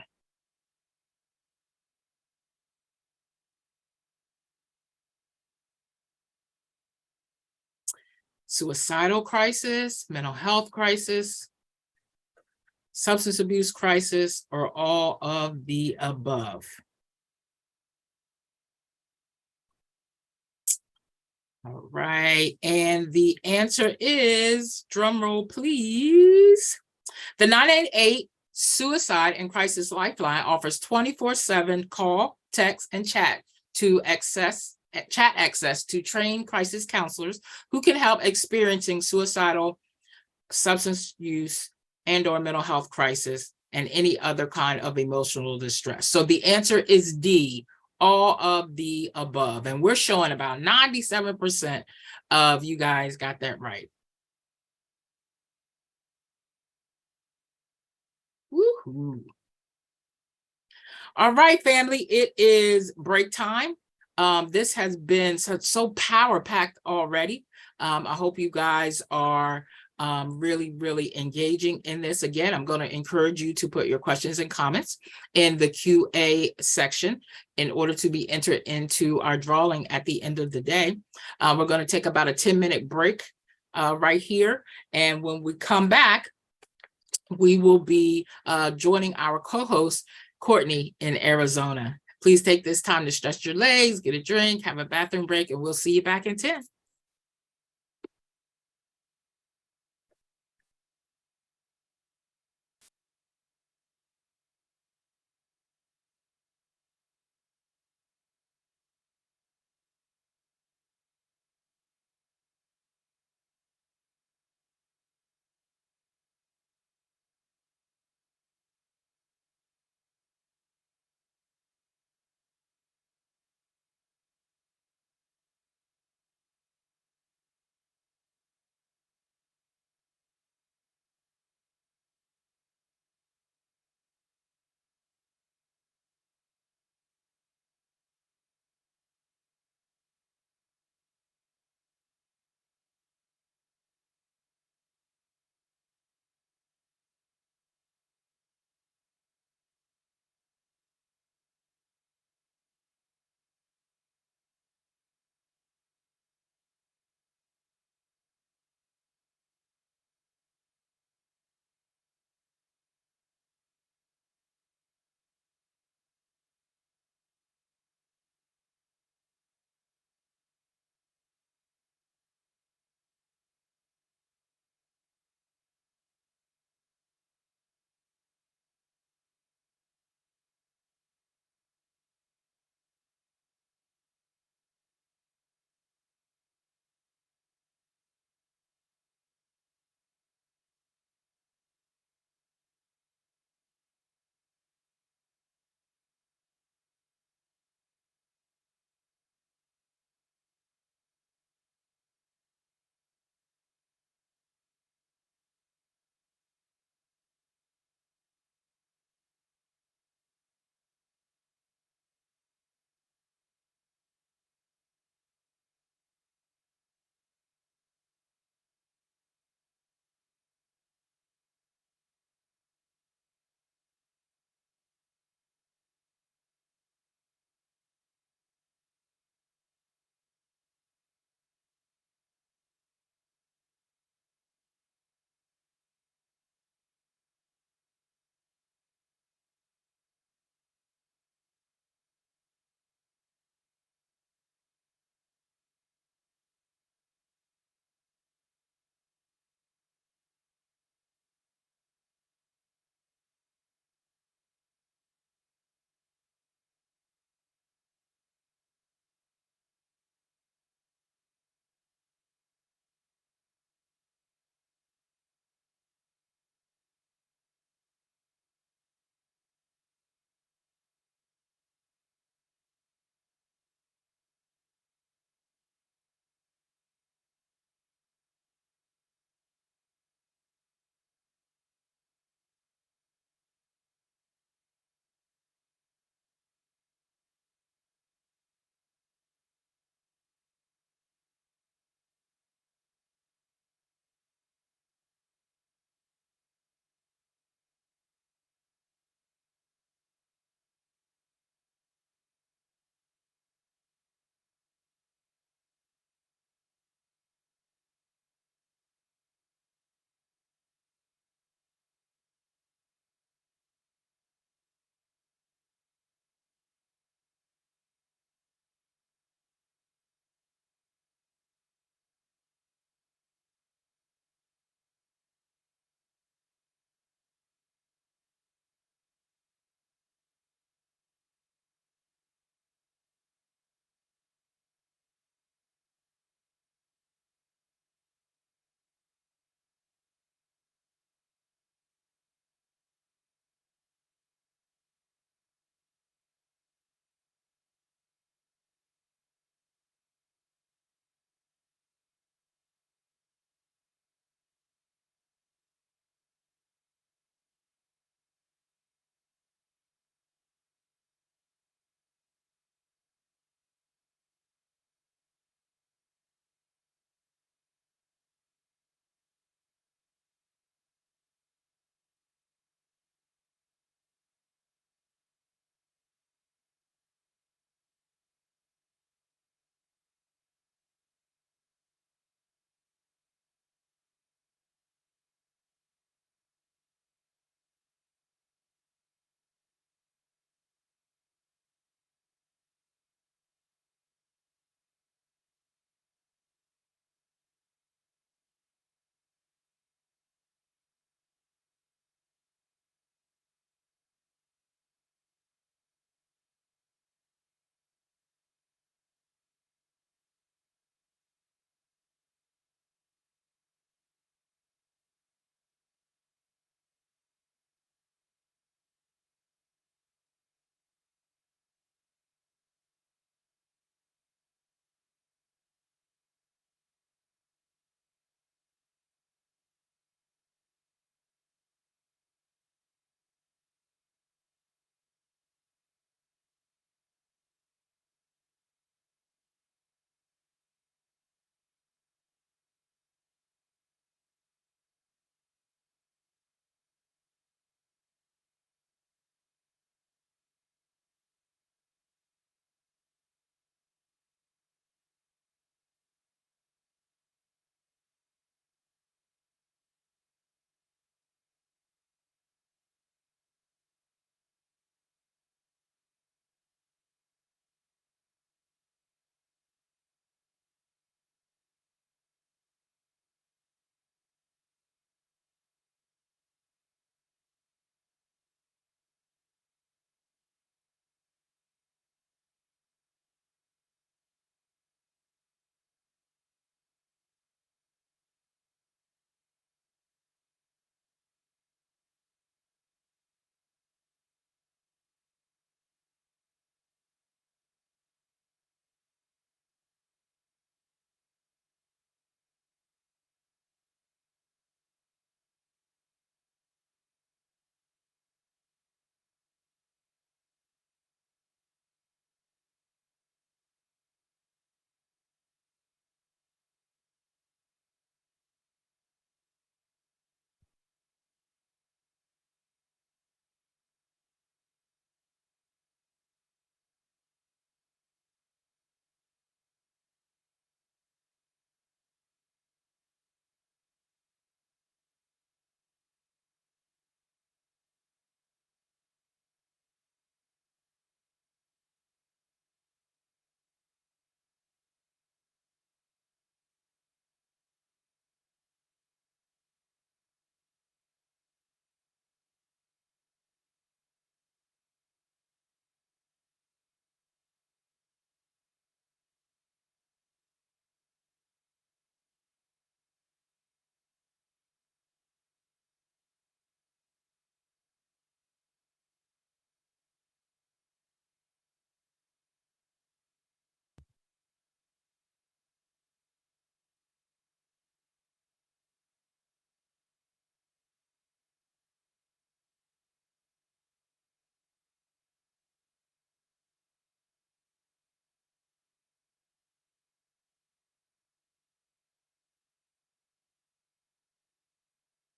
Suicidal crisis, mental health crisis, substance abuse crisis, or all of the above. All right, and the answer is, drum roll please. The 988 Suicide and Crisis Lifeline offers 24/7 call, text, and chat access to trained crisis counselors who can help experiencing suicidal, substance use, and/or mental health crisis and any other kind of emotional distress. So the answer is D, all of the above. And we're showing about 97% of you guys got that right. Woo-hoo. All right, family, it is break time. This has been so power-packed already. I hope you guys are really engaging in this. Again, I'm going to encourage you to put your questions and comments in the QA section in order to be entered into our drawing at the end of the day. We're going to take about a 10-minute break right here. And when we come back, we will be joining our co-host, Courtney, in Arizona. Please take this time to stretch your legs, get a drink, have a bathroom break, and we'll see you back in 10.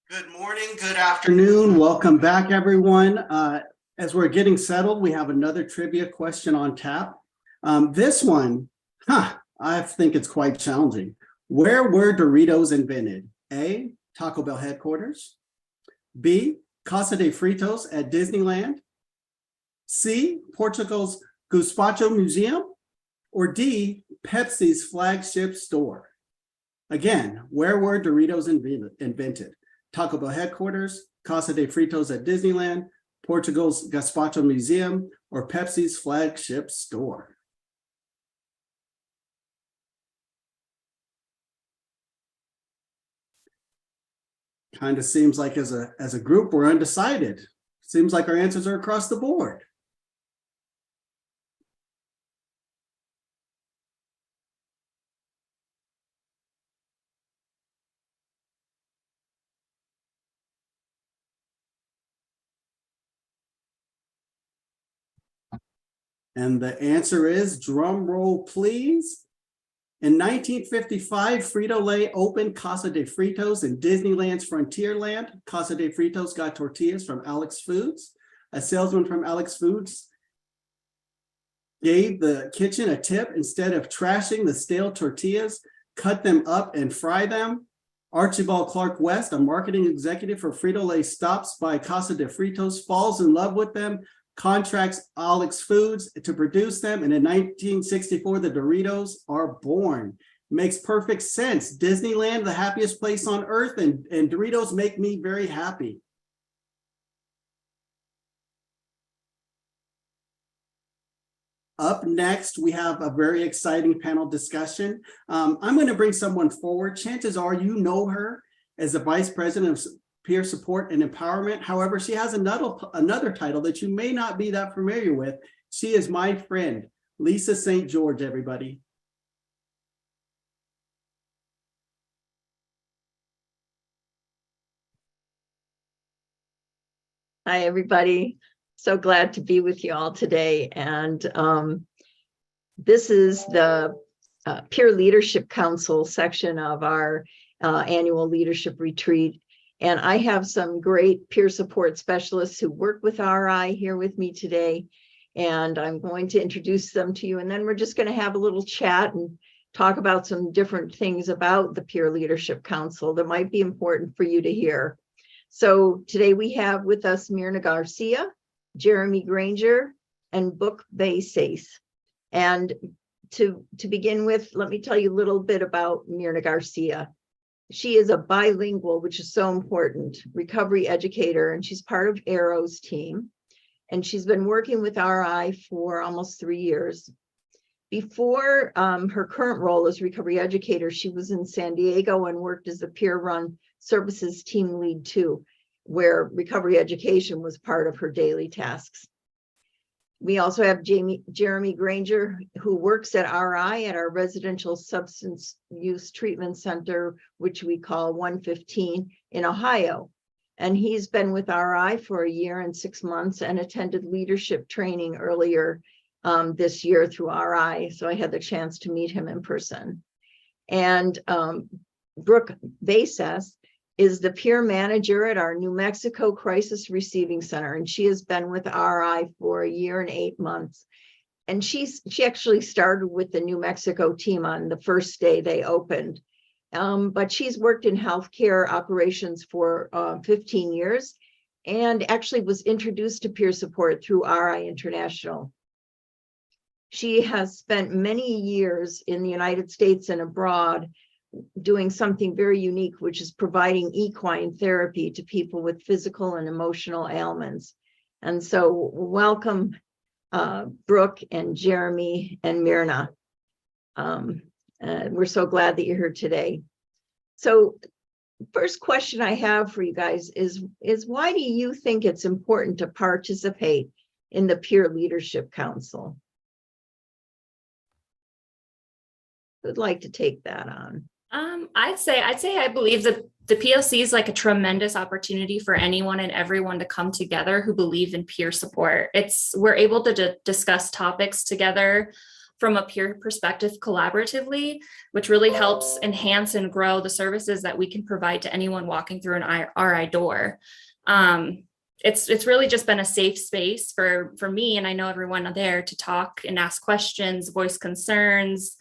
Good morning, good afternoon. Welcome back, everyone. As we're getting settled, we have another trivia question on tap. This one, I think it's quite challenging. Where were Doritos invented? A, Taco Bell headquarters. B, Casa de Fritos at Disneyland. C, Portugal's Gazpacho Museum. Or D, Pepsi's flagship store. Again, where were Doritos invented? Taco Bell headquarters, Casa de Fritos at Disneyland, Portugal's Gazpacho Museum, or Pepsi's flagship store. Kind of seems like as a group, we're undecided. Seems like our answers are across the board. And the answer is, drum roll please. In 1955, Frito-Lay opened Casa de Fritos in Disneyland's Frontierland. Casa de Fritos got tortillas from Alex Foods. A salesman from Alex Foods gave the kitchen a tip. Instead of trashing the stale tortillas, cut them up and fry them. Archibald Clark West, a marketing executive for Frito-Lay, stops by Casa de Fritos, falls in love with them, contracts Alex Foods to produce them, and in 1964, the Doritos are born. Makes perfect sense. Disneyland, the happiest place on earth, and Doritos make me very happy. Up next, we have a very exciting panel discussion. I'm going to bring someone forward. Chances are you know her as the Vice President of Peer Support and Empowerment. However, she has another title that you may not be that familiar with. She is my friend, Lisa St. George, everybody. Hi, everybody. So glad to be with you all today. And this is the Peer Leadership Council section of our annual leadership retreat. And I have some great peer support specialists who work with RI here with me today. And I'm going to introduce them to you. And then we're just going to have a little chat and talk about some different things about the Peer Leadership Council that might be important for you to hear. So today we have with us Mirna Garcia, Jeremy Granger, and Brooke Baisas. And to begin with, let me tell you a little bit about Mirna Garcia. She is a bilingual, which is so important, recovery educator, and she's part of Arrow's team. And she's been working with RI for almost 3 years. Before her current role as recovery educator, she was in San Diego and worked as the peer-run services team lead too, where recovery education was part of her daily tasks. We also have Jeremy Granger, who works at RI at our residential substance use treatment center, which we call 115 in Ohio. And he's been with RI for 1 year and 6 months and attended leadership training earlier this year through RI. So I had the chance to meet him in person. And Brooke Baisas is the peer manager at our New Mexico Crisis Receiving Center. And she has been with RI for 1 year and 8 months. And she actually started with the New Mexico team on the first day they opened. But she's worked in healthcare operations for 15 years and actually was introduced to peer support through RI International. She has spent many years in the United States and abroad doing something very unique, which is providing equine therapy to people with physical and emotional ailments. And so welcome, Brooke and Jeremy and Mirna. We're so glad that you're here today. So first question I have for you guys is why do you think it's important to participate in the Peer Leadership Council? Who'd like to take that on? I'd say I believe that the PLC is like a tremendous opportunity for anyone and everyone to come together who believe in peer support. We're able to discuss topics together from a peer perspective collaboratively, which really helps enhance and grow the services that we can provide to anyone walking through an RI door. It's really just been a safe space for me, and I know everyone there, to talk and ask questions, voice concerns,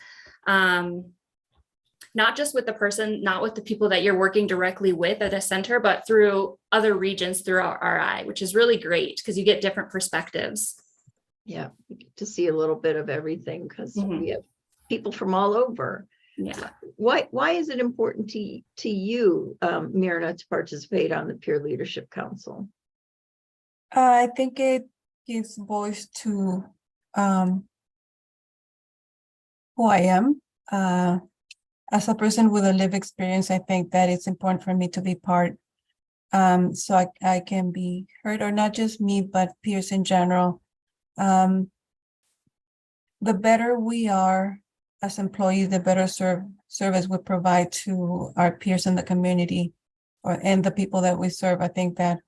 not just with the person, not with the people that you're working directly with at the center, but through other regions throughout RI, which is really great because you get different perspectives. Yeah, you get to see a little bit of everything because we have people from all over. Yeah. Why is it important to you, Mirna, to participate on the Peer Leadership Council? I think it gives voice to who I am. As a person with a lived experience, I think that it's important for me to be part, so I can be heard, or not just me, but peers in general. The better we are as employees, the better service we provide to our peers in the community and the people that we serve. I think that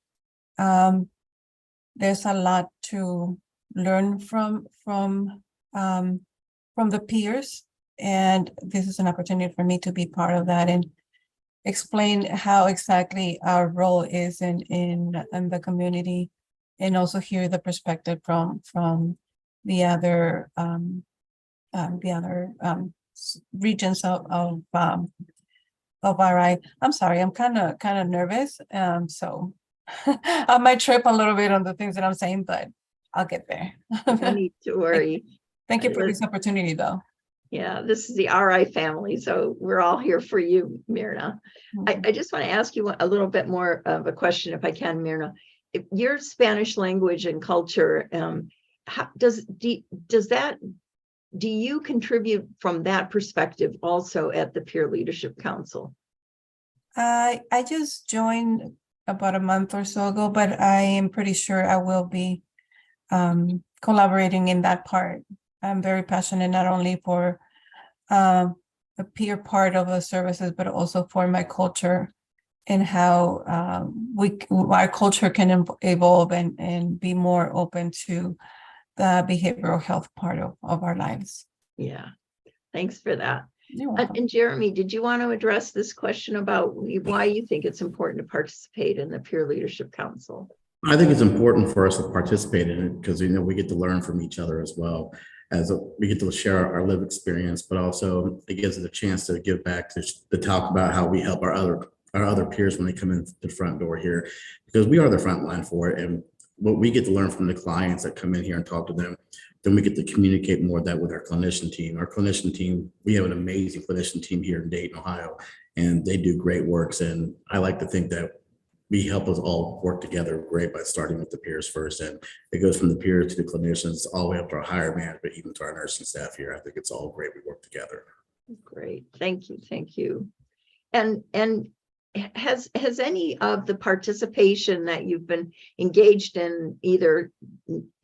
there's a lot to learn from the peers, and this is an opportunity for me to be part of that and explain how exactly our role is in the community, and also hear the perspective from the other regions of RI. I'm sorry, I'm kind of nervous, so I might trip a little bit on the things that I'm saying, but I'll get there. No need to worry. Thank you for this opportunity, though. Yeah, this is the RI family, so we're all here for you, Mirna. I just want to ask you a little bit more of a question, if I can, Mirna. If your Spanish language and culture, do you contribute from that perspective also at the Peer Leadership Council? I just joined about a month or so ago, but I am pretty sure I will be collaborating in that part. I'm very passionate not only for the peer part of the services, but also for my culture and how our culture can evolve and be more open to the behavioral health part of our lives. Yeah, thanks for that. You're welcome. And Jeremy, did you want to address this question about why you think it's important to participate in the Peer Leadership Council? I think it's important for us to participate in it because, we get to learn from each other as well. We get to share our lived experience, but also it gives us a chance to give back to talk about how we help our other peers when they come in the front door here, because we are the front line for it. And what we get to learn from the clients that come in here and talk to them, then we get to communicate more of that with our clinician team. Our clinician team, we have an amazing clinician team here in Dayton, Ohio, and they do great works. And I like to think that we help us all work together great by starting with the peers first. And it goes from the peers to the clinicians all the way up to our higher management, even to our nursing staff here. I think it's all great. We work together. Great. Thank you. Thank you. And has any of the participation that you've been engaged in, either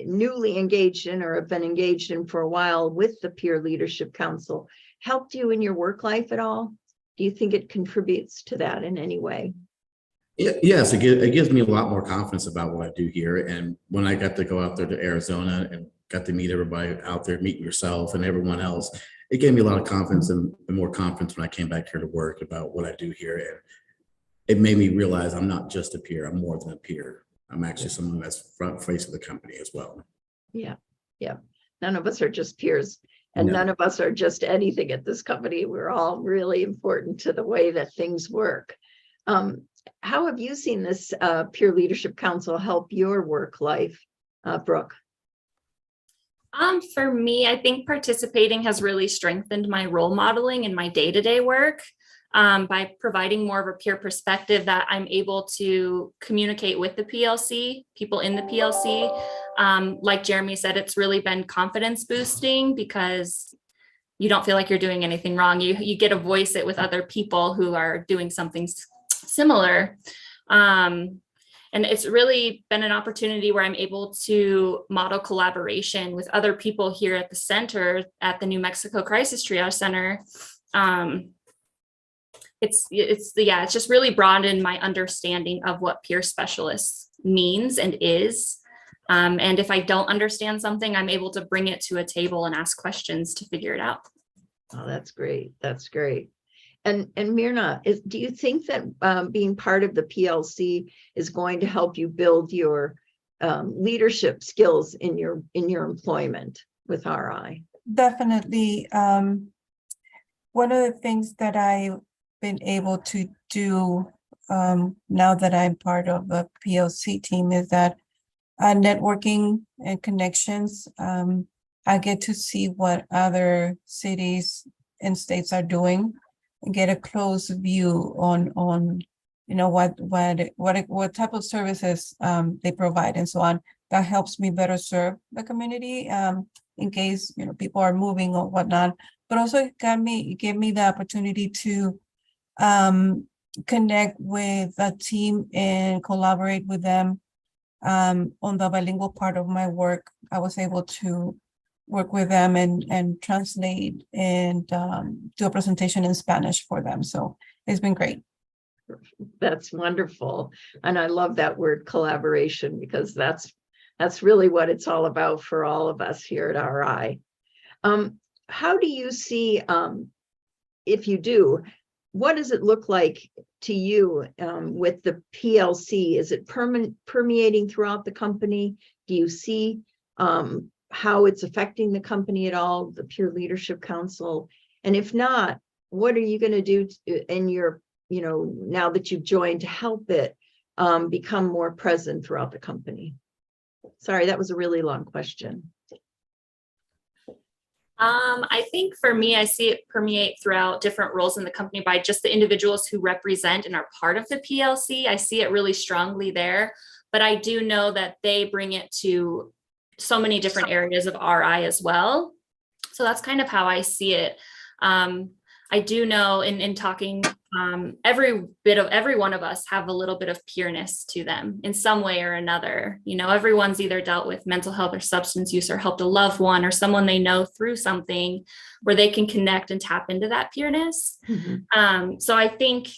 newly engaged in or have been engaged in for a while with the Peer Leadership Council, helped you in your work life at all? Do you think it contributes to that in any way? Yes, it gives me a lot more confidence about what I do here. And when I got to go out there to Arizona and got to meet everybody out there, meet yourself and everyone else, it gave me a lot of confidence and more confidence when I came back here to work about what I do here. And it made me realize I'm not just a peer, I'm more than a peer. I'm actually someone that's front face of the company as well. Yeah, yeah. None of us are just peers, and none of us are just anything at this company. We're all really important to the way that things work. How have you seen this Peer Leadership Council help your work life, Brooke? For me, I think participating has really strengthened my role modeling in my day-to-day work by providing more of a peer perspective that I'm able to communicate with the PLC, people in the PLC. Like Jeremy said, it's really been confidence boosting because you don't feel like you're doing anything wrong. You get to voice it with other people who are doing something similar. And it's really been an opportunity where I'm able to model collaboration with other people here at the center at the New Mexico Crisis Triage Center. It's just really broadened my understanding of what peer specialists means and is. And if I don't understand something, I'm able to bring it to a table and ask questions to figure it out. Oh, that's great. That's great. And Mirna, do you think that being part of the PLC is going to help you build your leadership skills in your employment with RI? Definitely. One of the things that I've been able to do now that I'm part of the PLC team is that networking and connections. I get to see what other cities and states are doing and get a close view on what type of services they provide and so on. That helps me better serve the community in case people are moving or whatnot. But also it gave me the opportunity to connect with a team and collaborate with them on the bilingual part of my work. I was able to work with them and translate and do a presentation in Spanish for them. So it's been great. That's wonderful. And I love that word collaboration, because that's really what it's all about for all of us here at RI. How do you see, if you do, what does it look like to you with the PLC? Is it permeating throughout the company? Do you see how it's affecting the company at all, the Peer Leadership Council? And if not, what are you going to do in your, now that you've joined, to help it become more present throughout the company? Sorry, that was a really long question. I think for me, I see it permeate throughout different roles in the company by just the individuals who represent and are part of the PLC. I see it really strongly there, but I do know that they bring it to so many different areas of RI as well. So that's kind of how I see it. I do know in talking, every one of us have a little bit of peerness to them in some way or another. Everyone's either dealt with mental health or substance use, or helped a loved one or someone they know through something where they can connect and tap into that peerness. Mm-hmm. So I think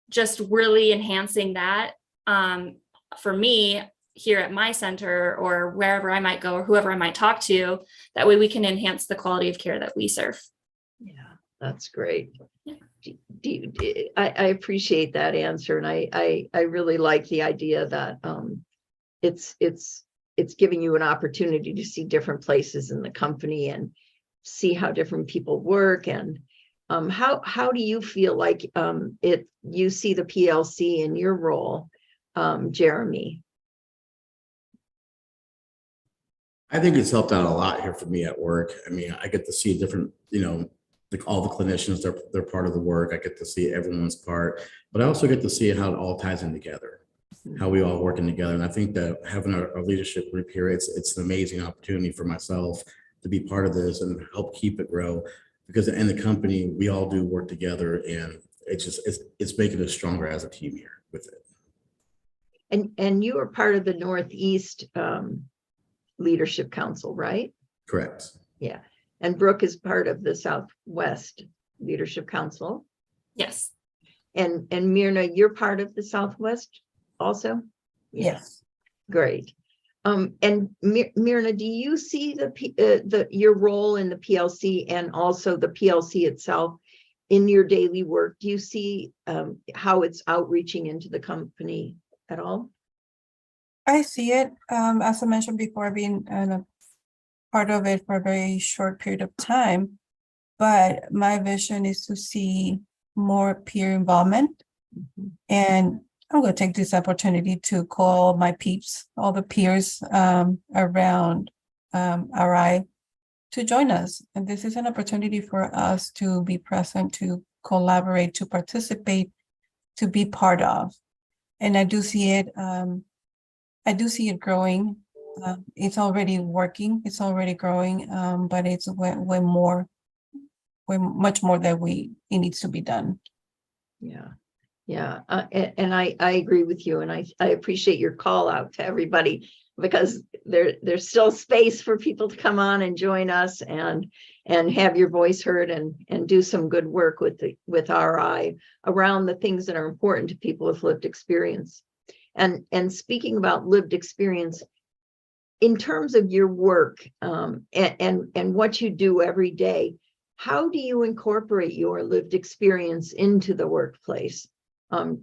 just really enhancing that for me here at my center or wherever I might go or whoever I might talk to, that way we can enhance the quality of care that we serve. Yeah. That's great. I appreciate that answer, and I really like the idea that it's giving you an opportunity to see different places in the company and see how different people work. And how do you feel like you see the PLC in your role, Jeremy? I think it's helped out a lot here for me at work. I mean, I get to see different, all the clinicians, they're part of the work. I get to see everyone's part, but I also get to see how it all ties in together, how we all working together. And I think that having a leadership group here, it's an amazing opportunity for myself to be part of this and help keep it grow, because in the company, we all do work together, and it's making us stronger as a team here with it. And you are part of the Northeast Leadership Council, right? Correct. Yeah. And Brooke is part of the Southwest Leadership Council. Yes. And Mirna, you're part of the Southwest also? Yes. Great. And Mirna, do you see your role in the PLC and also the PLC itself in your daily work? Do you see how it's outreaching into the company at all? I see it. As I mentioned before, being part of it for a very short period of time, but my vision is to see more peer involvement. Mm-hmm. And I'm going to take this opportunity to call my peeps, all the peers around RI, to join us. And this is an opportunity for us to be present, to collaborate, to participate, to be part of. And I do see it. I do see it growing. It's already working. It's already growing, but it's way much more that it needs to be done. Yeah. And I agree with you, and I appreciate your call out to everybody, because there's still space for people to come on and join us and have your voice heard and do some good work with RI around the things that are important to people with lived experience. And speaking about lived experience, in terms of your work and what you do every day, how do you incorporate your lived experience into the workplace?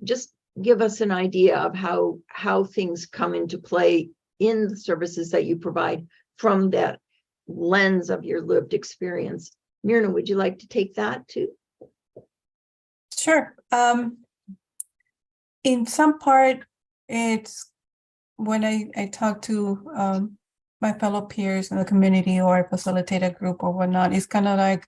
Just give us an idea of how things come into play in the services that you provide from that lens of your lived experience. Mirna, would you like to take that too? Sure. In some part, it's when I talk to my fellow peers in the community, or I facilitate a group or whatnot, it's kind of like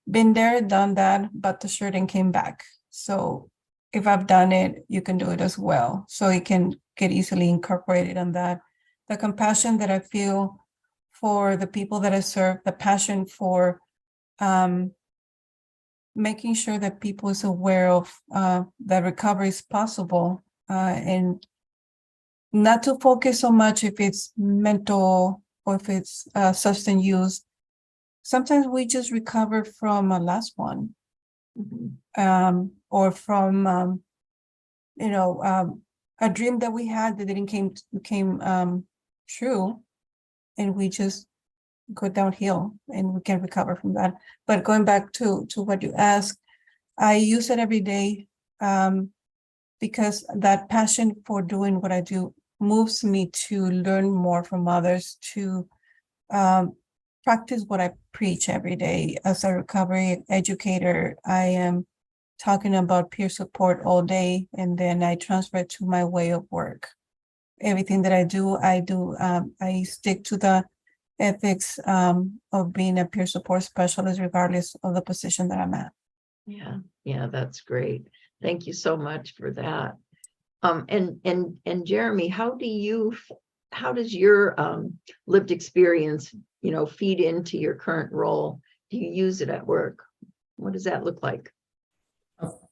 been there, done that, but the shirt and came back. So if I've done it, you can do it as well. So it can get easily incorporated on that. The compassion that I feel for the people that I serve, the passion for making sure that people is aware of that recovery is possible, and not to focus so much if it's mental or if it's substance use. Sometimes we just recover from a last one, or from a dream that we had that didn't came true, and we just go downhill and we can recover from that. But going back to what you asked, I use it every day because that passion for doing what I do moves me to learn more from others, to practice what I preach every day. As a recovery educator, I am talking about peer support all day, and then I transfer it to my way of work. Everything that I do, I stick to the ethics of being a peer support specialist, regardless of the position that I'm at. Yeah, that's great. Thank you so much for that. And Jeremy, how does your lived experience, feed into your current role? Do you use it at work? What does that look like?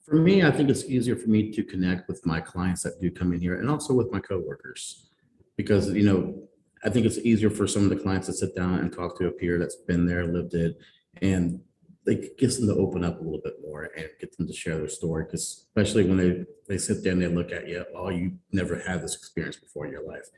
For me, I think it's easier for me to connect with my clients that do come in here, and also with my coworkers, because I think it's easier for some of the clients to sit down and talk to a peer that's been there, lived it, and it gets them to open up a little bit more and get them to share their story. Because especially when they sit there and they look at you, oh, you never had this experience before in your life.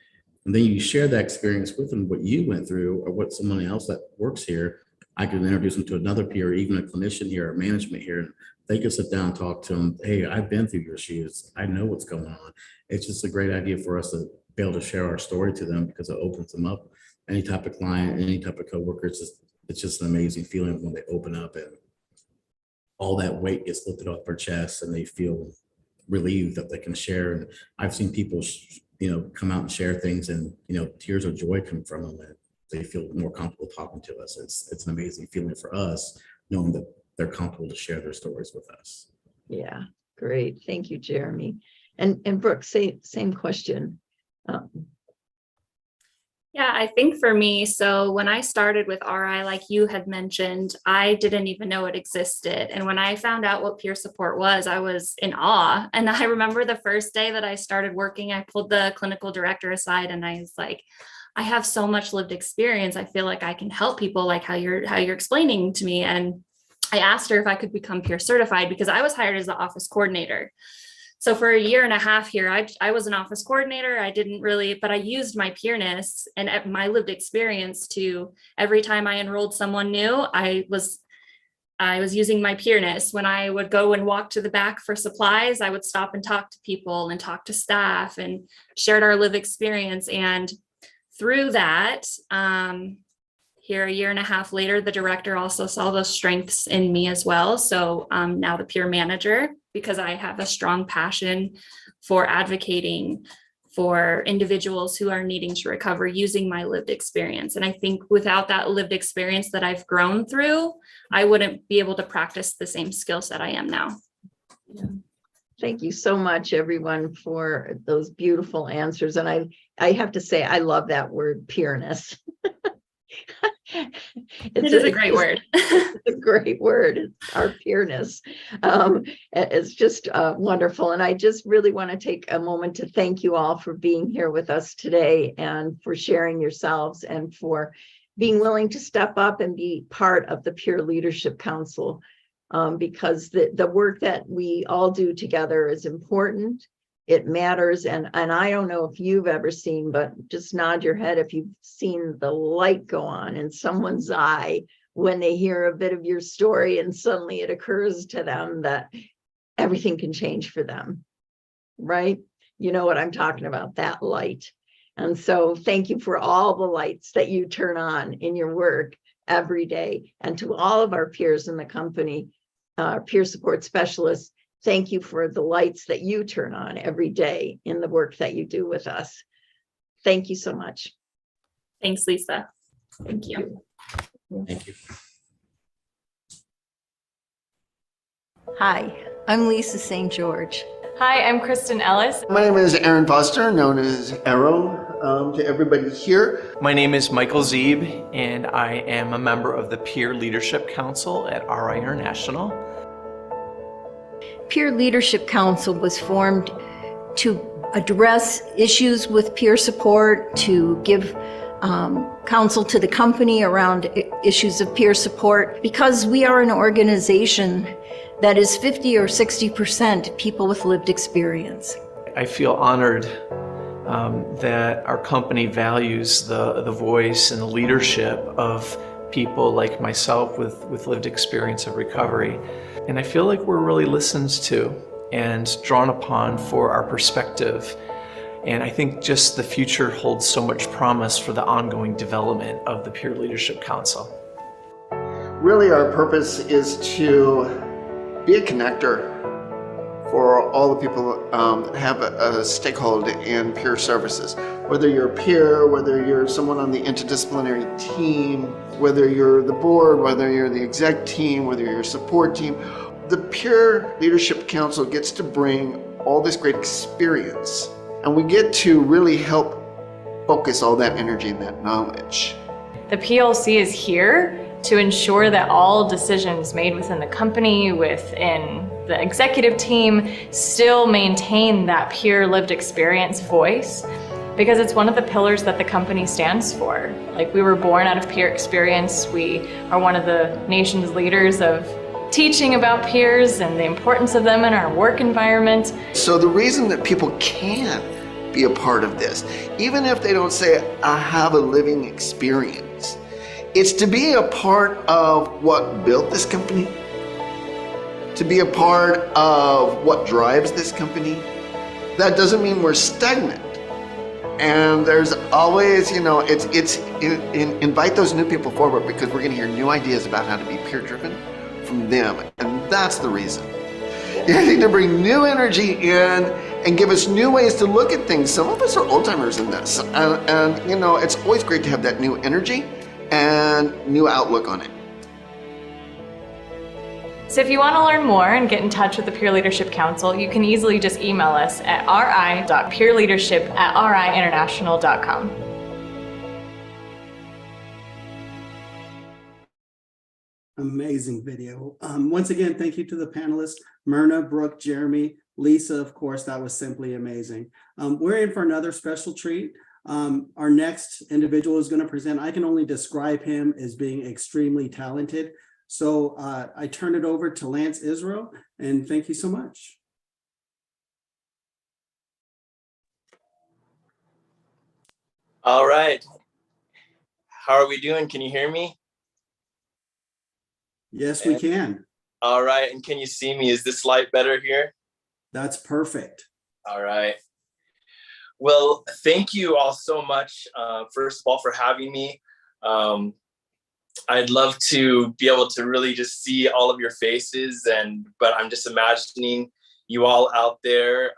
And then you share that experience with them, what you went through or what someone else that works here. I can introduce them to another peer, even a clinician here or management here. And they can sit down and talk to them. Hey, I've been through your shoes. I know what's going on. It's just a great idea for us to be able to share our story to them, because it opens them up. Any type of client, any type of coworker, it's just an amazing feeling when they open up and all that weight gets lifted off their chest and they feel relieved that they can share. And I've seen people, come out and share things, and tears of joy come from them, and they feel more comfortable talking to us. It's an amazing feeling for us, knowing that they're comfortable to share their stories with us. Yeah, great. Thank you, Jeremy. And Brooke, same question. Yeah, I think for me, so when I started with RI, like you had mentioned, I didn't even know it existed. And when I found out what peer support was, I was in awe. And I remember the first day that I started working, I pulled the clinical director aside and I was like, I have so much lived experience. I feel like I can help people like how you're explaining to me. And I asked her if I could become peer certified, because I was hired as the office coordinator. So for a year and a half here, I was an office coordinator. I didn't really, but I used my peerness and my lived experience to, every time I enrolled someone new, I was using my peerness. When I would go and walk to the back for supplies, I would stop and talk to people and talk to staff and shared our lived experience. And through that, here a year and a half later, the director also saw those strengths in me as well. So now the peer manager, because I have a strong passion for advocating for individuals who are needing to recover using my lived experience. And I think without that lived experience that I've grown through, I wouldn't be able to practice the same skill set I am now. Yeah. Thank you so much, everyone, for those beautiful answers. And I have to say, I love that word, peerness. It is a great word. It's a great word. It's our peerness. It's just wonderful. And I just really want to take a moment to thank you all for being here with us today, and for sharing yourselves, and for being willing to step up and be part of the Peer Leadership Council, because the work that we all do together is important. It matters. And I don't know if you've ever seen, but just nod your head if you've seen the light go on in someone's eye when they hear a bit of your story and suddenly it occurs to them that everything can change for them, right? You know what I'm talking about, that light. And so thank you for all the lights that you turn on in your work every day. And to all of our peers in the company, peer support specialists, thank you for the lights that you turn on every day in the work that you do with us. Thank you so much. Thanks, Lisa. Thank you. Thank you. Hi, I'm Lisa St. George. Hi, I'm Kristen Ellis. My name is Aaron Foster, known as Arrow to everybody here. My name is Michael Zeeb, and I am a member of the Peer Leadership Council at RI International. Peer Leadership Council was formed to address issues with peer support, to give counsel to the company around issues of peer support, because we are an organization that is 50 or 60% people with lived experience. I feel honored that our company values the voice and the leadership of people like myself with lived experience of recovery. And I feel like we're really listened to and drawn upon for our perspective. And I think just the future holds so much promise for the ongoing development of the Peer Leadership Council. Really, our purpose is to be a connector for all the people that have a stakeholder in peer services. Whether you're a peer, whether you're someone on the interdisciplinary team, whether you're the board, whether you're the exec team, whether you're a support team, the Peer Leadership Council gets to bring all this great experience, and we get to really help focus all that energy and that knowledge. The PLC is here to ensure that all decisions made within the company, within the executive team, still maintain that peer lived experience voice, because it's one of the pillars that the company stands for. Like, we were born out of peer experience. We are one of the nation's leaders of teaching about peers and the importance of them in our work environment. So the reason that people can be a part of this, even if they don't say, I have a living experience, it's to be a part of what built this company, to be a part of what drives this company. That doesn't mean we're stagnant. And there's always, invite those new people forward, because we're gonna hear new ideas about how to be peer driven from them. And that's the reason. You need to bring new energy in and give us new ways to look at things. Some of us are old timers in this. And it's always great to have that new energy and new outlook on it. So if you want to learn more and get in touch with the Peer Leadership Council, you can easily just email us at ri.peerleadership@riinternational.com. Amazing video. Once again, thank you to the panelists, Mirna, Brooke, Jeremy, Lisa, of course, that was simply amazing. We're in for another special treat. Our next individual is going to present. I can only describe him as being extremely talented. So I turn it over to Lance Israel, and thank you so much. All right. How are we doing? Can you hear me? Yes, we can. All right. And can you see me? Is this light better here? That's perfect. All right. Well, thank you all so much, first of all, for having me. I'd love to be able to really just see all of your faces, but I'm just imagining you all out there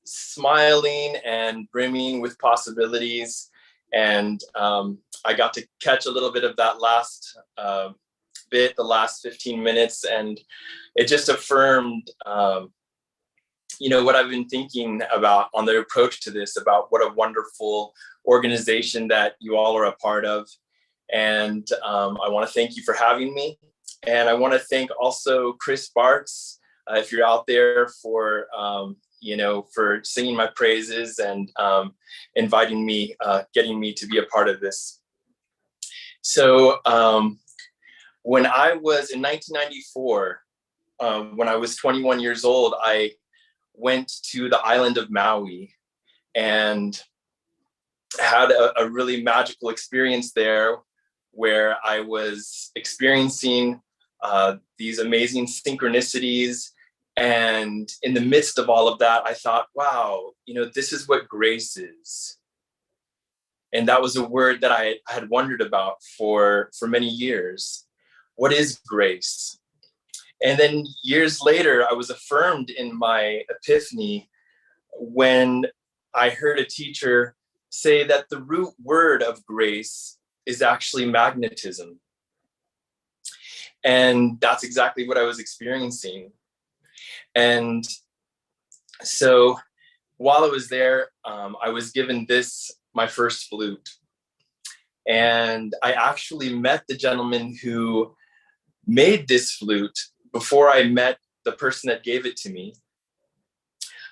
smiling and brimming with possibilities. And I got to catch a little bit of that last the last 15 minutes, and it just affirmed what I've been thinking about on the approach to this, about what a wonderful organization that you all are a part of. And I want to thank you for having me. And I want to thank also Chris Bartz, if you're out there, for for singing my praises and inviting me, getting me to be a part of this. So when I was in 1994, when I was 21 years old, I went to the island of Maui and had a really magical experience there where I was experiencing these amazing synchronicities. And in the midst of all of that, I thought, wow, this is what grace is. And that was a word that I had wondered about for many years. What is grace? And then years later, I was affirmed in my epiphany when I heard a teacher say that the root word of grace is actually magnetism. And that's exactly what I was experiencing. And so while I was there, I was given my first flute. And I actually met the gentleman who made this flute before I met the person that gave it to me.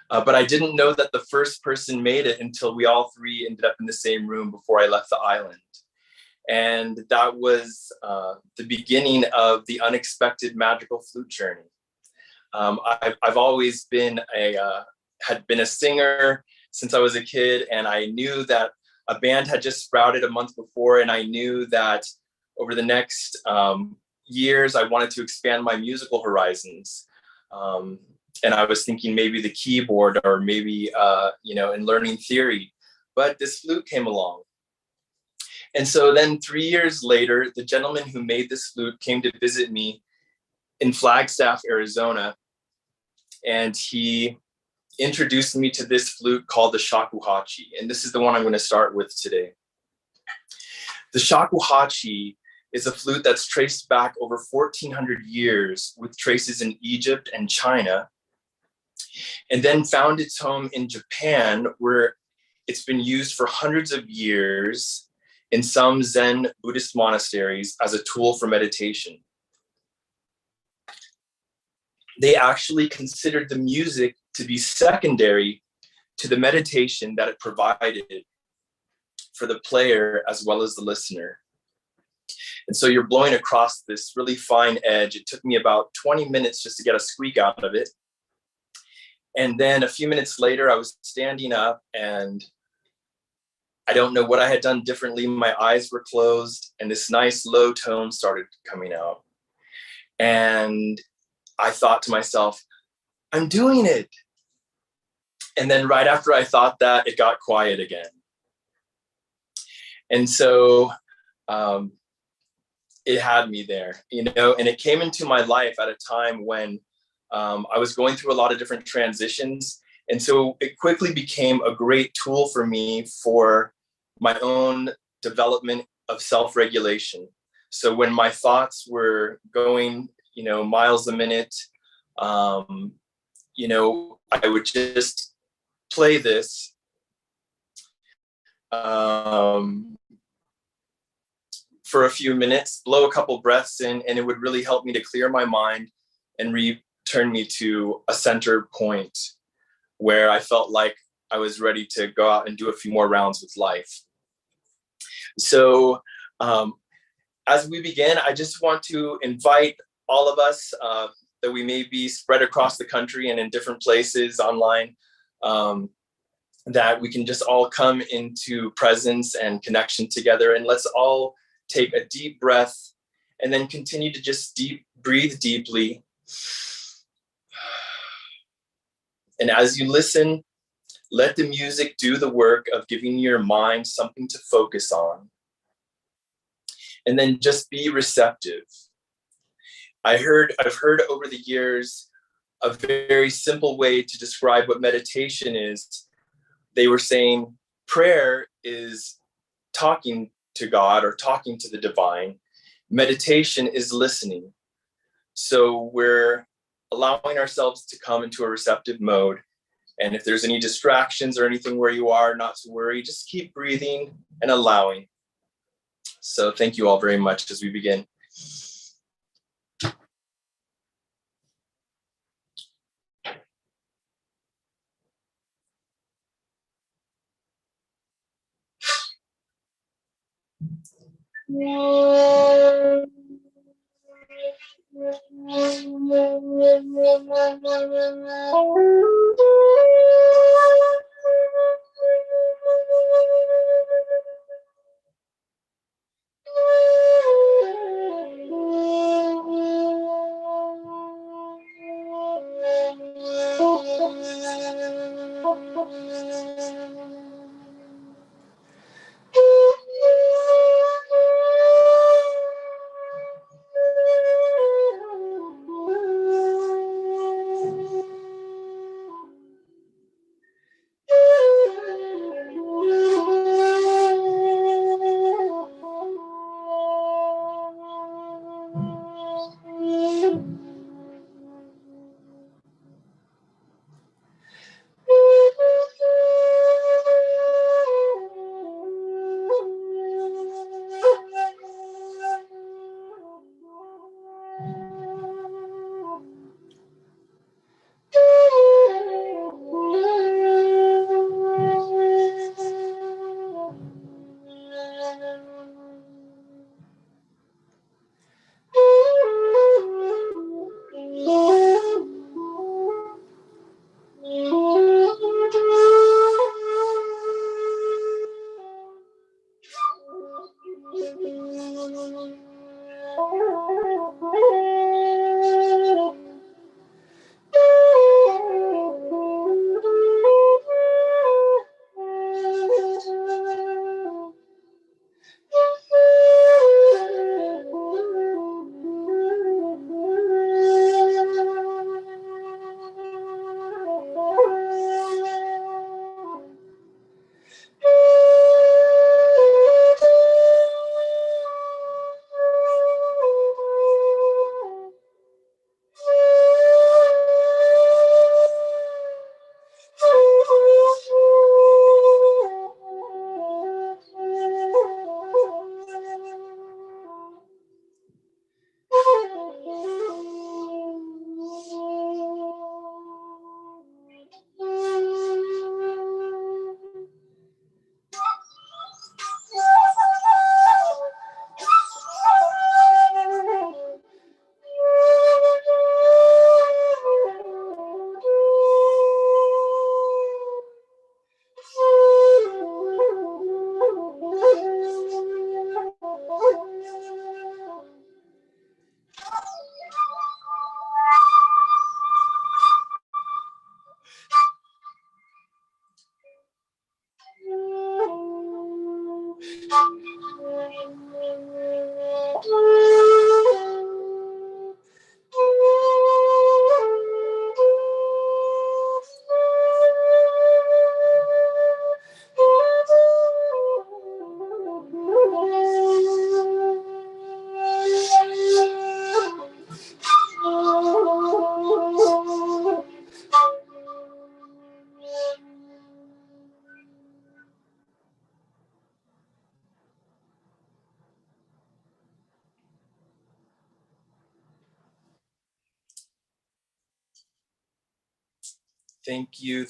But I didn't know that the first person made it until we all three ended up in the same room before I left the island. And that was the beginning of the unexpected magical flute journey. I've always been had been a singer since I was a kid, and I knew that a band had just sprouted a month before, and I knew that over the next years, I wanted to expand my musical horizons. And I was thinking maybe the keyboard or maybe, in learning theory, but this flute came along. And so then 3 years later, the gentleman who made this flute came to visit me in Flagstaff, Arizona. And he introduced me to this flute called the shakuhachi. And this is the one I'm going to start with today. The shakuhachi is a flute that's traced back over 1,400 years with traces in Egypt and China, and then found its home in Japan, where it's been used for hundreds of years in some Zen Buddhist monasteries as a tool for meditation. They actually considered the music to be secondary to the meditation that it provided for the player as well as the listener. And so you're blowing across this really fine edge. It took me about 20 minutes just to get a squeak out of it. And then a few minutes later, I was standing up and I don't know what I had done differently. My eyes were closed and this nice low tone started coming out. And I thought to myself, I'm doing it. And then right after I thought that, it got quiet again. And so it had me there, and it came into my life at a time when I was going through a lot of different transitions. And so it quickly became a great tool for me for my own development of self-regulation. So when my thoughts were going, miles a minute, I would just play this. For a few minutes, blow a couple breaths in, and it would really help me to clear my mind and return me to a center point where I felt like I was ready to go out and do a few more rounds with life. So as we begin, I just want to invite all of us that we may be spread across the country and in different places online, that we can just all come into presence and connection together, and let's all take a deep breath and then continue to just breathe deeply. And as you listen, let the music do the work of giving your mind something to focus on. And then just be receptive. I've heard over the years a very simple way to describe what meditation is. They were saying prayer is talking to God or talking to the divine. Meditation is listening. So we're allowing ourselves to come into a receptive mode. And if there's any distractions or anything where you are, not to worry, just keep breathing and allowing. So thank you all very much as we begin.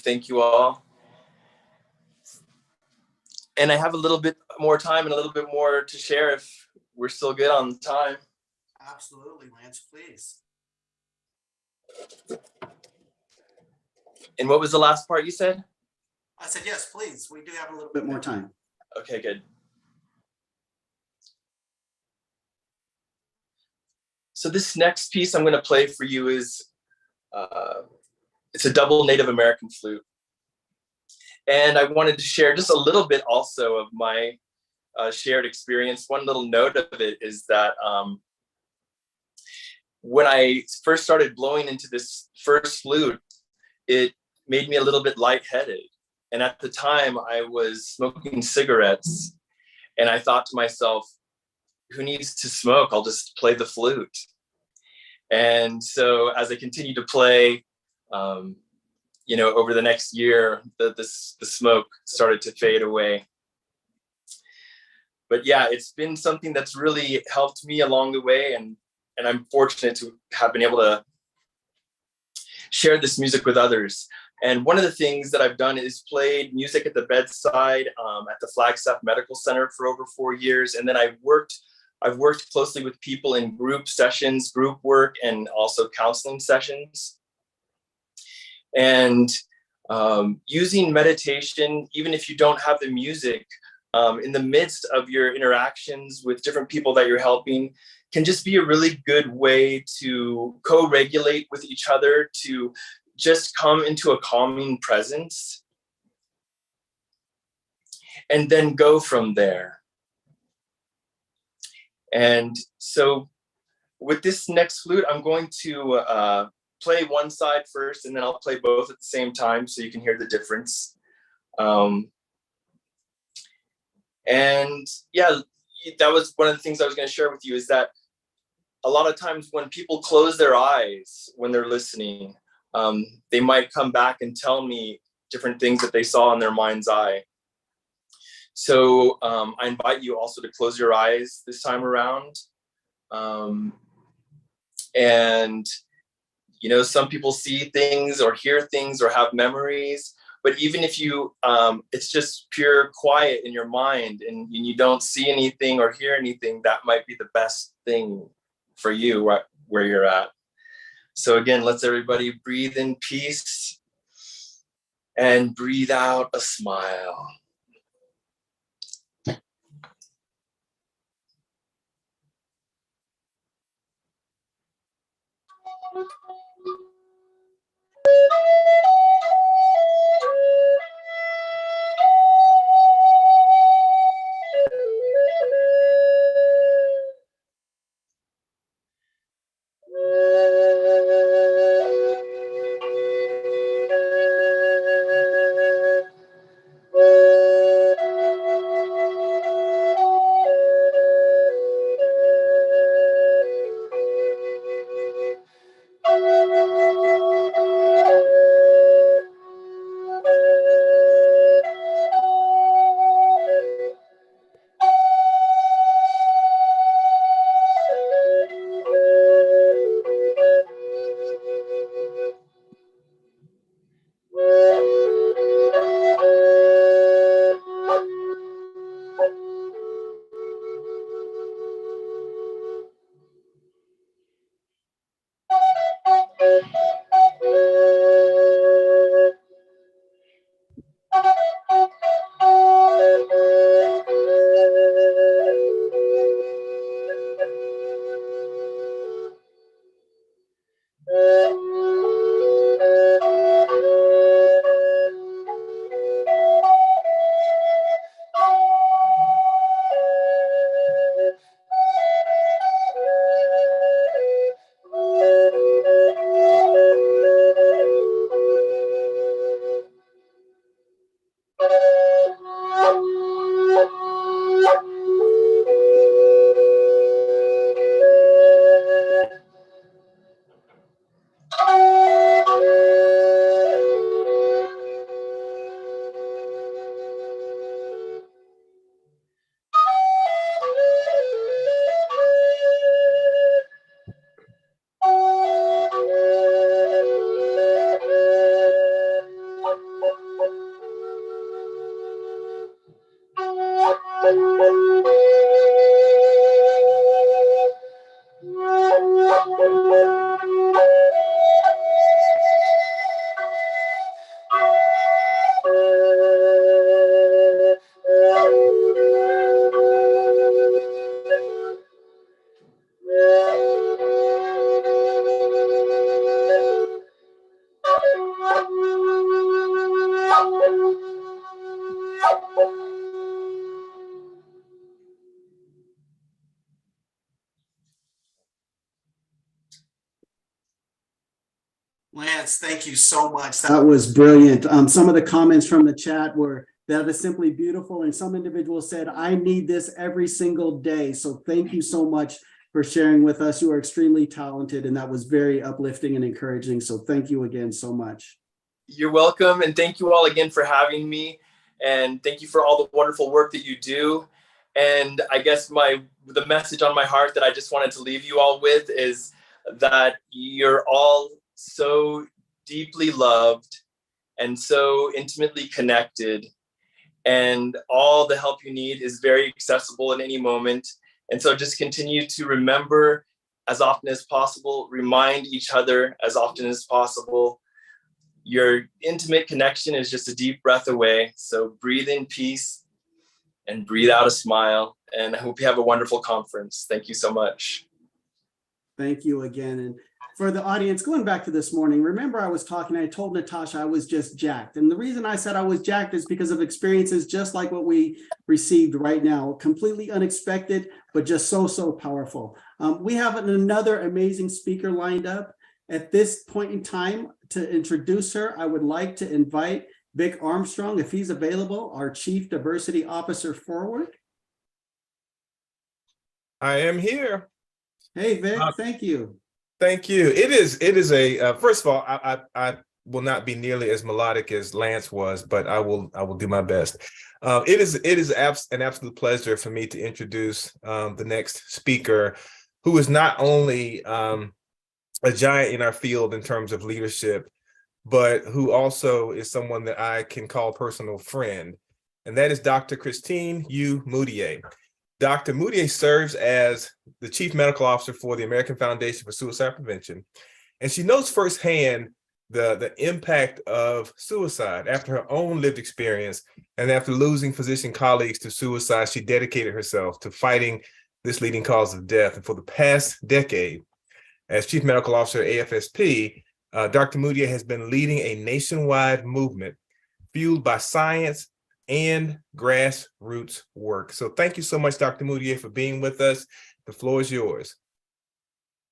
Thank you all. And I have a little bit more time and a little bit more to share if we're still good on time. Absolutely, Lance, please. And what was the last part you said? I said, yes, please. We do have a little bit more time. Okay, good. So this next piece I'm going to play for you is, it's a double Native American flute. And I wanted to share just a little bit also of my shared experience. One little note of it is that when I first started blowing into this first flute, it made me a little bit lightheaded. And at the time I was smoking cigarettes, and I thought to myself, who needs to smoke? I'll just play the flute. And so as I continued to play, over the next year, the smoke started to fade away. But yeah, it's been something that's really helped me along the way, and I'm fortunate to have been able to share this music with others. And one of the things that I've done is played music at the bedside at the Flagstaff Medical Center for over 4 years. And then I worked I've worked closely with people in group sessions, group work, and also counseling sessions. And using meditation, even if you don't have the music, in the midst of your interactions with different people that you're helping, can just be a really good way to co-regulate with each other, to just come into a calming presence, and then go from there. And so with this next flute, I'm going to play one side first, and then I'll play both at the same time so you can hear the difference. And yeah, that was one of the things I was going to share with you, is that a lot of times when people close their eyes when they're listening, they might come back and tell me different things that they saw in their mind's eye. So I invite you also to close your eyes this time around. And, you know, some people see things or hear things or have memories, but even if you, it's just pure quiet in your mind and you don't see anything or hear anything, that might be the best thing for you right where you're at. So again, let's everybody breathe in peace and breathe out a smile. Lance, thank you so much. That was brilliant. Some of the comments from the chat were, that is simply beautiful. And some individuals said, I need this every single day. So thank you so much for sharing with us. You are extremely talented, and that was very uplifting and encouraging. So thank you again so much. You're welcome. And thank you all again for having me. And thank you for all the wonderful work that you do. And I guess the message on my heart that I just wanted to leave you all with is that you're all so deeply loved and so intimately connected, and all the help you need is very accessible at any moment. And so just continue to remember as often as possible, remind each other as often as possible. Your intimate connection is just a deep breath away. So breathe in peace and breathe out a smile. And I hope you have a wonderful conference. Thank you so much. Thank you again. And for the audience, going back to this morning, remember I was talking, I told Natasha I was just jacked. And the reason I said I was jacked is because of experiences just like what we received right now, completely unexpected, but just so powerful. We have another amazing speaker lined up. At this point in time, to introduce her, I would like to invite Vic Armstrong, if he's available, our Chief Diversity Officer, forward. I am here. Hey, Vic, thank you. Thank you. It is a first of all, I will not be nearly as melodic as Lance was, but I will do my best. It is an absolute pleasure for me to introduce the next speaker, who is not only a giant in our field in terms of leadership, but who also is someone that I can call personal friend, and that is Dr. Christine Moutier. Dr. Moutier serves as the Chief Medical Officer for the American Foundation for Suicide Prevention, and she knows firsthand the impact of suicide. After her own lived experience and after losing physician colleagues to suicide, she dedicated herself to fighting this leading cause of death. And for the past decade, as Chief Medical Officer at AFSP, Dr. Moutier has been leading a nationwide movement fueled by science and grassroots work. So thank you so much, Dr. Moutier, for being with us. The floor is yours.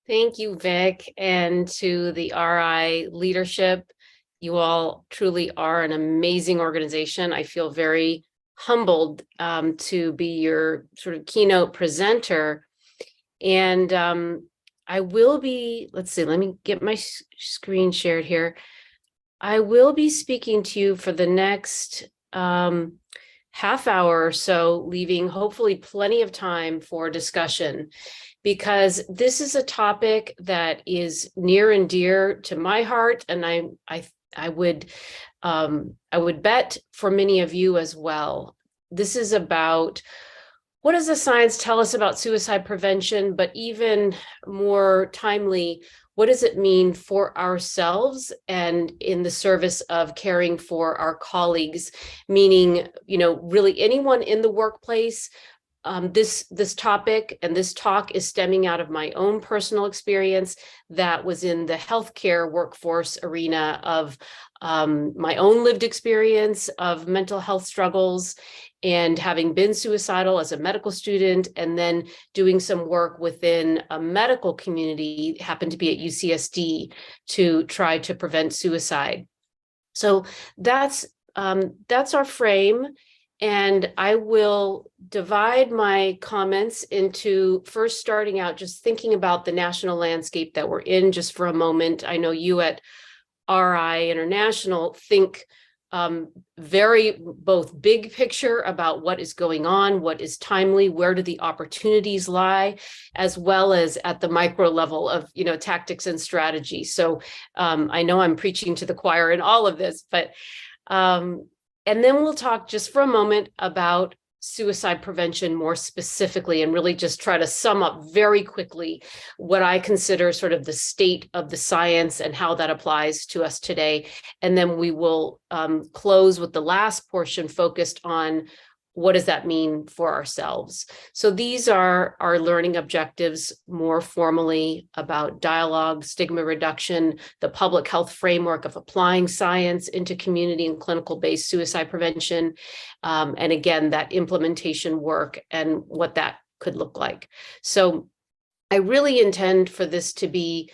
Thank you, Vic, and to the RI leadership. You all truly are an amazing organization. I feel very humbled to be your sort of keynote presenter. And I will be, let's see, let me get my screen shared here. I will be speaking to you for the next half hour or so, leaving hopefully plenty of time for discussion, because this is a topic that is near and dear to my heart, and I would bet for many of you as well. This is about what does the science tell us about suicide prevention, but even more timely, what does it mean for ourselves and in the service of caring for our colleagues, meaning, really anyone in the workplace. This topic and this talk is stemming out of my own personal experience that was in the healthcare workforce arena of my own lived experience of mental health struggles and having been suicidal as a medical student, and then doing some work within a medical community, happened to be at UCSD, to try to prevent suicide. So that's our frame. And I will divide my comments into first starting out just thinking about the national landscape that we're in just for a moment. I know you at RI International think very both big picture about what is going on, what is timely, where do the opportunities lie, as well as at the micro level of tactics and strategy. So I know I'm preaching to the choir in all of this, but and then we'll talk just for a moment about suicide prevention more specifically, and really just try to sum up very quickly what I consider sort of the state of the science and how that applies to us today. And then we will close with the last portion focused on what does that mean for ourselves. So these are our learning objectives more formally about dialogue, stigma reduction, the public health framework of applying science into community and clinical-based suicide prevention, and again, that implementation work and what that could look like. So I really intend for this to be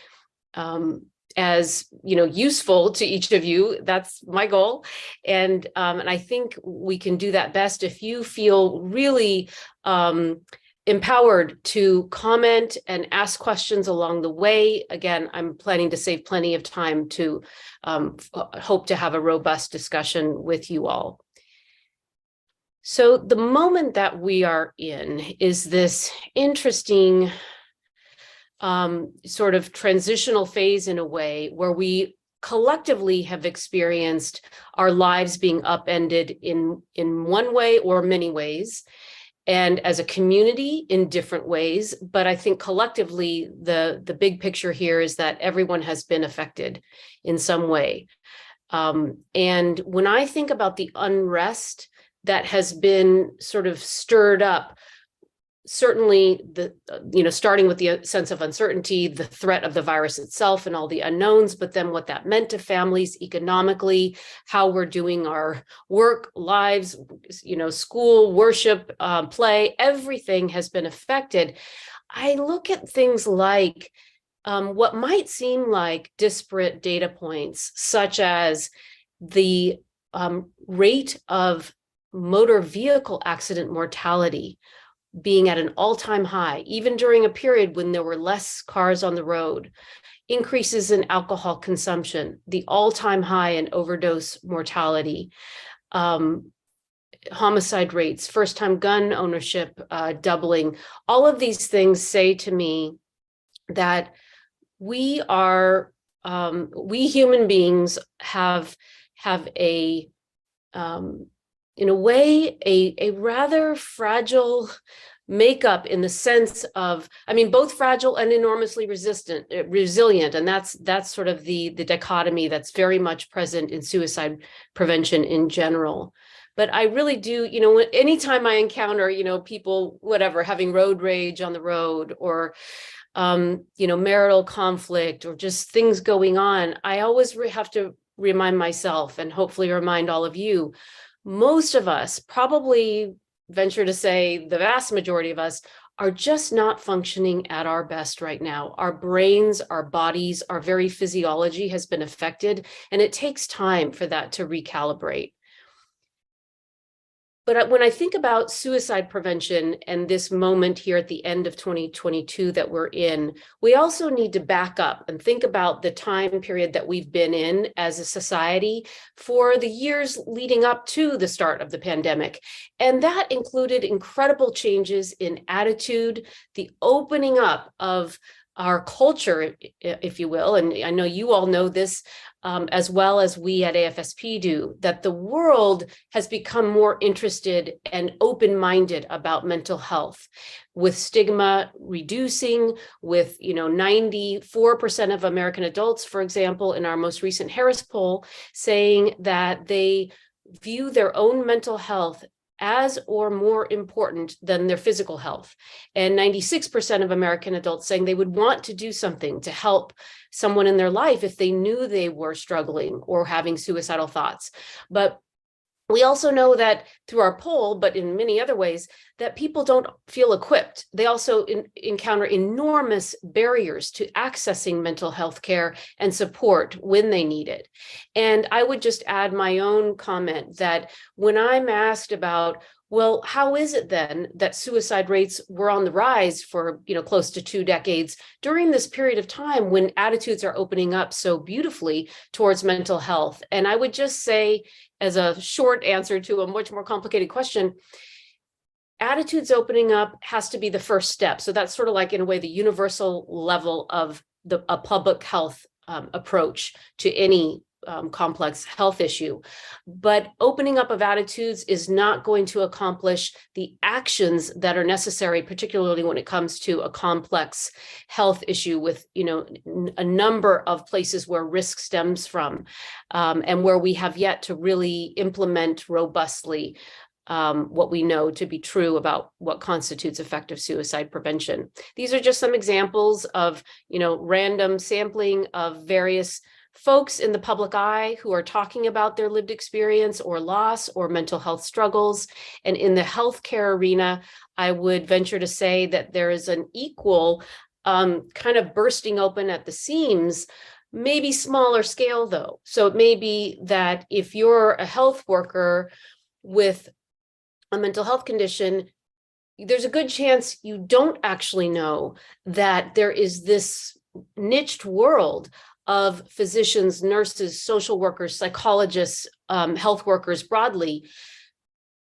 as useful to each of you. That's my goal, and I think we can do that best if you feel really empowered to comment and ask questions along the way. Again, I'm planning to save plenty of time to hope to have a robust discussion with you all. So the moment that we are in is this interesting sort of transitional phase in a way where we collectively have experienced our lives being upended in one way or many ways. and as a community in different ways. But I think collectively, the big picture here is that everyone has been affected in some way. And when I think about the unrest that has been sort of stirred up, certainly starting with the sense of uncertainty, the threat of the virus itself and all the unknowns, but then what that meant to families economically, how we're doing our work, lives, school, worship, play, everything has been affected. I look at things like what might seem like disparate data points, such as the rate of motor vehicle accident mortality being at an all-time high, even during a period when there were less cars on the road, increases in alcohol consumption, the all-time high in overdose mortality, homicide rates, first-time gun ownership doubling. All of these things say to me that we human beings have a in a way, a rather fragile makeup, in the sense of, both fragile and enormously resilient. And that's sort of the dichotomy that's very much present in suicide prevention in general. But I really do, anytime I encounter, people, whatever, having road rage on the road, or marital conflict, or just things going on, I always have to remind myself, and hopefully remind all of you, most of us, probably venture to say the vast majority of us, are just not functioning at our best right now. Our brains, our bodies, our very physiology has been affected, and it takes time for that to recalibrate. But when I think about suicide prevention and this moment here at the end of 2022 that we're in, we also need to back up and think about the time period that we've been in as a society for the years leading up to the start of the pandemic. And that included incredible changes in attitude, the opening up of our culture, if you will. And I know you all know this as well as we at AFSP do, that the world has become more interested and open-minded about mental health, with stigma reducing, with 94% of American adults, for example, in our most recent Harris poll, saying that they view their own mental health as or more important than their physical health. And 96% of American adults saying they would want to do something to help someone in their life if they knew they were struggling or having suicidal thoughts. But we also know that through our poll, but in many other ways, that people don't feel equipped. They also encounter enormous barriers to accessing mental health care and support when they need it. And I would just add my own comment that when I'm asked about, well, how is it then that suicide rates were on the rise for close to 2 decades during this period of time when attitudes are opening up so beautifully towards mental health? And I would just say, as a short answer to a much more complicated question, attitudes opening up has to be the first step. So that's sort of like, in a way, the universal level of a public health approach to any complex health issue. But opening up of attitudes is not going to accomplish the actions that are necessary, particularly when it comes to a complex health issue with, a number of places where risk stems from, and where we have yet to really implement robustly what we know to be true about what constitutes effective suicide prevention. These are just some examples of, random sampling of various folks in the public eye who are talking about their lived experience or loss or mental health struggles. And in the healthcare arena, I would venture to say that there is an equal kind of bursting open at the seams, maybe smaller scale though. So it may be that if you're a health worker with a mental health condition, there's a good chance you don't actually know that there is this niched world of physicians, nurses, social workers, psychologists, health workers broadly,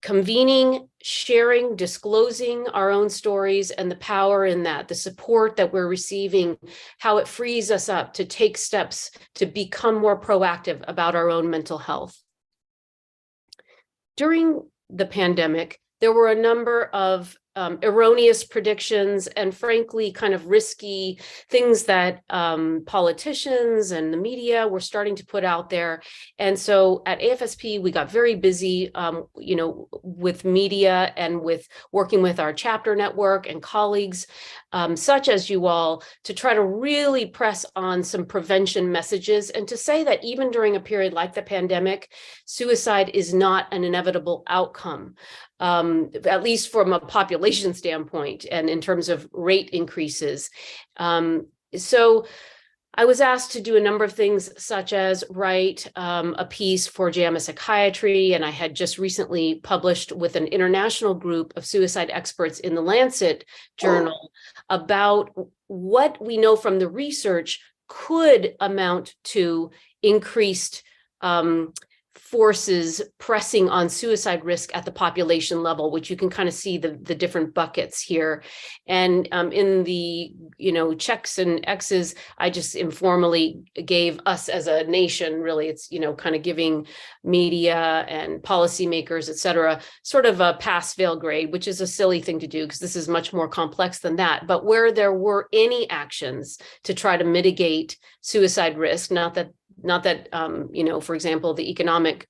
convening, sharing, disclosing our own stories, and the power in that, the support that we're receiving, how it frees us up to take steps to become more proactive about our own mental health. During the pandemic, there were a number of erroneous predictions and frankly kind of risky things that politicians and the media were starting to put out there. And so at AFSP, we got very busy, with media and with working with our chapter network and colleagues, such as you all, to try to really press on some prevention messages and to say that even during a period like the pandemic, suicide is not an inevitable outcome. At least from a population standpoint and in terms of rate increases. So I was asked to do a number of things, such as write a piece for JAMA Psychiatry, and I had just recently published with an international group of suicide experts in the Lancet journal about what we know from the research could amount to increased forces pressing on suicide risk at the population level, which you can kind of see the different buckets here. And in the, checks and X's, I just informally gave us as a nation, really, it's, kind of giving media and policymakers, et cetera, sort of a pass-fail grade, which is a silly thing to do because this is much more complex than that. But where there were any actions to try to mitigate suicide risk, not that, for example, the economic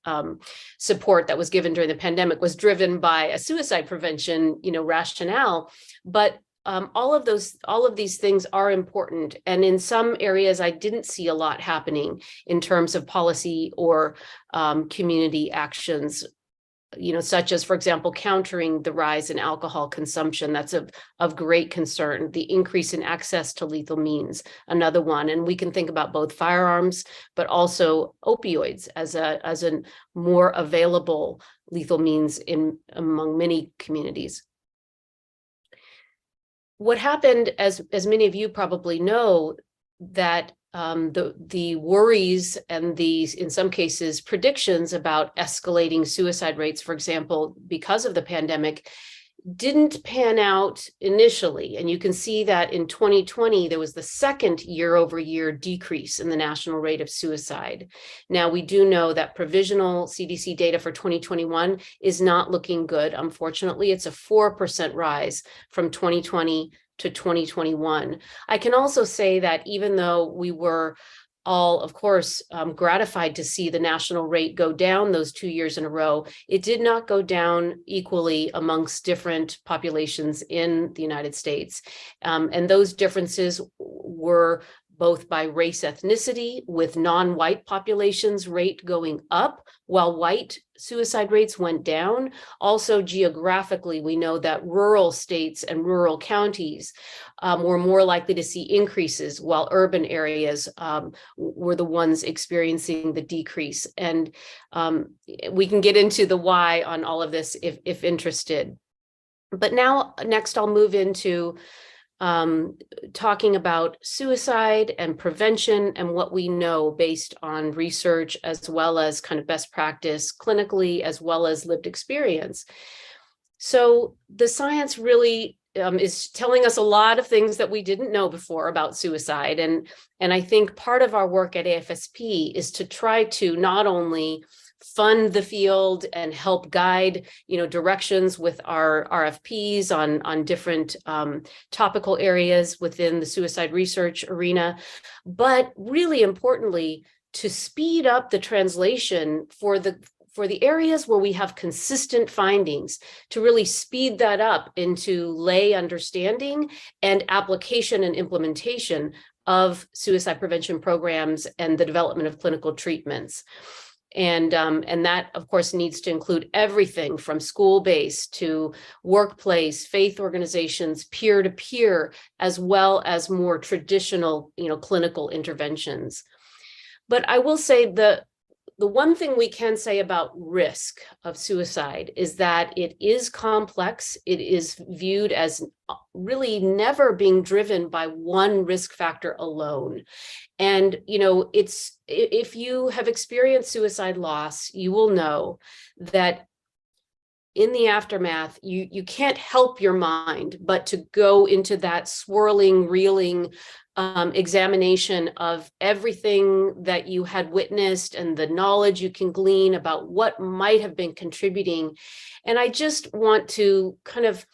support that was given during the pandemic was driven by a suicide prevention, rationale. But all of these things are important. And in some areas, I didn't see a lot happening in terms of policy or community actions, such as, for example, countering the rise in alcohol consumption. That's of great concern. The increase in access to lethal means, another one. And we can think about both firearms, but also opioids as a more available lethal means among many communities. What happened, as many of you probably know, that the worries and in some cases, predictions about escalating suicide rates, for example, because of the pandemic, didn't pan out initially. And you can see that in 2020, there was the second year-over-year decrease in the national rate of suicide. Now, we do know that provisional CDC data for 2021 is not looking good. Unfortunately, it's a 4% rise from 2020 to 2021. I can also say that even though we were all, of course, gratified to see the national rate go down those 2 years in a row, it did not go down equally amongst different populations in the United States. And those differences were both by race ethnicity, with non-white populations rate going up, while white suicide rates went down. Also geographically, we know that rural states and rural counties were more likely to see increases, while urban areas were the ones experiencing the decrease. And we can get into the why on all of this if interested. But next I'll move into talking about suicide and prevention and what we know based on research, as well as kind of best practice clinically, as well as lived experience. So the science really is telling us a lot of things that we didn't know before about suicide. And I think part of our work at AFSP is to try to not only fund the field and help guide, directions with our RFPs on different topical areas within the suicide research arena, but really importantly, to speed up the translation for the areas where we have consistent findings, to really speed that up into lay understanding and application and implementation of suicide prevention programs and the development of clinical treatments. And that, of course, needs to include everything from school-based to workplace, faith organizations, peer-to-peer, as well as more traditional, clinical interventions. But I will say the one thing we can say about risk of suicide is that it is complex. It is viewed as really never being driven by one risk factor alone. And, if you have experienced suicide loss, you will know that in the aftermath, you can't help your mind but to go into that swirling, reeling examination of everything that you had witnessed and the knowledge you can glean about what might have been contributing. And I just want to kind of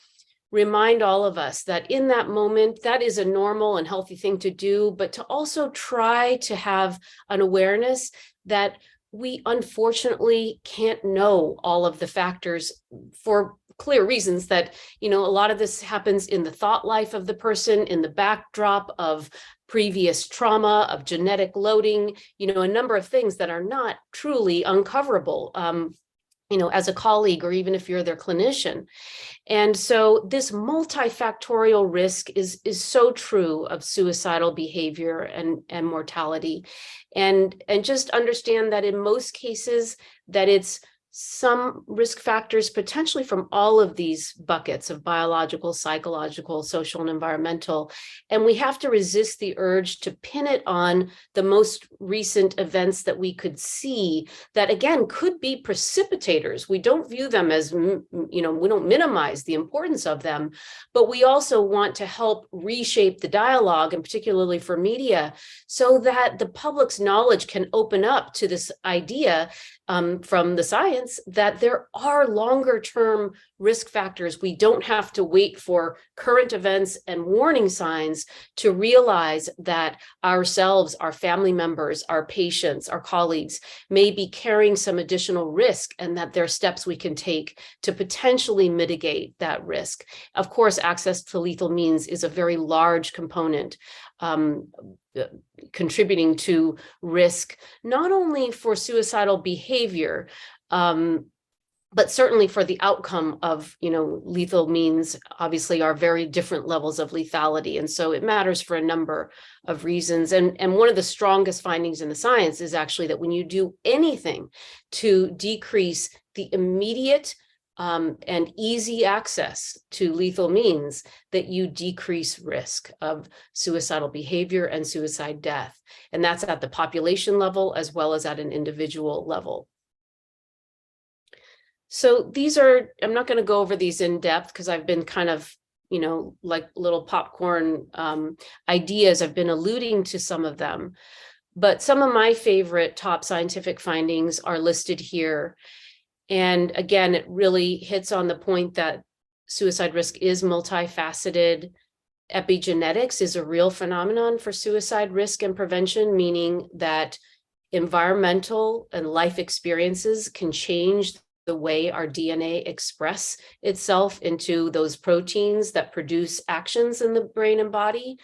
remind all of us that in that moment, that is a normal and healthy thing to do, but to also try to have an awareness that we unfortunately can't know all of the factors for clear reasons, that, you know, a lot of this happens in the thought life of the person, in the backdrop of previous trauma, of genetic loading, you know, a number of things that are not truly uncoverable, you know, as a colleague, or even if you're their clinician. And so this multifactorial risk is so true of suicidal behavior and mortality. And just understand that in most cases that it's some risk factors potentially from all of these buckets of biological, psychological, social, and environmental. And we have to resist the urge to pin it on the most recent events that we could see that, again, could be precipitators. We don't view them as, you know, we don't minimize the importance of them, but we also want to help reshape the dialogue, and particularly for media, so that the public's knowledge can open up to this idea from the science that there are longer term risk factors. We don't have to wait for current events and warning signs to realize that ourselves, our family members, our patients, our colleagues may be carrying some additional risk, and that there are steps we can take to potentially mitigate that risk. Of course, access to lethal means is a very large component contributing to risk, not only for suicidal behavior, but certainly for the outcome of, you know, lethal means obviously are very different levels of lethality. And so it matters for a number of reasons. And one of the strongest findings in the science is actually that when you do anything to decrease the immediate and easy access to lethal means, that you decrease risk of suicidal behavior and suicide death. And that's at the population level as well as at an individual level. So these are, I'm not going to go over these in depth because I've been kind of, you know, like little popcorn ideas. I've been alluding to some of them, but some of my favorite top scientific findings are listed here. And again, it really hits on the point that suicide risk is multifaceted. Epigenetics is a real phenomenon for suicide risk and prevention, meaning that environmental and life experiences can change the way our DNA express itself into those proteins that produce actions in the brain and body.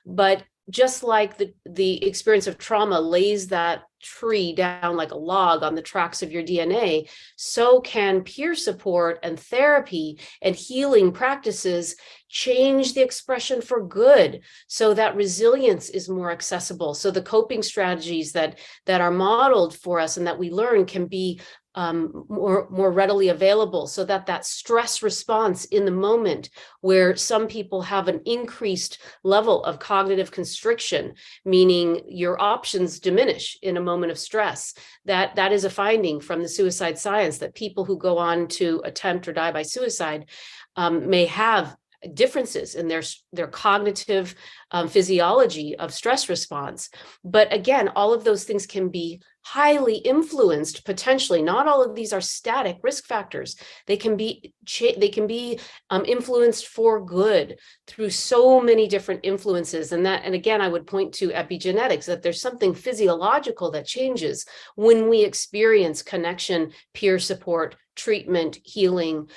But just like the experience of trauma lays that tree down like a log on the tracks of your DNA, so can peer support and therapy and healing practices change the expression for good, so that resilience is more accessible. So the coping strategies that are modeled for us and that we learn can be more readily available, so that stress response in the moment, where some people have an increased level of cognitive constriction, meaning your options diminish in a moment of stress, that is a finding from the suicide science, that people who go on to attempt or die by suicide may have differences in their cognitive physiology of stress response. But again, all of those things can be highly influenced potentially. Not all of these are static risk factors. They can be influenced for good through so many different influences. And again, I would point to epigenetics, that there's something physiological that changes when we experience connection, peer support, treatment, healing,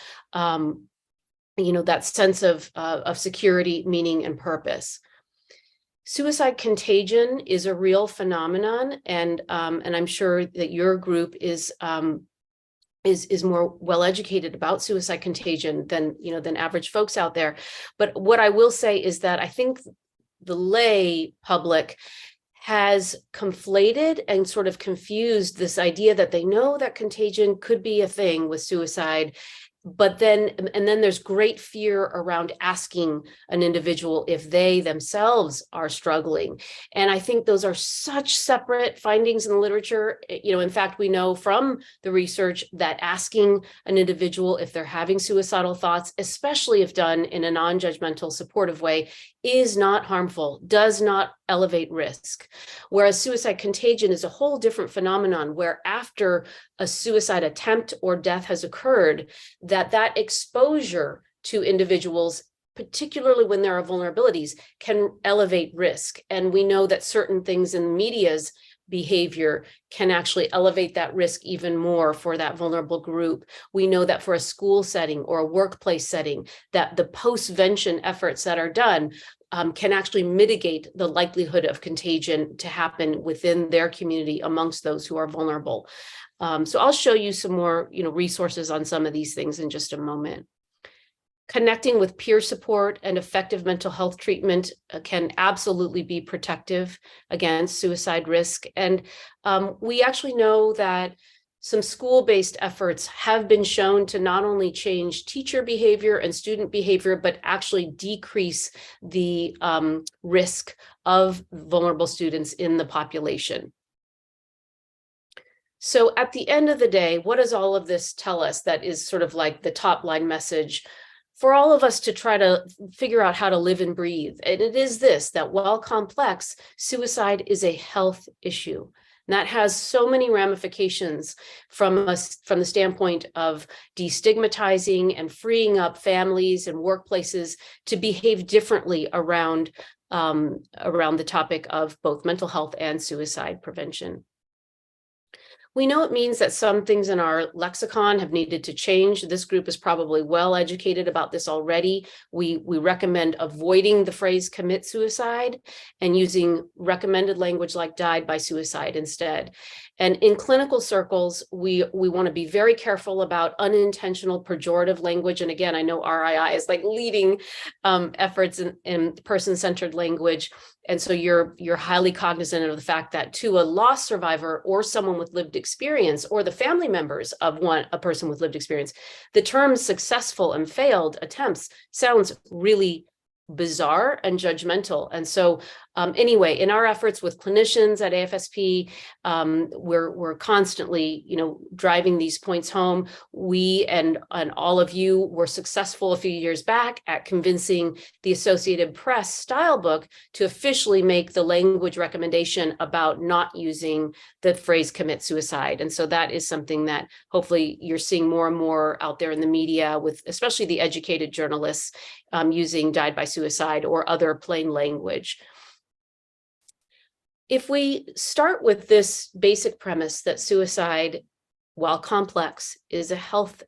you know, that sense of security, meaning, and purpose. Suicide contagion is a real phenomenon, and I'm sure that your group is more well educated about suicide contagion than average folks out there. But what I will say is that I think the lay public has conflated and sort of confused this idea that they know that contagion could be a thing with suicide, But then there's great fear around asking an individual if they themselves are struggling. And I think those are such separate findings in the literature. In fact, we know from the research that asking an individual if they're having suicidal thoughts, especially if done in a non-judgmental, supportive way, is not harmful, does not elevate risk. Whereas suicide contagion is a whole different phenomenon where after a suicide attempt or death has occurred, that exposure to individuals, particularly when there are vulnerabilities, can elevate risk. And we know that certain things in the media's behavior can actually elevate that risk even more for that vulnerable group. We know that for a school setting or a workplace setting, that the postvention efforts that are done can actually mitigate the likelihood of contagion to happen within their community amongst those who are vulnerable. So I'll show you some more, resources on some of these things in just a moment. Connecting with peer support and effective mental health treatment can absolutely be protective against suicide risk. And we actually know that some school-based efforts have been shown to not only change teacher behavior and student behavior, but actually decrease the risk of vulnerable students in the population. So at the end of the day, what does all of this tell us that is sort of like the top line message for all of us to try to figure out how to live and breathe? And it is this, that while complex, suicide is a health issue. And that has so many ramifications from the standpoint of destigmatizing and freeing up families and workplaces to behave differently around the topic of both mental health and suicide prevention. We know it means that some things in our lexicon have needed to change. This group is probably well educated about this already. We recommend avoiding the phrase commit suicide and using recommended language like died by suicide instead. And in clinical circles, we want to be very careful about unintentional pejorative language. And again, I know RII is like leading efforts in person-centered language. And so you're highly cognizant of the fact that to a loss survivor or someone with lived experience or the family members of a person with lived experience, the term successful and failed attempts sounds really bizarre and judgmental. And so anyway, in our efforts with clinicians at AFSP, we're constantly, driving these points home. We and all of you were successful a few years back at convincing the Associated Press style book to officially make the language recommendation about not using the phrase commit suicide. And so that is something that hopefully you're seeing more and more out there in the media, with especially the educated journalists using died by suicide or other plain language. If we start with this basic premise that suicide, while complex, is a health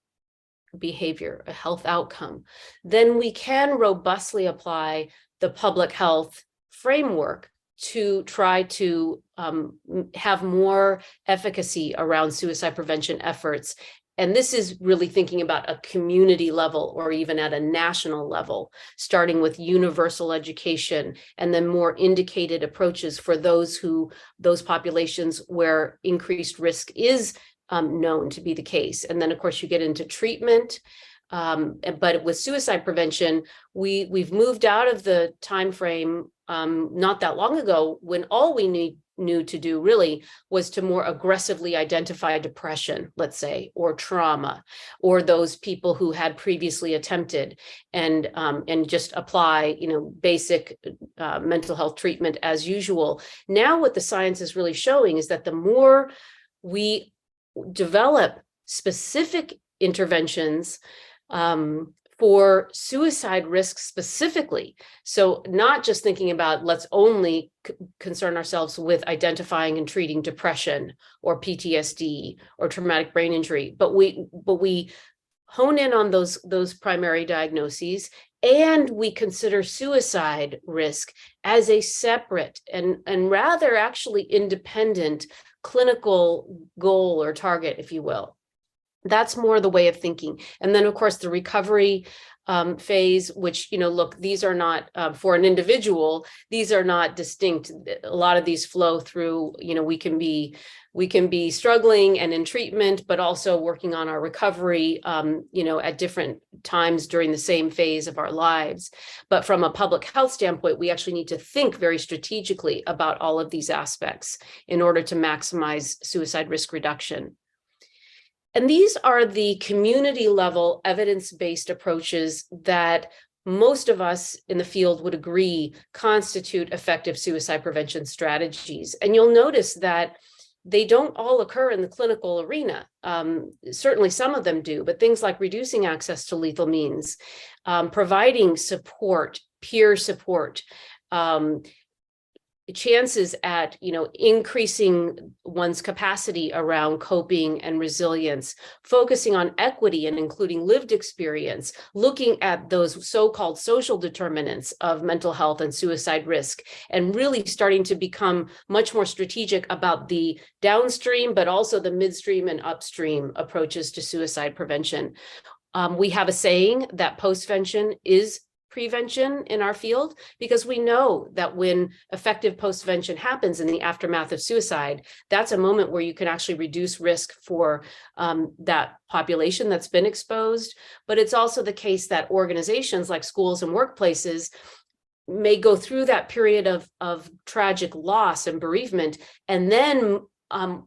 behavior, a health outcome, then we can robustly apply the public health framework to try to have more efficacy around suicide prevention efforts. And this is really thinking about a community level or even at a national level, starting with universal education and then more indicated approaches for those populations where increased risk is known to be the case. And then, of course, you get into treatment. But with suicide prevention, we've moved out of the time frame not that long ago when all we knew to do really was to more aggressively identify depression, let's say, or trauma, or those people who had previously attempted, and just apply basic mental health treatment as usual. Now what the science is really showing is that the more we develop specific interventions for suicide risk specifically. So not just thinking about let's only concern ourselves with identifying and treating depression or PTSD or traumatic brain injury, but we hone in on those primary diagnoses, and we consider suicide risk as a separate and rather actually independent clinical goal or target, if you will. That's more the way of thinking. And then, of course, the recovery phase, which, look, these are not for an individual, these are not distinct. A lot of these flow through, we we can be struggling and in treatment, but also working on our recovery, at different times during the same phase of our lives. But from a public health standpoint, we actually need to think very strategically about all of these aspects in order to maximize suicide risk reduction. And these are the community level evidence-based approaches that most of us in the field would agree constitute effective suicide prevention strategies. And you'll notice that they don't all occur in the clinical arena. Certainly some of them do, but things like reducing access to lethal means, providing support, peer support, chances at increasing one's capacity around coping and resilience, focusing on equity and including lived experience, looking at those so-called social determinants of mental health and suicide risk, and really starting to become much more strategic about the downstream, but also the midstream and upstream approaches to suicide prevention. We have a saying that postvention is prevention in our field, because we know that when effective postvention happens in the aftermath of suicide, that's a moment where you can actually reduce risk for that population that's been exposed. But it's also the case that organizations like schools and workplaces may go through that period of tragic loss and bereavement, and then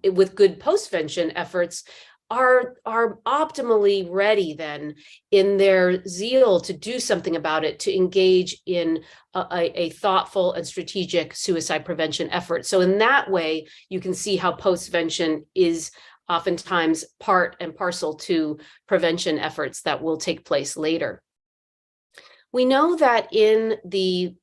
with good postvention efforts, are optimally ready then in their zeal to do something about it, to engage in a thoughtful and strategic suicide prevention effort. So in that way, you can see how postvention is oftentimes part and parcel to prevention efforts that will take place later. We know that in the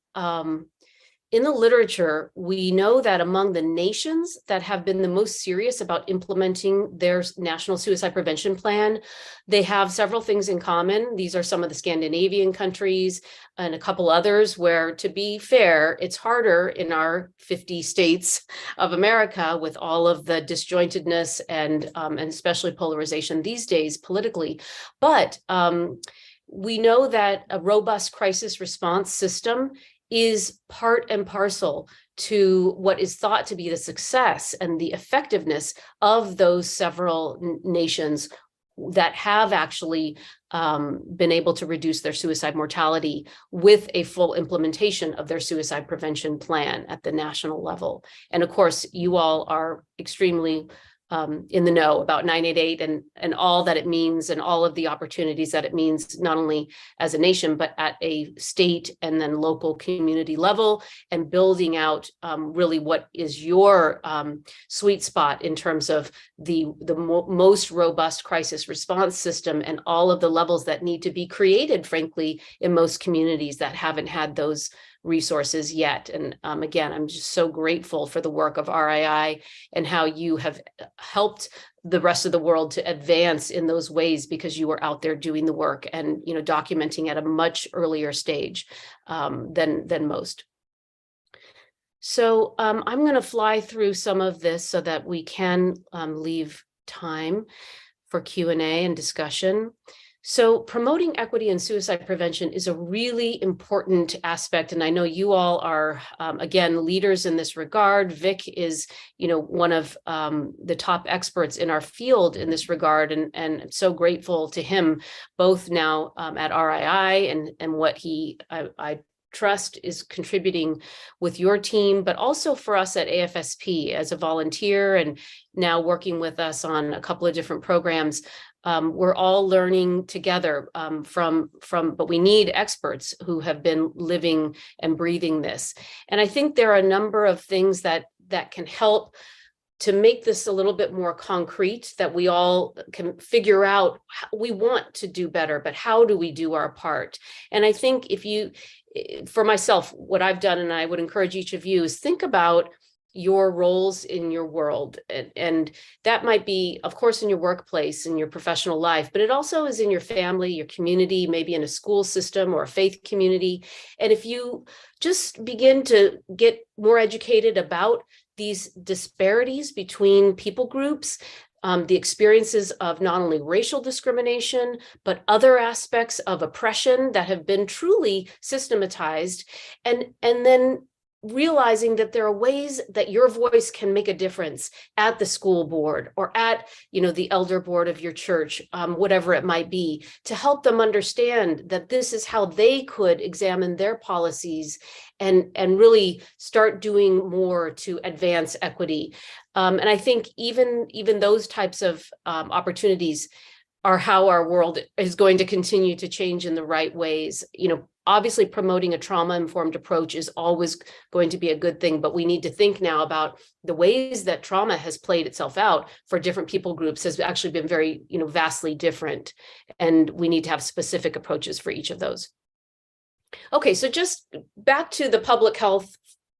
literature, we know that among the nations that have been the most serious about implementing their national suicide prevention plan, they have several things in common. These are some of the Scandinavian countries and a couple others where, to be fair, it's harder in our 50 states of America with all of the disjointedness and especially polarization these days politically. But we know that a robust crisis response system is part and parcel to what is thought to be the success and the effectiveness of those several nations that have actually been able to reduce their suicide mortality with a full implementation of their suicide prevention plan at the national level. And of course, you all are extremely in the know about 988 and all that it means and all of the opportunities that it means, not only as a nation, but at a state and then local community level, and building out really what is your sweet spot in terms of the most robust crisis response system and all of the levels that need to be created, frankly, in most communities that haven't had those resources yet. And again, I'm just so grateful for the work of RII and how you have helped the rest of the world to advance in those ways, because you were out there doing the work and documenting at a much earlier stage than most. So I'm going to fly through some of this so that we can leave time for Q&A and discussion. So promoting equity and suicide prevention is a really important aspect. And I know you all are, again, leaders in this regard. Vic is, one of the top experts in our field in this regard. And I'm so grateful to him, both now at RII and what I trust is contributing with your team, but also for us at AFSP as a volunteer and now working with us on a couple of different programs. We're all learning together but we need experts who have been living and breathing this. And I think there are a number of things that can help to make this a little bit more concrete, that we all can figure out. We want to do better, but how do we do our part? And I think for myself, what I've done, and I would encourage each of you, is think about your roles in your world. And that might be, of course, in your workplace, in your professional life, but it also is in your family, your community, maybe in a school system or a faith community. And if you just begin to get more educated about these disparities between people groups, the experiences of not only racial discrimination, but other aspects of oppression that have been truly systematized, and then realizing that there are ways that your voice can make a difference at the school board or at, the elder board of your church, whatever it might be, to help them understand that this is how they could examine their policies and really start doing more to advance equity. And I think even those types of opportunities are how our world is going to continue to change in the right ways. Obviously promoting a trauma-informed approach is always going to be a good thing, but we need to think now about the ways that trauma has played itself out for different people groups has actually been very, vastly different. And we need to have specific approaches for each of those. Okay, so just back to the public health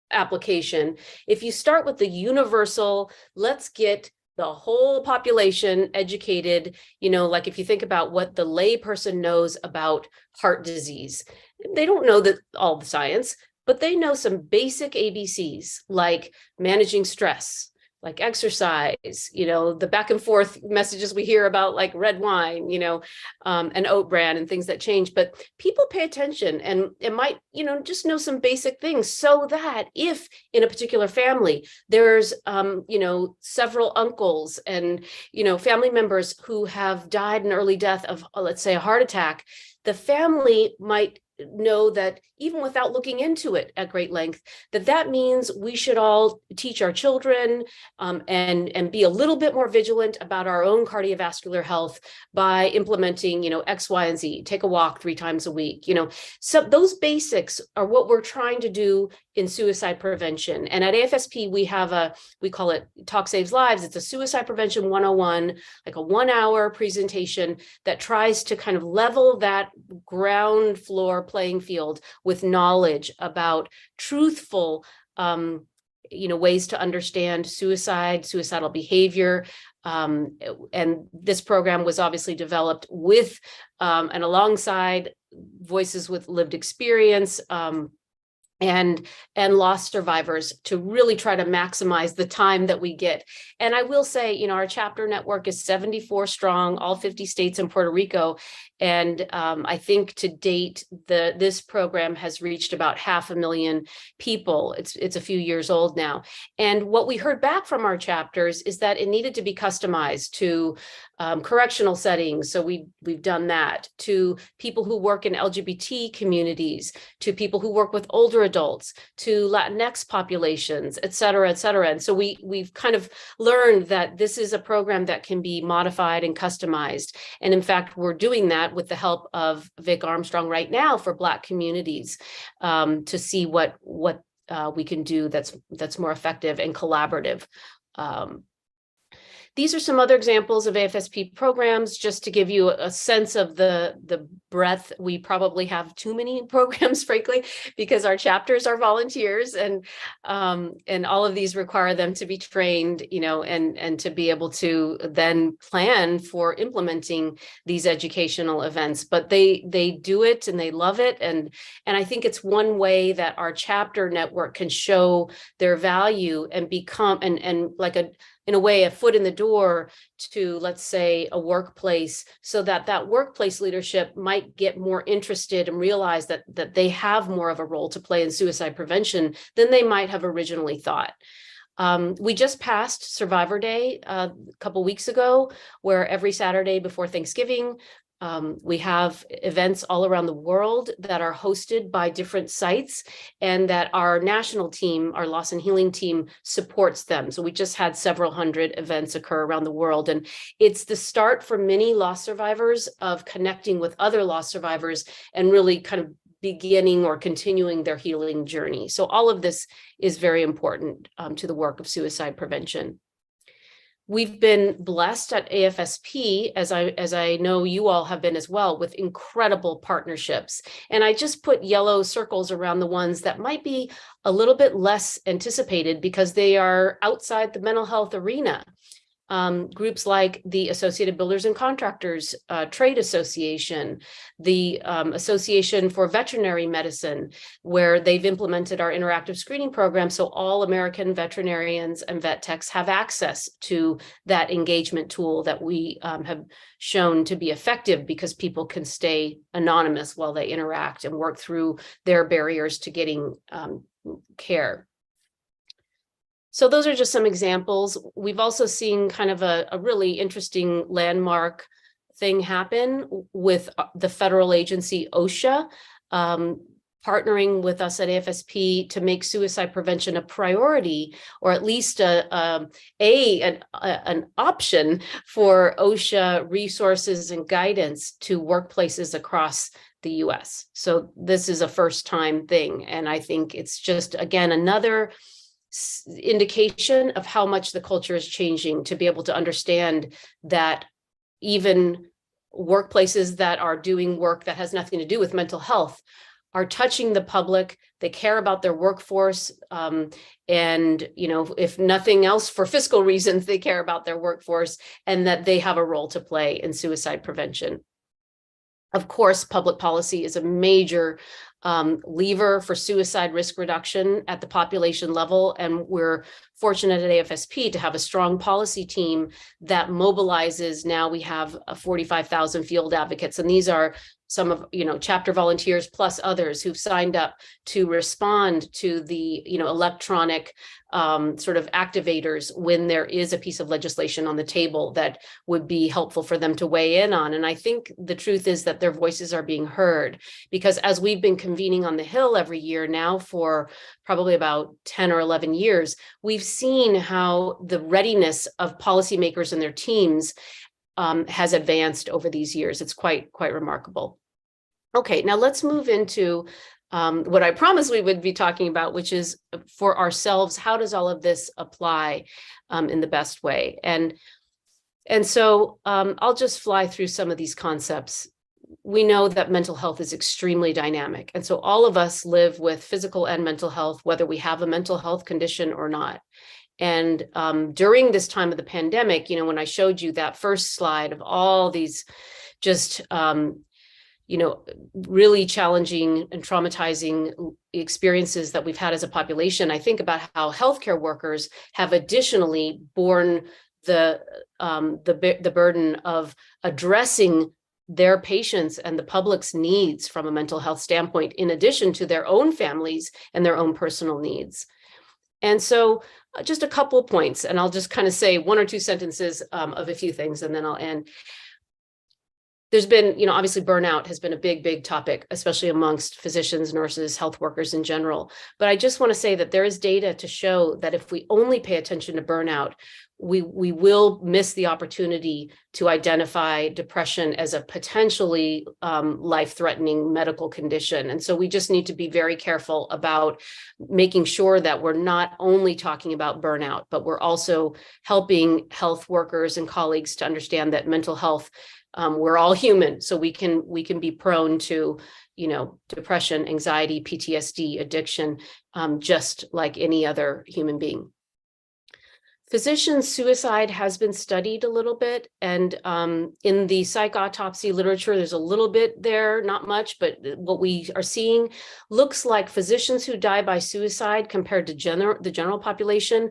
application. If you start with the universal, let's get the whole population educated, like if you think about what the lay person knows about heart disease, they don't know all the science, but they know some basic ABCs like managing stress, like exercise, the back and forth messages we hear about like red wine, and oat bran and things that change. But people pay attention and it might, just know some basic things so that if in a particular family, there's, several uncles and, family members who have died an early death of, let's say, a heart attack, the family might know that even without looking into it at great length, that means we should all teach our children and be a little bit more vigilant about our own cardiovascular health by implementing, X, Y, and Z, take a walk 3 times a week, So those basics are what we're trying to do in suicide prevention. And at AFSP, we call it Talk Saves Lives. It's a suicide prevention 101, like a 1-hour presentation that tries to kind of level that ground floor playing field with knowledge about truthful, ways to understand suicide, suicidal behavior. And this program was obviously developed with and alongside voices with lived experience, and lost survivors to really try to maximize the time that we get. And I will say, our chapter network is 74 strong, all 50 states and Puerto Rico. And I think to date, this program has reached about 500,000 people. It's a few years old now. And what we heard back from our chapters is that it needed to be customized to correctional settings. So we've done that, to people who work in LGBT communities, to people who work with older adults, to Latinx populations, et cetera, et cetera. And so we've kind of learned that this is a program that can be modified and customized. And in fact, we're doing that with the help of Vic Armstrong right now for Black communities, to see what we can do that's more effective and collaborative. These are some other examples of AFSP programs, just to give you a sense of the breadth. We probably have too many programs, frankly, because our chapters are volunteers, and all of these require them to be trained, and to be able to then plan for implementing these educational events. But they do it and they love it, and I think it's one way that our chapter network can show their value and become and like in a way, a foot in the door to, let's say, a workplace, so that workplace leadership might get more interested and realize that they have more of a role to play in suicide prevention than they might have originally thought. We just passed Survivor Day a couple weeks ago, where every Saturday before Thanksgiving, we have events all around the world that are hosted by different sites, and that our national team, our loss and healing team, supports them. So we just had several hundred events occur around the world. And it's the start for many loss survivors of connecting with other loss survivors and really kind of beginning or continuing their healing journey. So all of this is very important to the work of suicide prevention. We've been blessed at AFSP, as I know you all have been as well, with incredible partnerships. And I just put yellow circles around the ones that might be a little bit less anticipated because they are outside the mental health arena. Groups like the Associated Builders and Contractors Trade Association, the Association for Veterinary Medicine, where they've implemented our interactive screening program, so all American veterinarians and vet techs have access to that engagement tool that we have shown to be effective, because people can stay anonymous while they interact and work through their barriers to getting care. So those are just some examples. We've also seen kind of a really interesting landmark thing happen with the federal agency OSHA, partnering with us at AFSP to make suicide prevention a priority, or at least an option for OSHA resources and guidance to workplaces across the US. So this is a first time thing. And I think it's just, again, another indication of how much the culture is changing, to be able to understand that even workplaces that are doing work that has nothing to do with mental health are touching the public. They care about their workforce. And, you know, if nothing else for fiscal reasons, they care about their workforce, and that they have a role to play in suicide prevention. Of course, public policy is a major lever for suicide risk reduction at the population level. And we're fortunate at AFSP to have a strong policy team that mobilizes. Now we have 45,000 field advocates, and these are some of, you know, chapter volunteers plus others who've signed up to respond to the, you know, electronic sort of activators when there is a piece of legislation on the table that would be helpful for them to weigh in on. And I think the truth is that their voices are being heard, because as we've been convening on the Hill every year now for probably about 10 or 11 years, we've seen how the readiness of policymakers and their teams has advanced over these years. It's quite remarkable. Okay, now let's move into what I promised we would be talking about, which is for ourselves, how does all of this apply in the best way? And so I'll just fly through some of these concepts. We know that mental health is extremely dynamic. And so all of us live with physical and mental health, whether we have a mental health condition or not. And during this time of the pandemic, you know, when I showed you that first slide of all these just, you know, really challenging and traumatizing experiences that we've had as a population, I think about how healthcare workers have additionally borne the burden of addressing their patients and the public's needs from a mental health standpoint, in addition to their own families and their own personal needs. And so just a couple of points, and I'll just kind of say one or two sentences of a few things, and then I'll end. There's been, you know, obviously burnout has been a big topic, especially amongst physicians, nurses, health workers in general. But I just want to say that there is data to show that if we only pay attention to burnout, we will miss the opportunity to identify depression as a potentially life-threatening medical condition. And so we just need to be very careful about making sure that we're not only talking about burnout, but we're also helping health workers and colleagues to understand that mental health, we're all human, so we can be prone to, you know, depression, anxiety, PTSD, addiction, just like any other human being. Physician suicide has been studied a little bit, and in the psych autopsy literature, there's a little bit there, not much, but what we are seeing looks like physicians who die by suicide compared to the general population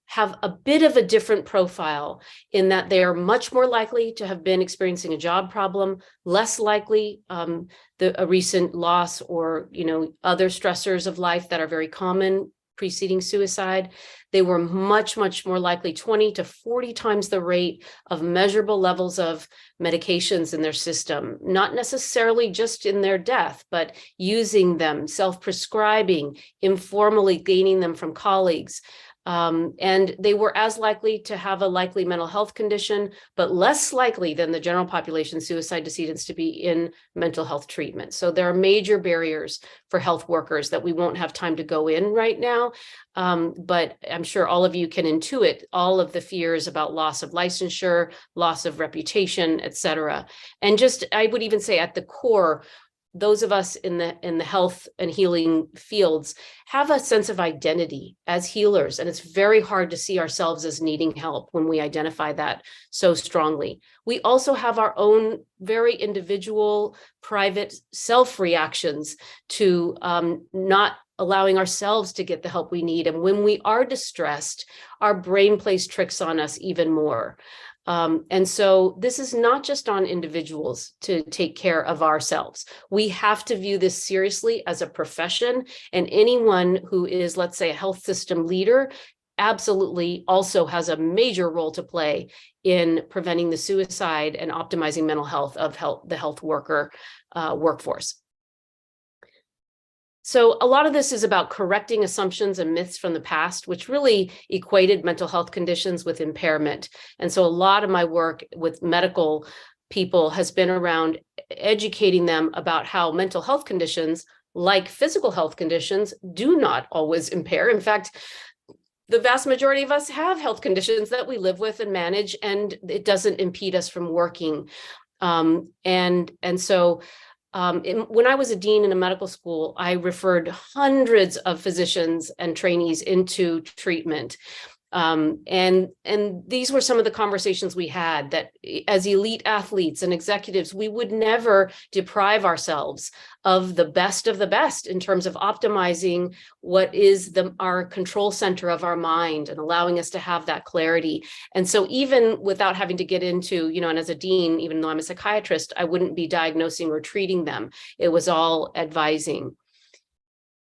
have a bit of a different profile, in that they are much more likely to have been experiencing a job problem, less likely a recent loss or, you know, other stressors of life that are very common preceding suicide. They were much more likely, 20 to 40 times the rate of measurable levels of medications in their system, not necessarily just in their death, but using them, self-prescribing, informally gaining them from colleagues. And they were as likely to have a likely mental health condition, but less likely than the general population suicide decedents to be in mental health treatment. So there are major barriers for health workers that we won't have time to go in right now. But I'm sure all of you can intuit all of the fears about loss of licensure, loss of reputation, et cetera. And just, I would even say at the core, those of us in the health and healing fields have a sense of identity as healers, and it's very hard to see ourselves as needing help when we identify that so strongly. We also have our own very individual, private self-reactions to not allowing ourselves to get the help we need. And when we are distressed, our brain plays tricks on us even more. And so this is not just on individuals to take care of ourselves. We have to view this seriously as a profession, and anyone who is, let's say, a health system leader absolutely also has a major role to play in preventing the suicide and optimizing mental health of the health worker workforce. So a lot of this is about correcting assumptions and myths from the past, which really equated mental health conditions with impairment. And so a lot of my work with medical people has been around educating them about how mental health conditions, like physical health conditions, do not always impair. In fact, the vast majority of us have health conditions that we live with and manage, and it doesn't impede us from working. When I was a dean in a medical school, I referred hundreds of physicians and trainees into treatment. And these were some of the conversations we had, that as elite athletes and executives, we would never deprive ourselves of the best in terms of optimizing what is our control center of our mind and allowing us to have that clarity. And so even without having to get into, and as a dean, even though I'm a psychiatrist, I wouldn't be diagnosing or treating them. It was all advising.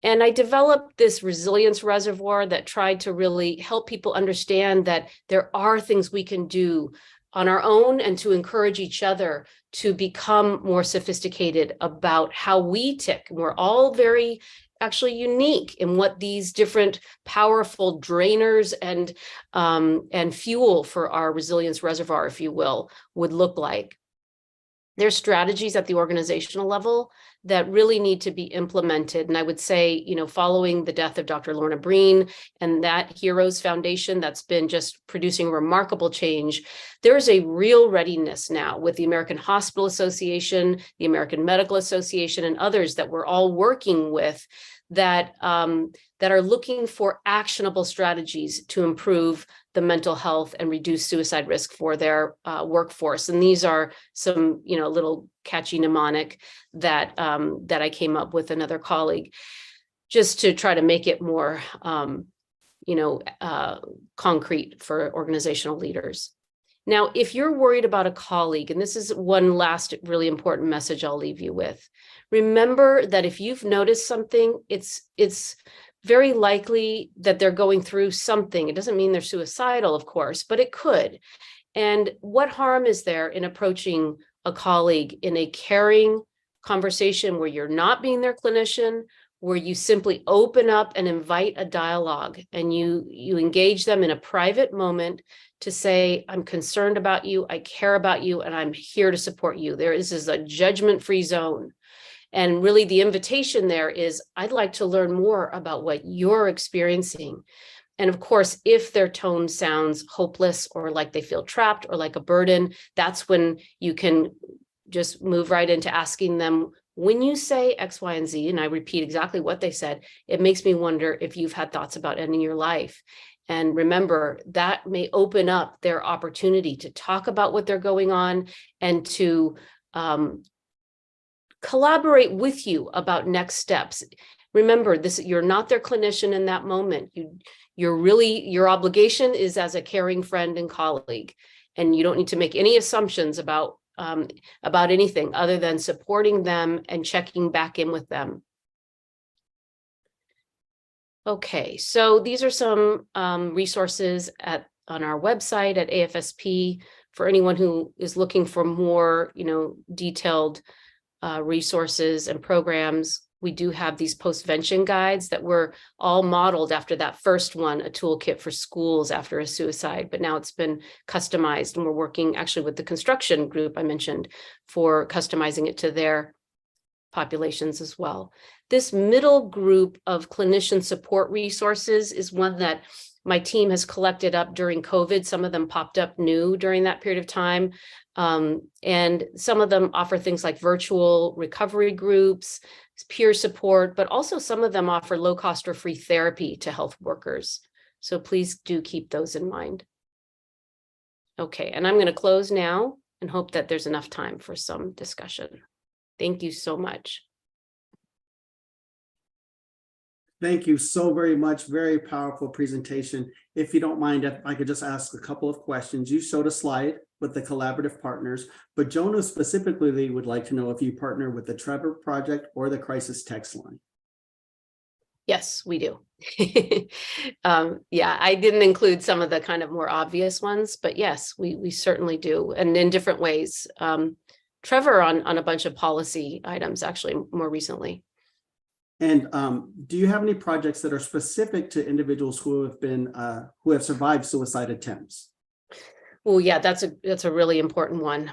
And I developed this resilience reservoir that tried to really help people understand that there are things we can do on our own and to encourage each other to become more sophisticated about how we tick. We're all very actually unique in what these different powerful drainers and fuel for our resilience reservoir, if you will, would look like. There's strategies at the organizational level that really need to be implemented. And I would say, following the death of Dr. Lorna Breen and that Heroes Foundation that's been just producing remarkable change, there is a real readiness now with the American Hospital Association, the American Medical Association, and others that we're all working with that are looking for actionable strategies to improve the mental health and reduce suicide risk for their workforce. And these are some, little catchy mnemonic that I came up with another colleague, just to try to make it more, concrete for organizational leaders. Now, if you're worried about a colleague, and this is one last really important message I'll leave you with, remember that if you've noticed something, it's very likely that they're going through something. It doesn't mean they're suicidal, of course, but it could. And what harm is there in approaching a colleague in a caring conversation where you're not being their clinician, where you simply open up and invite a dialogue and you engage them in a private moment to say, I'm concerned about you, I care about you, and I'm here to support you. This is a judgment-free zone. And really the invitation there is, I'd like to learn more about what you're experiencing. And of course, if their tone sounds hopeless or like they feel trapped or like a burden, that's when you can just move right into asking them, when you say X, Y, and Z, and I repeat exactly what they said, it makes me wonder if you've had thoughts about ending your life. And remember, that may open up their opportunity to talk about what they're going on and to collaborate with you about next steps. Remember, you're not their clinician in that moment. Your obligation is as a caring friend and colleague, and you don't need to make any assumptions about anything other than supporting them and checking back in with them. Okay, so these are some resources on our website at AFSP for anyone who is looking for more, detailed resources and programs. We do have these postvention guides that were all modeled after that first one, a toolkit for schools after a suicide, but now it's been customized, and we're working actually with the construction group I mentioned for customizing it to their populations as well. This middle group of clinician support resources is one that my team has collected up during COVID. Some of them popped up new during that period of time. And some of them offer things like virtual recovery groups, peer support, but also some of them offer low cost or free therapy to health workers. So please do keep those in mind. Okay, and I'm going to close now and hope that there's enough time for some discussion. Thank you so much. Thank you so very much. Very powerful presentation. If you don't mind, if I could just ask a couple of questions. You showed a slide with the collaborative partners, but Jonah specifically would like to know if you partner with the Trevor Project or the Crisis Text Line. Yes, we do. Yeah, I didn't include some of the kind of more obvious ones, but yes, we certainly do, and in different ways. Trevor on a bunch of policy items, actually, more recently. And do you have any projects that are specific to individuals who have survived suicide attempts? Well, yeah, that's a really important one.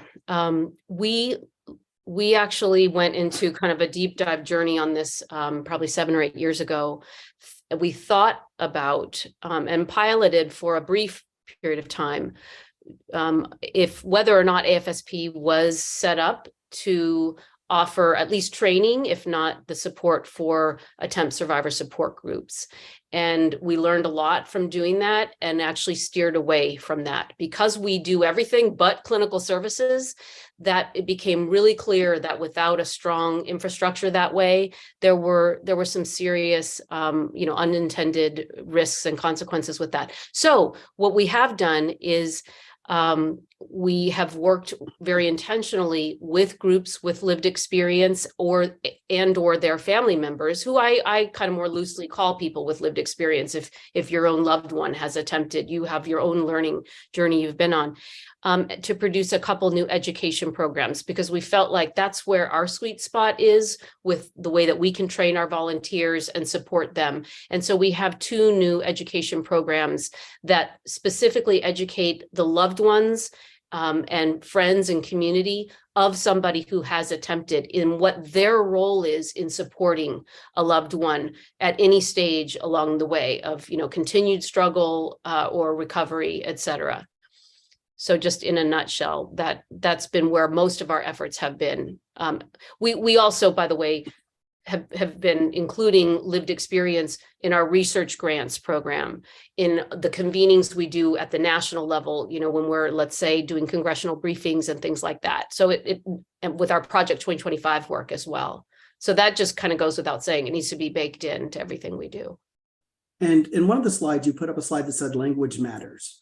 We actually went into kind of a deep dive journey on this probably 7 or 8 years ago. We thought about and piloted for a brief period of time if whether or not AFSP was set up to offer at least training, if not the support for attempt survivor support groups. And we learned a lot from doing that and actually steered away from that because we do everything but clinical services. That it became really clear that without a strong infrastructure that way, there were some serious, unintended risks and consequences with that. So what we have done is we have worked very intentionally with groups with lived experience or their family members, who I kind of more loosely call people with lived experience. If your own loved one has attempted, you have your own learning journey you've been on, to produce a couple new education programs, because we felt like that's where our sweet spot is with the way that we can train our volunteers and support them. And so we have 2 new education programs that specifically educate the loved ones and friends and community of somebody who has attempted, in what their role is in supporting a loved one at any stage along the way of, continued struggle or recovery, et cetera. So just in a nutshell, that's been where most of our efforts have been. We also, by the way, have been including lived experience in our research grants program, in the convenings we do at the national level, when we're, let's say, doing congressional briefings and things like that. So and with our Project 2025 work as well. So that just kind of goes without saying. It needs to be baked into everything we do. And in one of the slides, you put up a slide that said language matters.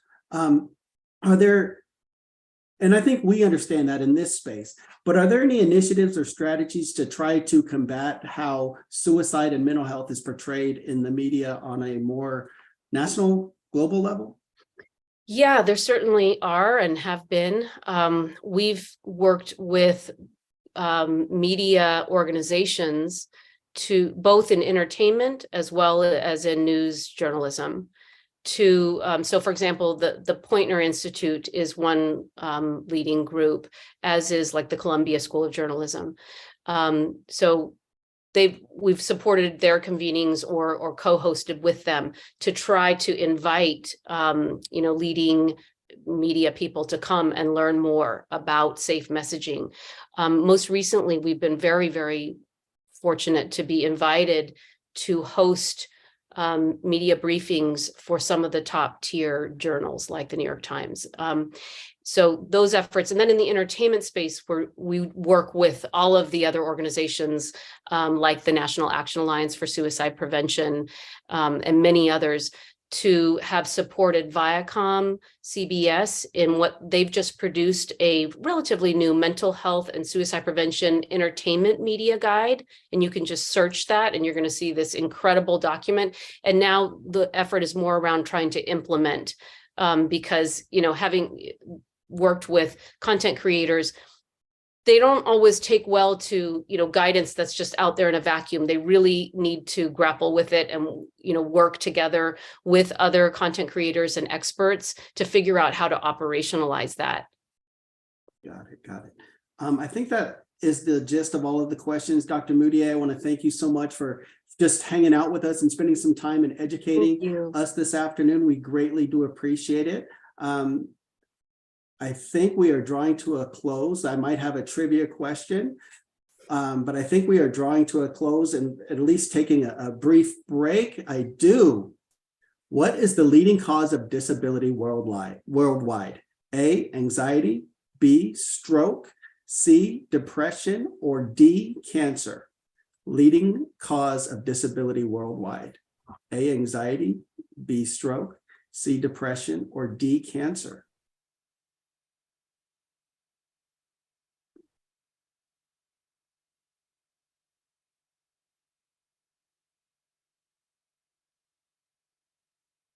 And I think we understand that in this space, but are there any initiatives or strategies to try to combat how suicide and mental health is portrayed in the media on a more national, global level? Yeah, there certainly are and have been. We've worked with media organizations to both in entertainment as well as in news journalism. So for example, the Poynter Institute is one leading group, as is like the Columbia School of Journalism. So we've supported their convenings or co-hosted with them to try to invite leading media people to come and learn more about safe messaging. Most recently, we've been very, very fortunate to be invited to host media briefings for some of the top tier journals like the New York Times. So those efforts, and then in the entertainment space, where we work with all of the other organizations like the National Action Alliance for Suicide Prevention and many others, to have supported Viacom CBS in what they've just produced, a relatively new mental health and suicide prevention entertainment media guide. And you can just search that and you're going to see this incredible document. And now the effort is more around trying to implement because, having worked with content creators, they don't always take well to, guidance that's just out there in a vacuum. They really need to grapple with it and, work together with other content creators and experts to figure out how to operationalize that. Got it. I think that is the gist of all of the questions. Dr. Moutier, I want to thank you so much for just hanging out with us and spending some time and educating us this afternoon. We greatly do appreciate it. I think we are drawing to a close. I might have a trivia question, but I think we are drawing to a close and at least taking a brief break. I do. What is the leading cause of disability worldwide? A, anxiety, B, stroke, C, depression, or D, cancer? Leading cause of disability worldwide. A, anxiety, B, stroke, C, depression, or D, cancer.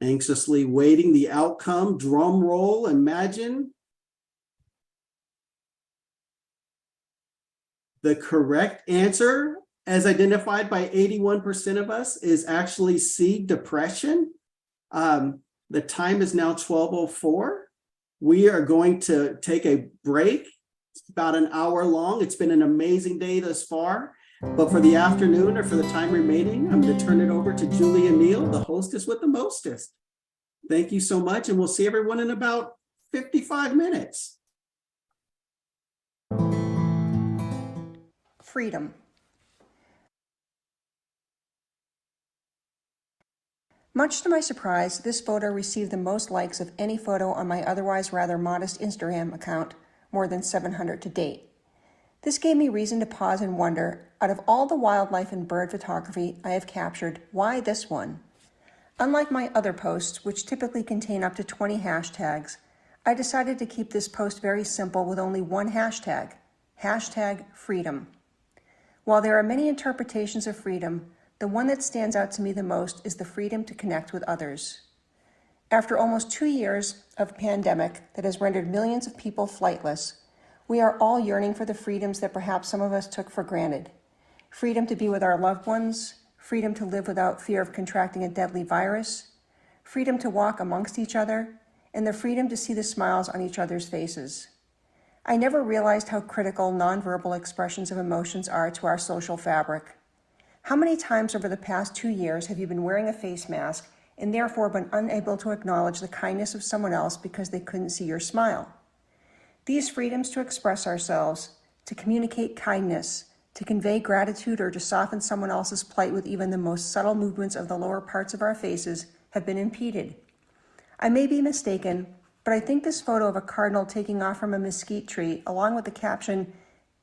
Anxiously waiting the outcome, drum roll, imagine. The correct answer, as identified by 81% of us, is actually C, depression. The time is now 12:04. We are going to take a break. It's about an hour long. It's been an amazing day thus far. But for the afternoon, or for the time remaining, I'm going to turn it over to Julie and Neil, the hostess with the mostest. Thank you so much, and we'll see everyone in about 55 minutes. Freedom. Much to my surprise, this photo received the most likes of any photo on my otherwise rather modest Instagram account, more than 700 to date. This gave me reason to pause and wonder, out of all the wildlife and bird photography I have captured, why this one? Unlike my other posts, which typically contain up to 20 hashtags, I decided to keep this post very simple with only one hashtag, hashtag freedom. While there are many interpretations of freedom, the one that stands out to me the most is the freedom to connect with others. After almost 2 years of pandemic that has rendered millions of people flightless, we are all yearning for the freedoms that perhaps some of us took for granted. Freedom to be with our loved ones, freedom to live without fear of contracting a deadly virus, freedom to walk amongst each other, and the freedom to see the smiles on each other's faces. I never realized how critical nonverbal expressions of emotions are to our social fabric. How many times over the past 2 years have you been wearing a face mask and therefore been unable to acknowledge the kindness of someone else because they couldn't see your smile? These freedoms to express ourselves, to communicate kindness, to convey gratitude, or to soften someone else's plight with even the most subtle movements of the lower parts of our faces have been impeded. I may be mistaken, but I think this photo of a cardinal taking off from a mesquite tree, along with the caption,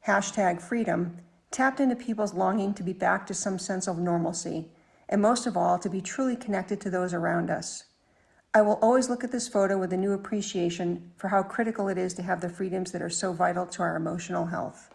hashtag freedom, tapped into people's longing to be back to some sense of normalcy, and most of all, to be truly connected to those around us. I will always look at this photo with a new appreciation for how critical it is to have the freedoms that are so vital to our emotional health.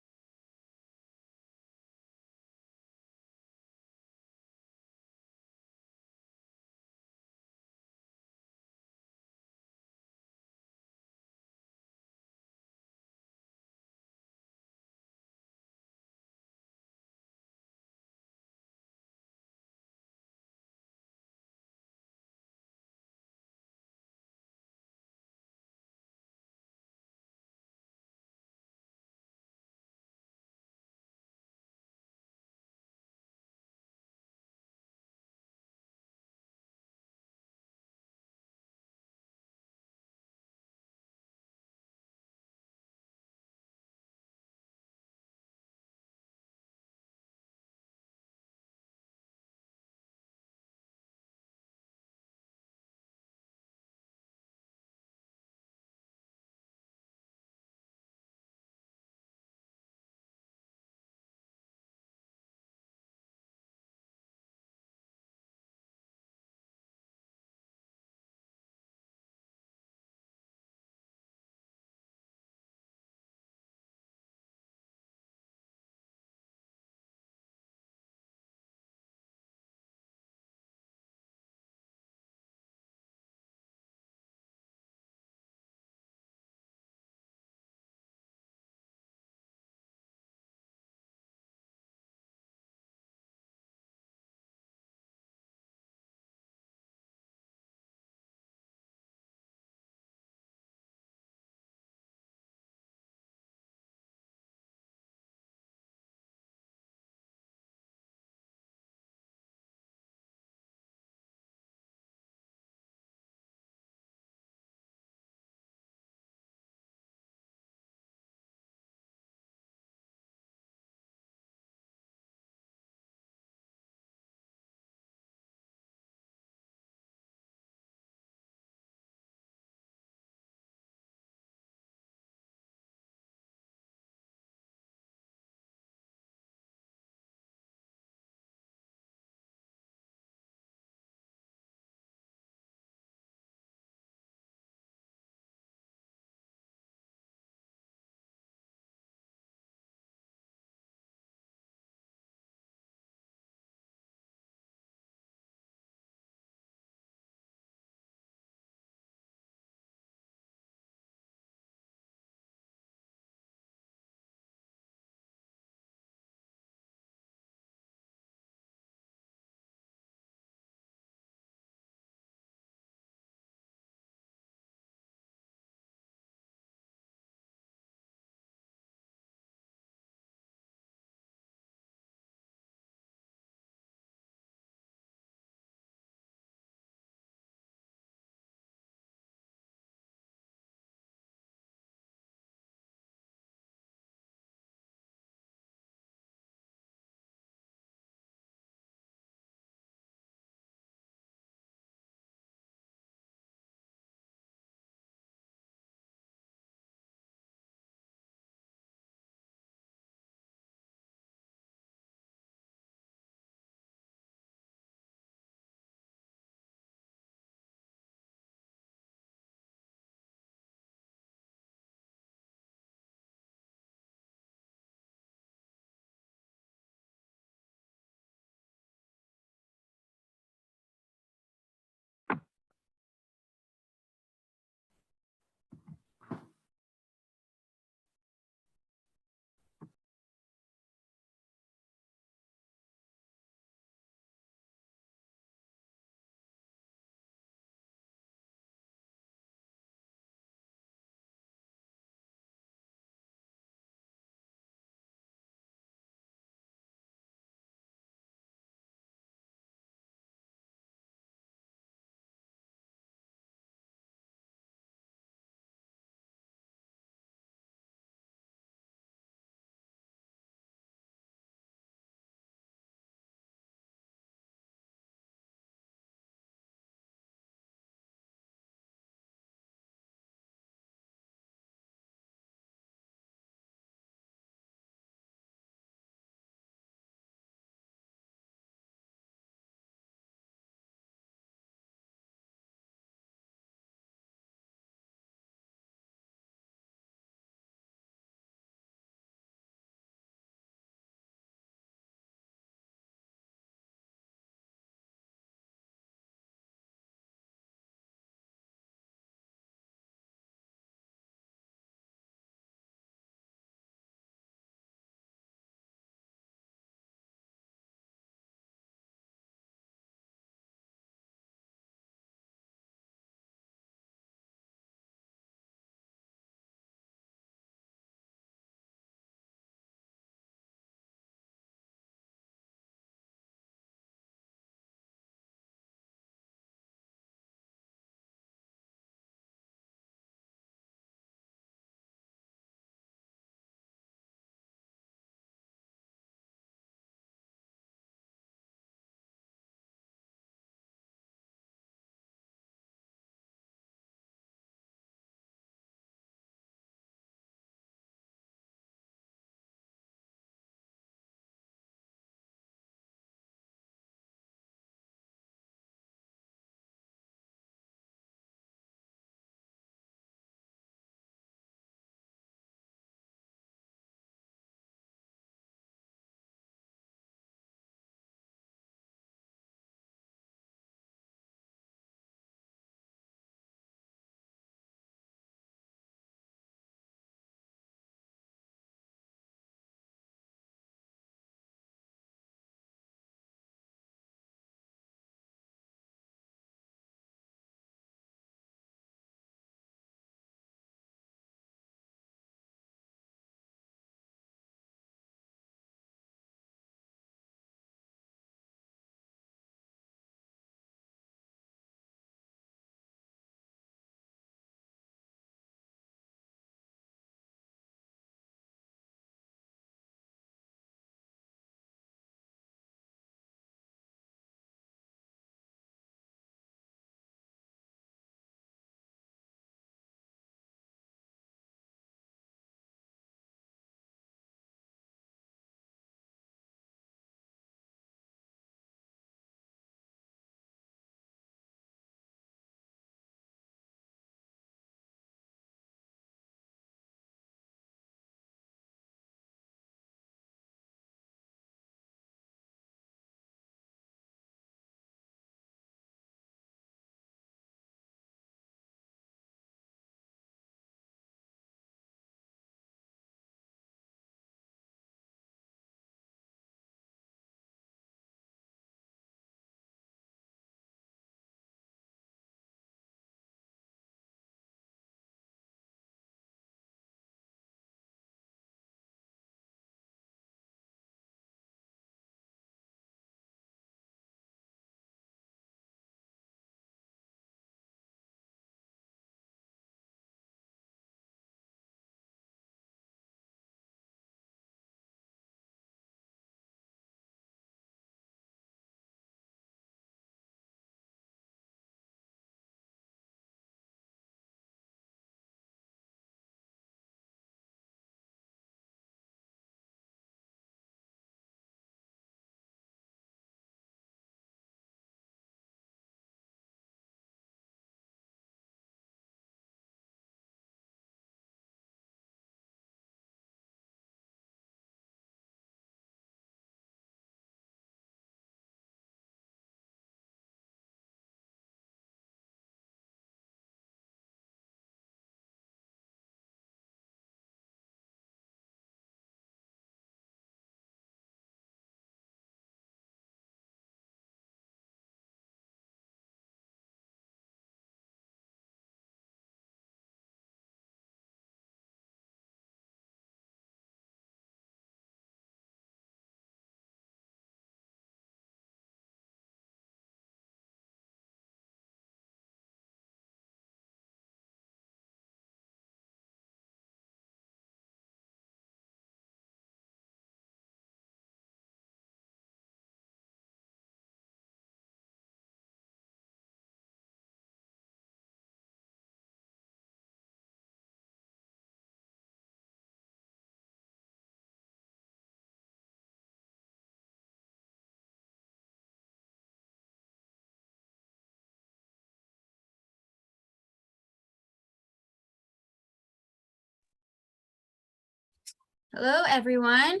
Hello, everyone.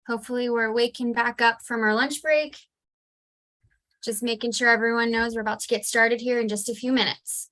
Hopefully we're waking back up from our lunch break. Just making sure everyone knows we're about to get started here in just a few minutes.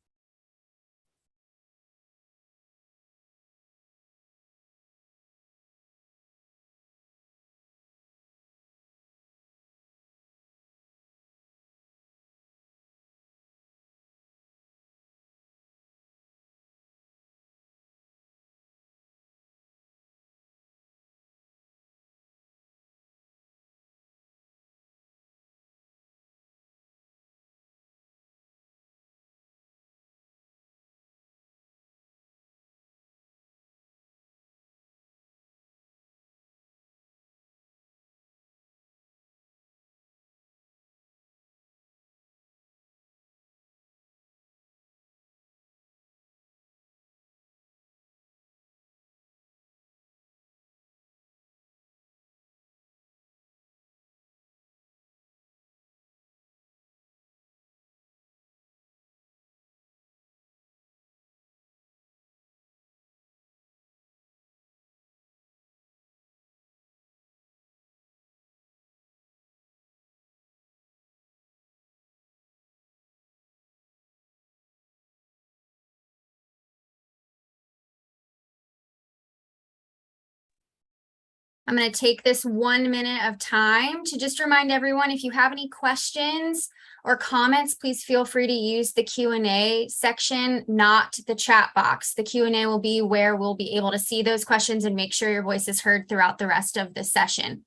I'm going to take this 1 minute of time to just remind everyone, if you have any questions or comments, please feel free to use the Q&A section, not the chat box. The Q&A will be where we'll be able to see those questions and make sure your voice is heard throughout the rest of the session.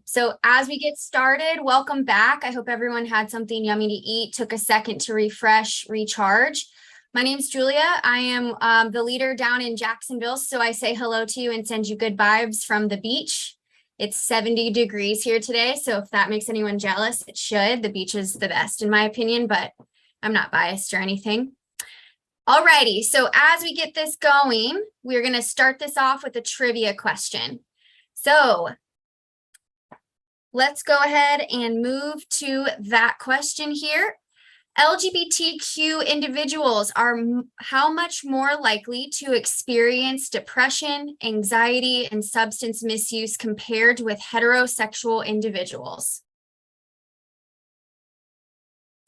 So as we get started, welcome back. I hope everyone had something yummy to eat, took a second to refresh, recharge. My name's Julia. I am the leader down in Jacksonville, so I say hello to you and send you good vibes from the beach. It's 70 degrees here today, so if that makes anyone jealous, it should. The beach is the best in my opinion, but I'm not biased or anything. Alrighty, so as we get this going, we're going to start this off with a trivia question. So let's go ahead and move to that question here. LGBTQ individuals are how much more likely to experience depression, anxiety, and substance misuse compared with heterosexual individuals?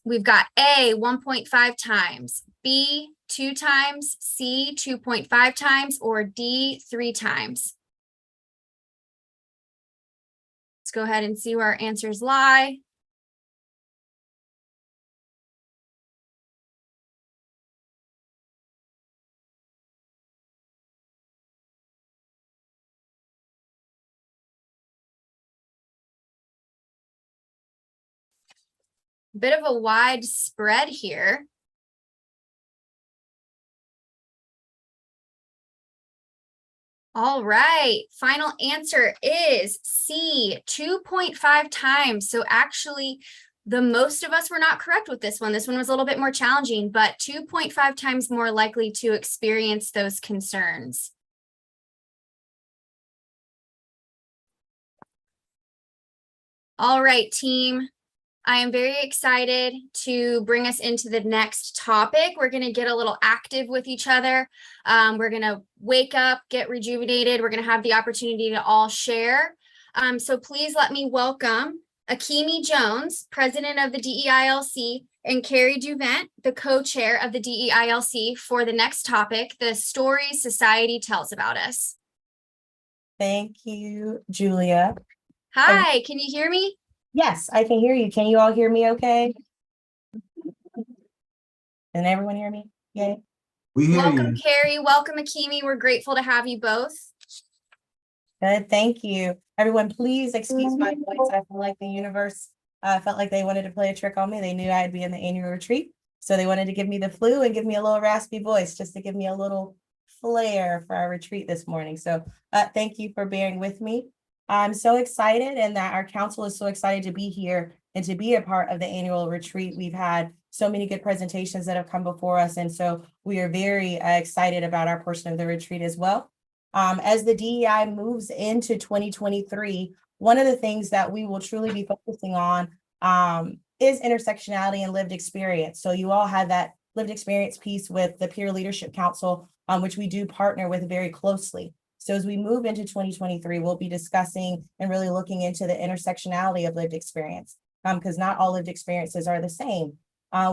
We've got A, 1.5 times, B, 2 times, C, 2.5 times, or D, 3 times. Let's go ahead and see where our answers lie. Bit of a wide spread here. All right, final answer is C, 2.5 times. So actually, the most of us were not correct with this one. This one was a little bit more challenging, but 2.5 times more likely to experience those concerns. All right, team. I am very excited to bring us into the next topic. We're going to get a little active with each other. We're going to wake up, get rejuvenated. We're going to have the opportunity to all share. So please let me welcome Akemie Jones, president of the DEILC, and Kerry duVent, the co-chair of the DEILC, for the next topic, the stories society tells about us. Thank you, Julia. Hi, can you hear me? Yes, I can hear you. Can you all hear me okay? Can everyone hear me? Yay. We hear Welcome, you. Kerry. Welcome, Akemie. We're grateful to have you both. Good, thank you. Everyone, please excuse my voice. I feel like the universe felt like they wanted to play a trick on me. They knew I'd be in the annual retreat. So they wanted to give me the flu and give me a little raspy voice just to give me a little flair for our retreat this morning. So thank you for bearing with me. I'm so excited, and that our council is so excited to be here and to be a part of the annual retreat. We've had so many good presentations that have come before us, and so we are very excited about our portion of the retreat as well. As the DEI moves into 2023, one of the things that we will truly be focusing on is intersectionality and lived experience. So you all had that lived experience piece with the Peer Leadership Council, which we do partner with very closely. So as we move into 2023, we'll be discussing and really looking into the intersectionality of lived experience, because not all lived experiences are the same.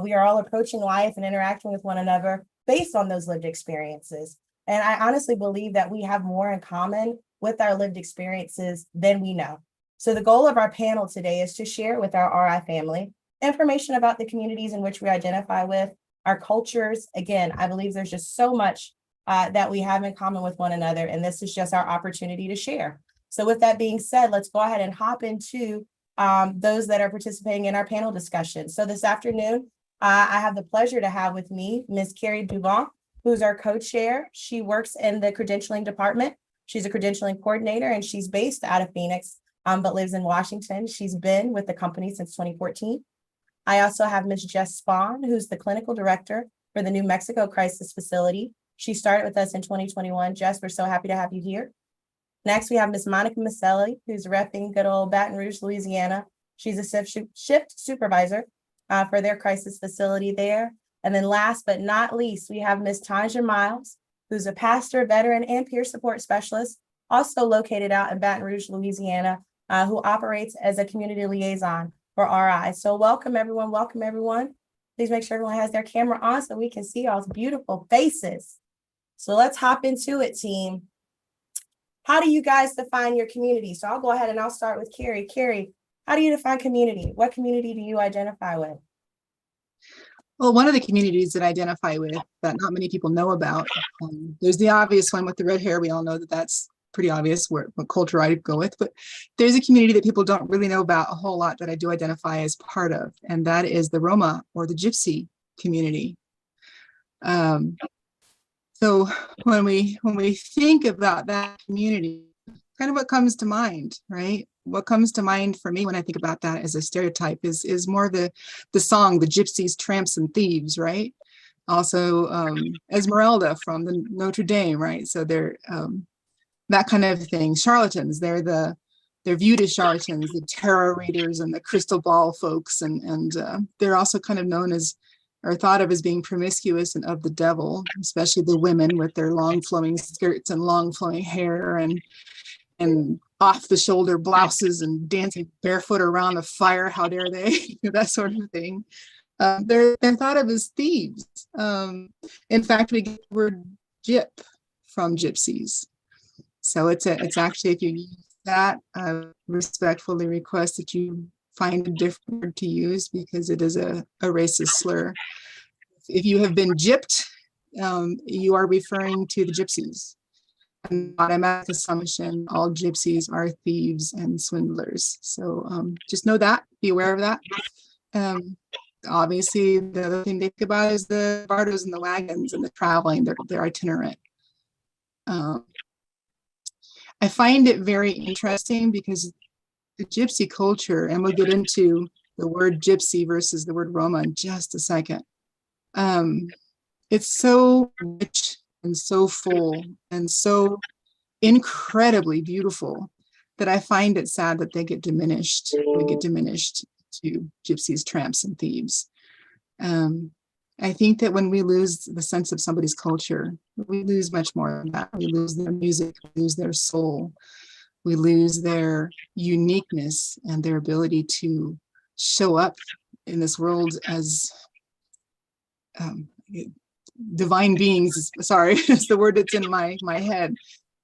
We are all approaching life and interacting with one another based on those lived experiences. And I honestly believe that we have more in common with our lived experiences than we know. So the goal of our panel today is to share with our RI family information about the communities in which we identify with, our cultures. Again, I believe there's just so much that we have in common with one another, and this is just our opportunity to share. So with that being said, let's go ahead and hop into those that are participating in our panel discussion. So this afternoon, I have the pleasure to have with me Ms. Kerry duVent, who's our co-chair. She works in the credentialing department. She's a credentialing coordinator, and she's based out of Phoenix, but lives in Washington. She's been with the company since 2014. I also have Ms. Jess Spahn, who's the clinical director for the New Mexico Crisis Facility. She started with us in 2021. Jess, we're so happy to have you here. Next, we have Ms. Monica Maselli, who's repping good old Baton Rouge, Louisiana. She's a shift supervisor for their crisis facility there. And then last but not least, we have Ms. Tanja Miles, who's a pastor, veteran, and peer support specialist, also located out in Baton Rouge, Louisiana, who operates as a community liaison for RI. So welcome everyone, welcome everyone. Please make sure everyone has their camera on so we can see y'all's beautiful faces. So let's hop into it, team. How do you guys define your community? So I'll go ahead and I'll start with Kerry. Kerry, how do you define community? What community do you identify with? Well, one of the communities that I identify with that not many people know about, there's the obvious one with the red hair. We all know that that's pretty obvious what culture I go with, but there's a community that people don't really know about a whole lot that I do identify as part of, and that is the Roma or the Gypsy community. So when we think about that community, kind of what comes to mind, right? What comes to mind for me when I think about that as a stereotype is more the song, the Gypsies, Tramps, and Thieves, right? Also Esmeralda from the Notre Dame, right? So they're that kind of thing. Charlatans, they're viewed as charlatans, the tarot readers and the crystal ball folks, and they're also kind of known as or thought of as being promiscuous and of the devil, especially the women with their long flowing skirts and long flowing hair and off the shoulder blouses and dancing barefoot around a fire. How dare they? That sort of thing. They're thought of as thieves. In fact, we get the word gyp from gypsies. So it's actually, if you use that, I respectfully request that you find a different word to use because it is a racist slur. If you have been gypped, you are referring to the gypsies. And automatic assumption, all gypsies are thieves and swindlers. So just know that, be aware of that. Obviously, the other thing to think about is the bardos and the wagons and the traveling, they're itinerant. I find it very interesting because the gypsy culture, and we'll get into the word gypsy versus the word Roma in just a second. It's so rich and so full and so incredibly beautiful that I find it sad that they get diminished. We get diminished to gypsies, tramps, and thieves. I think that when we lose the sense of somebody's culture, we lose much more than that. We lose their music, we lose their soul, we lose their uniqueness and their ability to show up in this world as divine beings. Sorry, it's the word that's in my head.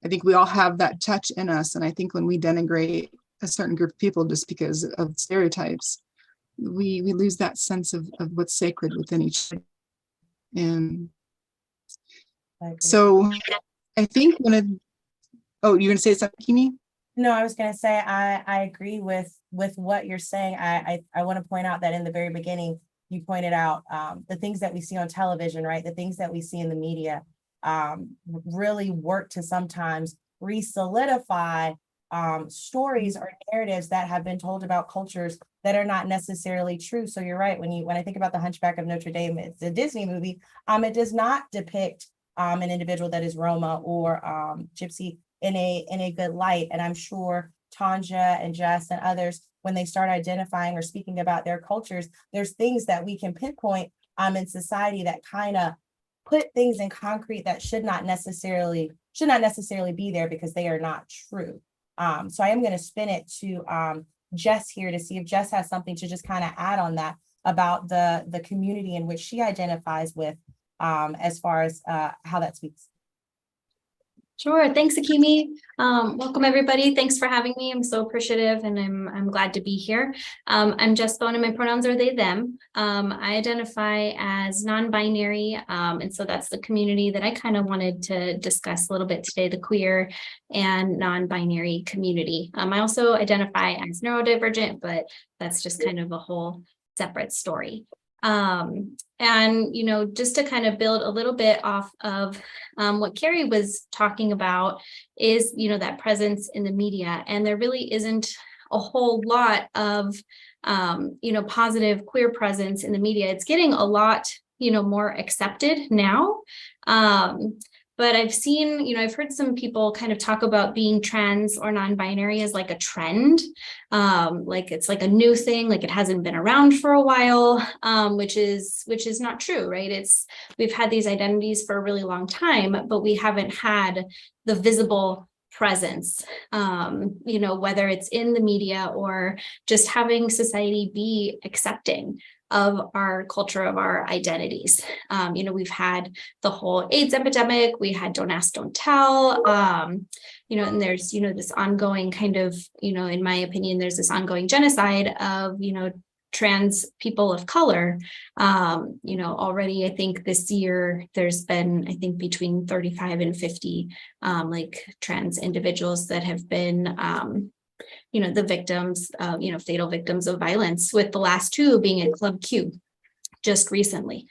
I think we all have that touch in us. And I think when we denigrate a certain group of people just because of stereotypes, we lose that sense of what's sacred within each other. And so I think you're going to say something, Akemie? No, I was going to say, I agree with what you're saying. I want to point out that in the very beginning, you pointed out the things that we see on television, right? The things that we see in the media really work to sometimes re-solidify stories or narratives that have been told about cultures that are not necessarily true. So you're right. When I think about the Hunchback of Notre Dame, it's a Disney movie. It does not depict an individual that is Roma or Gypsy in a good light. And I'm sure Tanja and Jess and others, when they start identifying or speaking about their cultures, there's things that we can pinpoint in society that kind of put things in concrete that should not necessarily should not necessarily be there because they are not true. So I am going to spin it to Jess here to see if Jess has something to just kind of add on that about the community in which she identifies with, as far as how that speaks. Sure. Thanks, Akemie. Welcome, everybody. Thanks for having me. I'm so appreciative, and I'm glad to be here. I'm Jess Bone, and my pronouns are they, them. I identify as non-binary, and so that's the community that I kind of wanted to discuss a little bit today, the queer and non-binary community. I also identify as neurodivergent, but that's just kind of a whole separate story. And, you know, just to kind of build a little bit off of what Kerry was talking about is, you know, that presence in the media. And there really isn't a whole lot of, you know, positive queer presence in the media. It's getting a lot, you know, more accepted now. But I've seen, you know, I've heard some people kind of talk about being trans or non-binary as like a trend, like it's like a new thing, like it hasn't been around for a while, which is not true, right? We've had these identities for a really long time, but we haven't had the visible presence, you know, whether it's in the media or just having society be accepting of our culture, of our identities. You know, we've had the whole AIDS epidemic, we had Don't Ask, Don't Tell, you know, and there's, you know, this ongoing kind of, you know, in my opinion, there's this ongoing genocide of, you know, trans people of color. You know, already, I think this year there's been, I think between 35 and 50 like trans individuals that have been you know, the victims, you know, fatal victims of violence, with the last two being in Club Q just recently.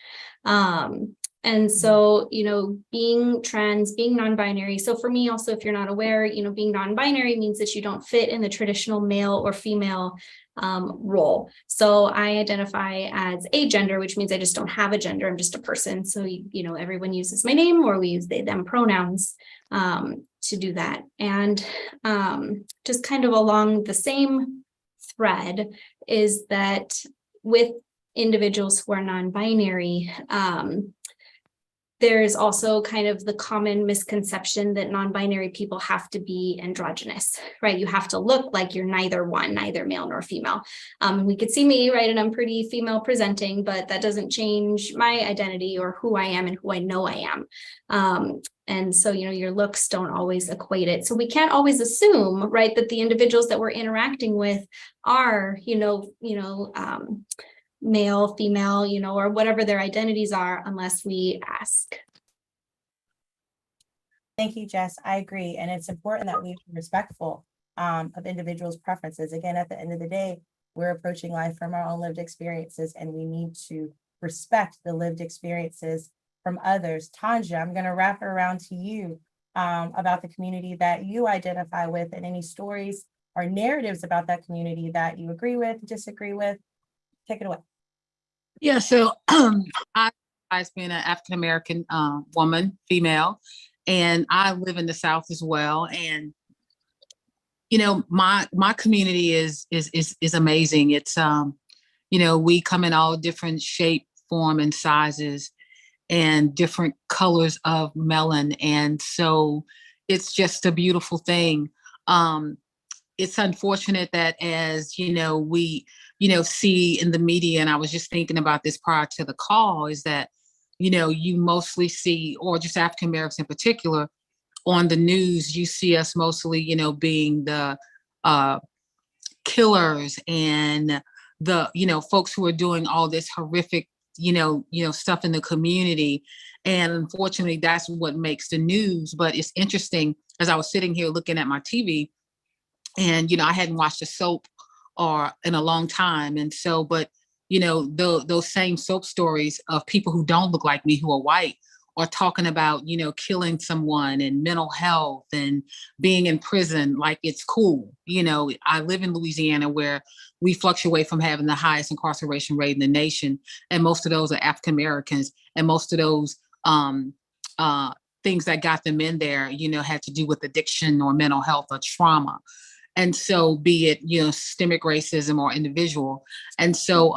And so, you know, being trans, being non-binary. So for me also, if you're not aware, you know, being non-binary means that you don't fit in the traditional male or female role. So I identify as agender, which means I just don't have a gender. I'm just a person. So, you know, everyone uses my name, or we use they, them pronouns to do that. And just kind of along the same thread is that with individuals who are non-binary, there's also kind of the common misconception that non-binary people have to be androgynous, right? You have to look like you're neither one, neither male nor female. We could see me, right? And I'm pretty female presenting, but that doesn't change my identity or who I am and who I know I am. And so, you know, your looks don't always equate it. So we can't always assume, right, that the individuals that we're interacting with are, male, female, you know, or whatever their identities are, unless we ask. Thank you, Jess. I agree. And it's important that we be respectful of individuals' preferences. Again, at the end of the day, we're approaching life from our own lived experiences, and we need to respect the lived experiences from others. Tanja, I'm going to wrap it around to you about the community that you identify with, and any stories or narratives about that community that you agree with, disagree with. Take it away. Yeah, so I as being an African-American woman, female, and I live in the South as well. And, you know, my community is amazing. It's, you know, we come in all different shape, form, and sizes, and different colors of melon. And so it's just a beautiful thing. It's unfortunate that, as you know, we, you know, see in the media, and I was just thinking about this prior to the call, is that, you know, you mostly see, or just African Americans in particular, on the news, you see us mostly, you know, being the killers and the, you know, folks who are doing all this horrific, you know, stuff in the community. And unfortunately, that's what makes the news. But it's interesting, as I was sitting here looking at my TV, and, you know, I hadn't watched a soap in a long time. And so, but, you know, those same soap stories of people who don't look like me, who are white, are talking about, you know, killing someone and mental health and being in prison like it's cool. You know, I live in Louisiana, where we fluctuate from having the highest incarceration rate in the nation. And most of those are African Americans. And most of those things that got them in there, you know, had to do with addiction or mental health or trauma. And so, be it, you know, systemic racism or individual. And so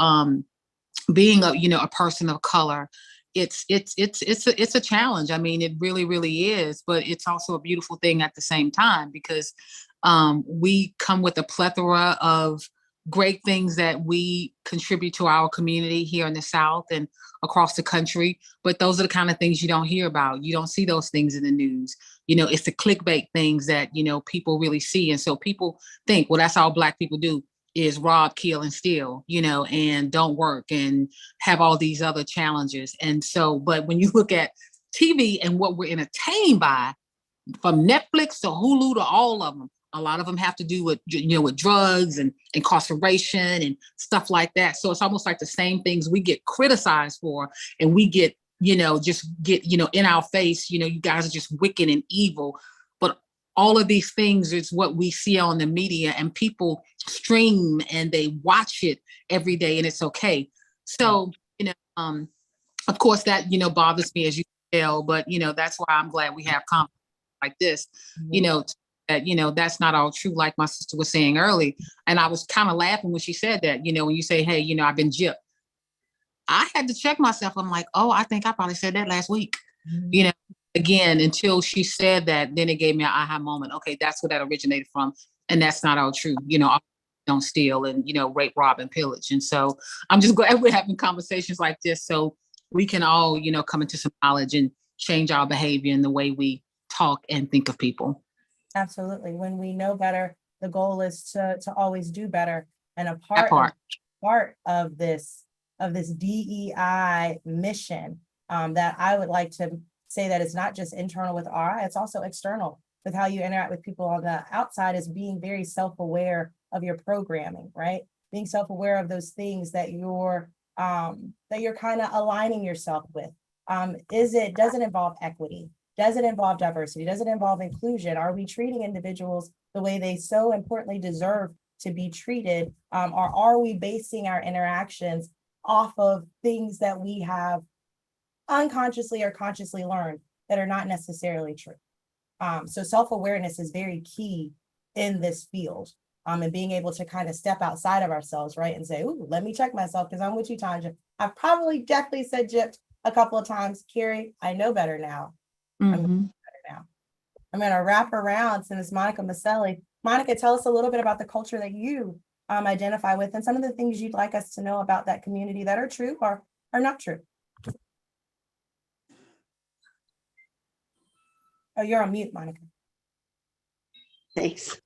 being a person of color it's a challenge. I mean, it really, really is, but it's also a beautiful thing at the same time because we come with a plethora of great things that we contribute to our community here in the South and across the country. But those are the kind of things you don't hear about. You don't see those things in the news. You know, it's the clickbait things that, you know, people really see. And so people think, well, that's all Black people do is rob, kill, and steal, you know, and don't work and have all these other challenges. And so, but when you look at TV and what we're entertained by, from Netflix to Hulu to all of them, a lot of them have to do with, you know, with drugs and incarceration and stuff like that. So it's almost like the same things we get criticized for, and we get, you know, just get, you know, in our face, you know, you guys are just wicked and evil. But all of these things is what we see on the media, and people stream and they watch it every day, and it's okay. So, you know, of course that, you know, bothers me, as you can tell, but, you know, that's why I'm glad we have conversations like this, you know, that, you know, that's not all true, like my sister was saying early. And I was kind of laughing when she said that, you know, when you say, hey, you know, I've been gypped. I had to check myself. I'm like, oh, I think I probably said that last week. You know, again, until she said that, then it gave me an aha moment. Okay, that's where that originated from. And that's not all true. You know, don't steal and, you know, rape, rob, and pillage. And so I'm just glad we're having conversations like this so we can all, you know, come into some knowledge and change our behavior and the way we talk and think of people. Absolutely. When we know better, the goal is to always do better. And a part of this DEI mission that I would like to say that it's not just internal with RI, it's also external with how you interact with people on the outside, is being very self-aware of your programming, right? Being self-aware of those things that you're kind of aligning yourself with. Does it involve equity? Does it involve diversity? Does it involve inclusion? Are we treating individuals the way they so importantly deserve to be treated? Or are we basing our interactions off of things that we have unconsciously or consciously learned that are not necessarily true? So self-awareness is very key in this field, and being able to kind of step outside of ourselves, right? And say, ooh, let me check myself, because I'm with you, Tanja. I've definitely said gypped a couple of times. Kerry, I know better now. I'm going to wrap around to Ms. Monica Maselli. Monica, tell us a little bit about the culture that you identify with and some of the things you'd like us to know about that community that are true or are not true. Oh, you're on mute, Monica. Thanks.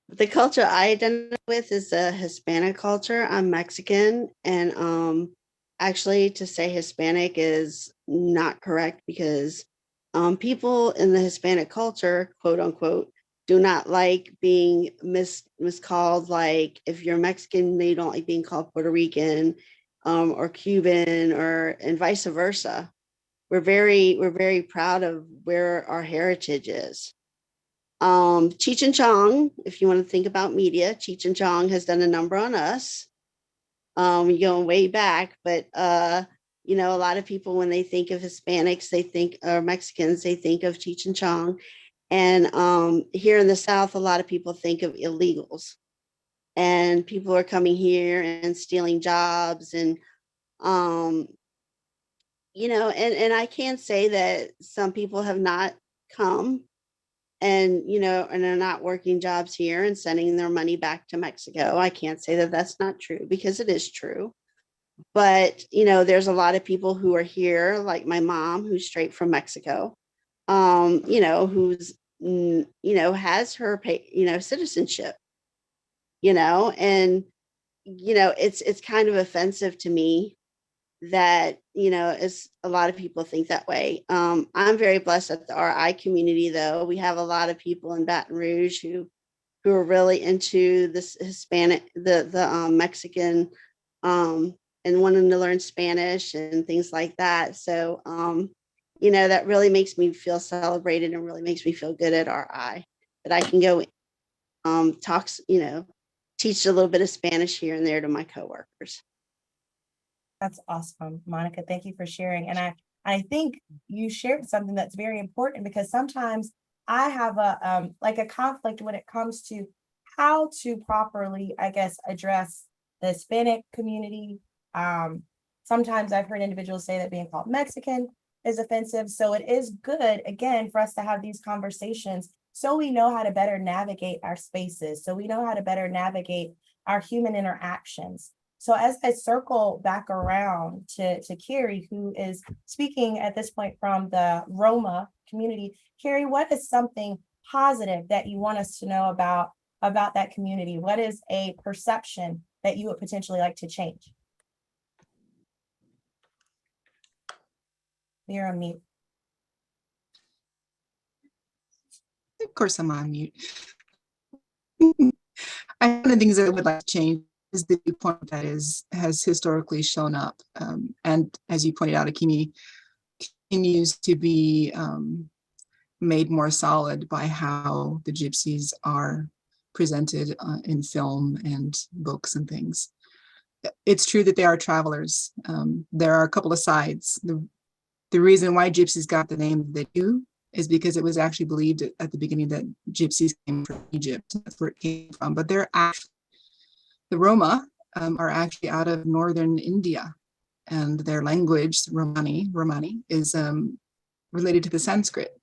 The culture I identify with is the Hispanic culture. I'm Mexican, and actually to say Hispanic is not correct, because people in the Hispanic culture, quote unquote, do not like being miscalled. Like if you're Mexican, they don't like being called Puerto Rican or Cuban, and vice versa. We're very proud of where our heritage is. Cheech and Chong, if you want to think about media, Cheech and Chong has done a number on us. We're going way back, but you know, a lot of people, when they think of Hispanics, or Mexicans, they think of Cheech and Chong. And here in the South, a lot of people think of illegals, and people are coming here and stealing jobs, and you know, and I can't say that some people have not come and, you know, and are not working jobs here and sending their money back to Mexico. I can't say that that's not true, because it is true. But, you know, there's a lot of people who are here, like my mom, who's straight from Mexico, you know, who's, you know, has her, you know, citizenship, you know, and, you know, it's kind of offensive to me that, you know, a lot of people think that way. I'm very blessed at the RI community, though. We have a lot of people in Baton Rouge who are really into this Hispanic, the Mexican, and wanting to learn Spanish and things like that. So, you know, that really makes me feel celebrated and really makes me feel good at RI, that I can go talk, you know, teach a little bit of Spanish here and there to my coworkers. That's awesome, Monica. Thank you for sharing. And I think you shared something that's very important, because sometimes I have a conflict when it comes to how to properly, I guess, address the Hispanic community, Sometimes I've heard individuals say that being called Mexican is offensive. So it is good, again, for us to have these conversations so we know how to better navigate our spaces, so we know how to better navigate our human interactions. So as I circle back around to Kerry, who is speaking at this point from the Roma community, Kerry, what is something positive that you want us to know about that community? What is a perception that you would potentially like to change? You're on mute. Of course, I'm on mute. One of the things that I would like to change is the viewpoint that has historically shown up. And as you pointed out, Akemie continues to be made more solid by how the Gypsies are presented in film and books and things. It's true that they are travelers. There are a couple of sides. The reason why Gypsies got the name they do is because it was actually believed at the beginning that Gypsies came from Egypt. That's where it came from. But they're actually, the Roma are actually out of northern India, and their language, Romani, is related to the Sanskrit.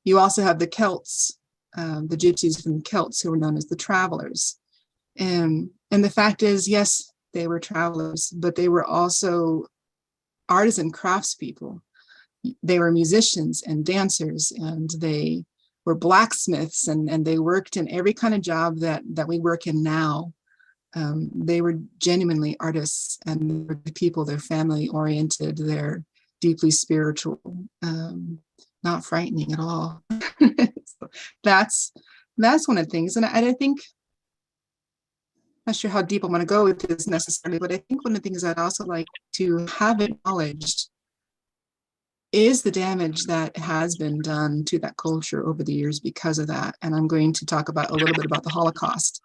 You also have the Celts, the Gypsies from the Celts, who were known as the travelers. And the fact is, yes, they were travelers, but they were also artisan craftspeople. They were musicians and dancers, and they were blacksmiths, and they worked in every kind of job that we work in now. They were genuinely artists, and the people, they're family oriented, they're deeply spiritual, not frightening at all. So that's one of the things. And I think, not sure how deep I want to go with this necessarily, but I think one of the things I'd also like to have acknowledged is the damage that has been done to that culture over the years because of that. And I'm going to talk about a little bit about the Holocaust.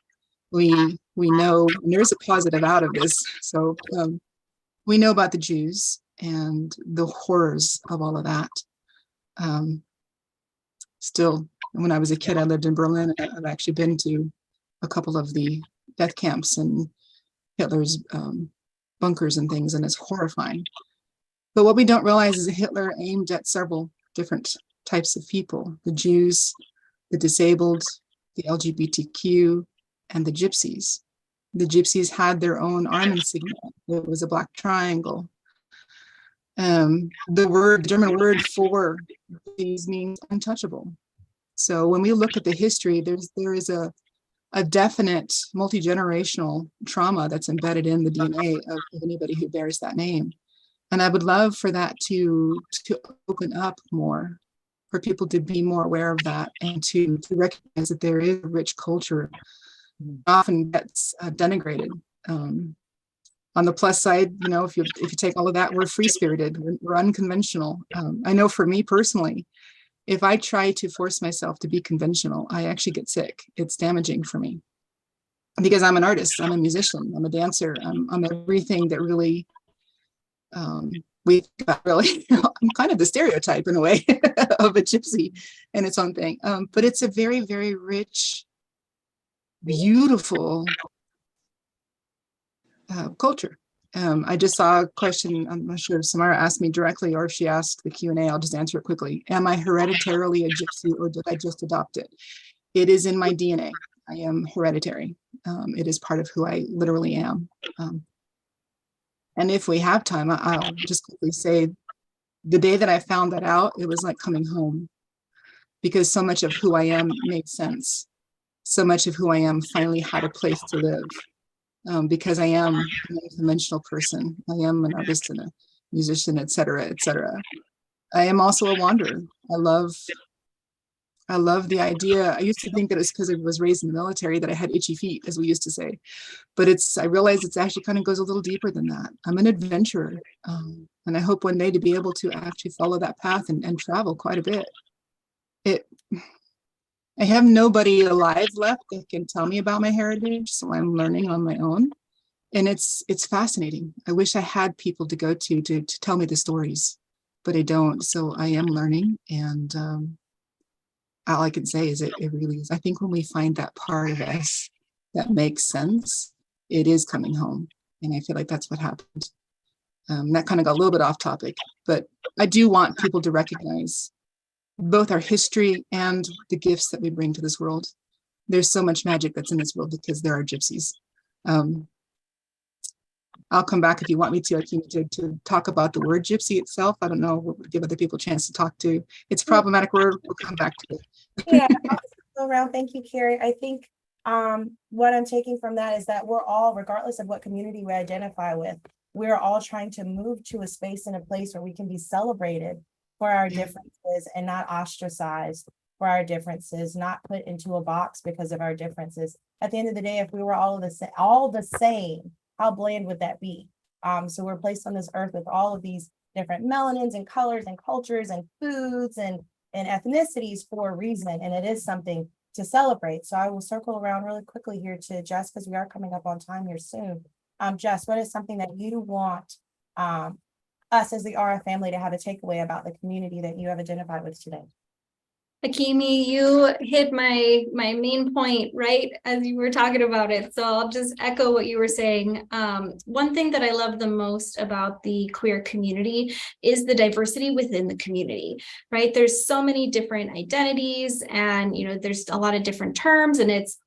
We know, and there's a positive out of this. So we know about the Jews and the horrors of all of that. Still, when I was a kid, I lived in Berlin. I've actually been to a couple of the death camps and Hitler's bunkers and things, and it's horrifying. But what we don't realize is that Hitler aimed at several different types of people: the Jews, the disabled, the LGBTQ, and the Gypsies. The Gypsies had their own arm insignia. It was a black triangle. The German word for these means untouchable. So when we look at the history, there is a definite multi-generational trauma that's embedded in the DNA of anybody who bears that name. And I would love for that to open up more, for people to be more aware of that, and to recognize that there is a rich culture often gets denigrated. On the plus side, you know, if you take all of that, we're free-spirited, we're unconventional. I know for me personally, if I try to force myself to be conventional, I actually get sick. It's damaging for me because I'm an artist, I'm a musician, I'm a dancer, I'm everything that really we think about. Really, I'm kind of the stereotype in a way of a gypsy and its own thing. But it's a very, very rich, beautiful culture. I just saw a question, I'm not sure if Samara asked me directly or if she asked the Q&A, I'll just answer it quickly. Am I hereditarily a gypsy, or did I just adopt it? It is in my DNA. I am hereditary. It is part of who I literally am. And if we have time, I'll just quickly say, the day that I found that out, it was like coming home, because so much of who I am made sense. So much of who I am finally had a place to live, because I am an unconventional person. I am an artist and a musician, et cetera, et cetera. I am also a wanderer. I love the idea. I used to think that it was because I was raised in the military that I had itchy feet, as we used to say. But I realize it's actually kind of goes a little deeper than that. I'm an adventurer. And I hope one day to be able to actually follow that path and travel quite a bit. I have nobody alive left that can tell me about my heritage, so I'm learning on my own. And it's fascinating. I wish I had people to go to tell me the stories, but I don't. So I am learning, and all I can say is it really is. I think when we find that part of us that makes sense, it is coming home. And I feel like that's what happened. That kind of got a little bit off topic, but I do want people to recognize both our history and the gifts that we bring to this world. There's so much magic that's in this world because there are gypsies. I'll come back if you want me to, Akemie, to talk about the word gypsy itself. I don't know, we'll give other people a chance to talk to. It's a problematic word, we'll come back to it. Yeah, I'll around. Thank you, Kerry. I think what I'm taking from that is that we're all, regardless of what community we identify with, we're all trying to move to a space and a place where we can be celebrated for our differences and not ostracized for our differences, not put into a box because of our differences. At the end of the day, if we were all the same, how bland would that be? So we're placed on this earth with all of these different melanins and colors and cultures and foods and ethnicities for a reason, and it is something to celebrate. So I will circle around really quickly here to Jess, because we are coming up on time here soon. Jess, what is something that you want us as the RF family to have a takeaway about the community that you have identified with today? Akemie, you hit my main point right as you were talking about it. So I'll just echo what you were saying. One thing that I love the most about the queer community is the diversity within the community, right? There's so many different identities and, there's a lot of different terms, and it's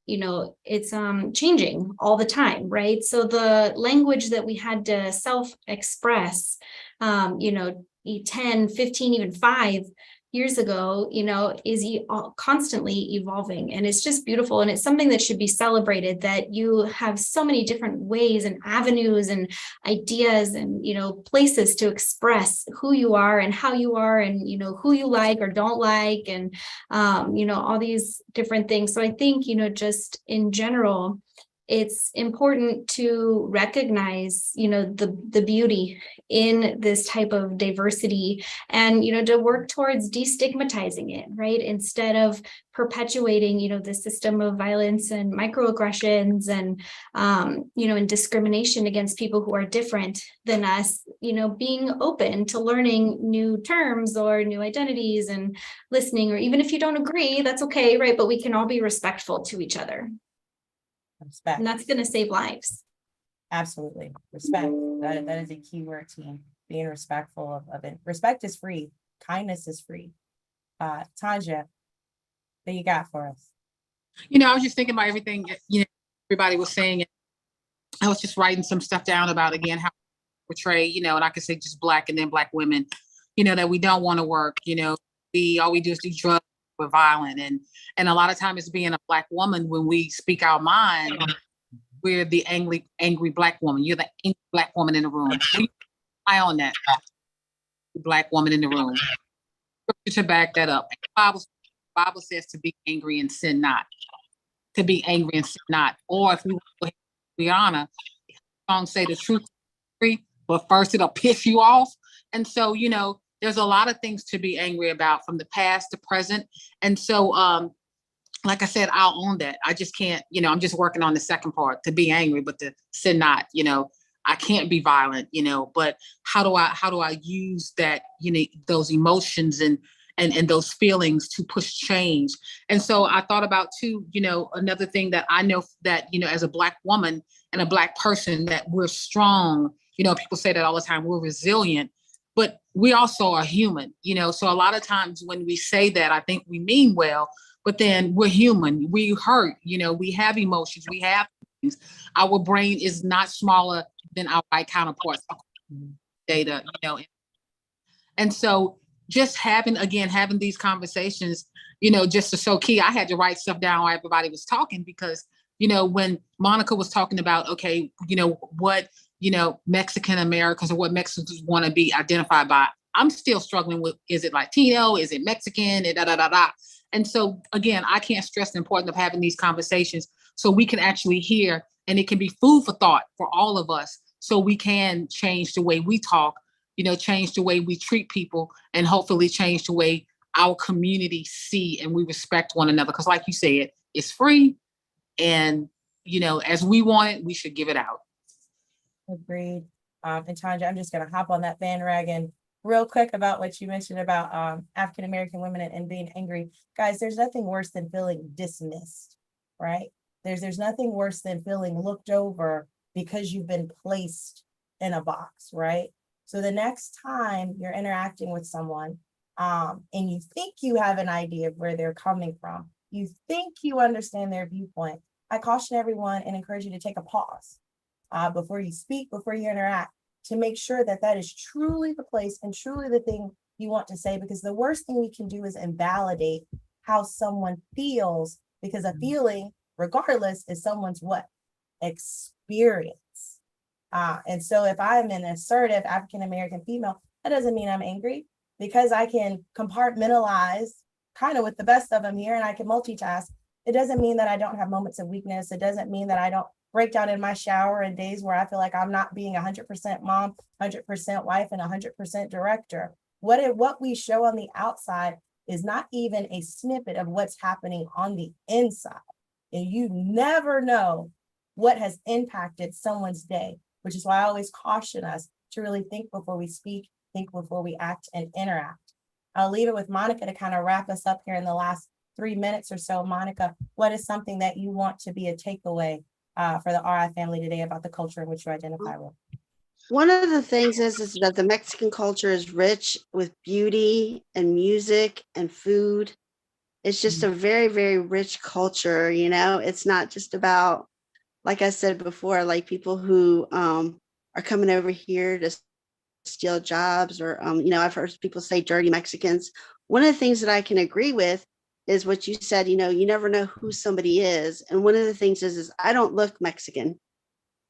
changing all the time, right? So the language that we had to self-express, 10, 15, even 5 years ago, is constantly evolving, and it's just beautiful. And it's something that should be celebrated, that you have so many different ways and avenues and ideas and, places to express who you are and how you are and, who you like or don't like and, all these different things. So I think, just in general, it's important to recognize, the beauty in this type of diversity and, to work towards destigmatizing it, right? Instead of perpetuating, the system of violence and microaggressions and, and discrimination against people who are different than us, being open to learning new terms or new identities and listening, or even if you don't agree, that's okay, right? But we can all be respectful to each other. Respect. And that's going to save lives. Absolutely. Respect. That is a key word, team. Being respectful of it. Respect is free. Kindness is free. Tanja, what you got for us? I was just thinking about everything, everybody was saying. I was just writing some stuff down about, again, how we portray, and I could say just Black and then Black women, that we don't want to work, all we do is do drugs. We're violent, and a lot of times, being a Black woman, when we speak our mind, we're the angry Black woman. You're the angry Black woman in the room. I own that Black woman in the room. To back that up, the Bible says to be angry and sin not. To be angry and sin not. Or if we honor, songs say the truth is free, but first it'll piss you off. And so, there's a lot of things to be angry about from the past to present. And so, like I said, I'll own that. I just can't, I'm just working on the second part, to be angry, but to sin not, I can't be violent, but how do I use that, those emotions and those feelings to push change? And so I thought about too, another thing that I know that, as a Black woman and a Black person, that we're strong. People say that all the time, we're resilient. But we also are human, so a lot of times when we say that, I think we mean well, but then we're human, we hurt, we have emotions, we have things. Our brain is not smaller than our white counterparts, data, And so just having these conversations, just to show key, I had to write stuff down while everybody was talking, because, when Monica was talking about, okay, what, Mexican Americans or what Mexicans want to be identified by, I'm still struggling with, is it Latino? Is it Mexican? And so, again, I can't stress the importance of having these conversations so we can actually hear, and it can be food for thought for all of us, so we can change the way we talk, change the way we treat people, and hopefully change the way our community see and we respect one another. Because like you said, it's free. And, as we want it, we should give it out. Agreed. And Tanja, I'm just going to hop on that bandwagon real quick about what you mentioned about African-American women and being angry. Guys, there's nothing worse than feeling dismissed, right? There's nothing worse than feeling looked over because you've been placed in a box, right? So the next time you're interacting with someone and you think you have an idea of where they're coming from, you think you understand their viewpoint, I caution everyone and encourage you to take a pause before you speak, before you interact, to make sure that that is truly the place and truly the thing you want to say, because the worst thing we can do is invalidate how someone feels, because a feeling, regardless, is someone's what? Experience. And so if I'm an assertive African-American female, that doesn't mean I'm angry, because I can compartmentalize kind of with the best of them here and I can multitask. It doesn't mean that I don't have moments of weakness. It doesn't mean that I don't break down in my shower in days where I feel like I'm not being 100% mom, 100% wife, and 100% director. What we show on the outside is not even a snippet of what's happening on the inside. And you never know what has impacted someone's day, which is why I always caution us to really think before we speak, think before we act and interact. I'll leave it with Monica to kind of wrap us up here in the last 3 minutes or so. Monica, what is something that you want to be a takeaway for the RI family today about the culture in which you identify with? One of the things is that the Mexican culture is rich with beauty and music and food. It's just a very, very rich culture, you know. It's not just about, like I said before, like people who are coming over here to steal jobs, or you know, I've heard people say dirty Mexicans. One of the things that I can agree with is what you said, you know, you never know who somebody is. And one of the things is I don't look Mexican.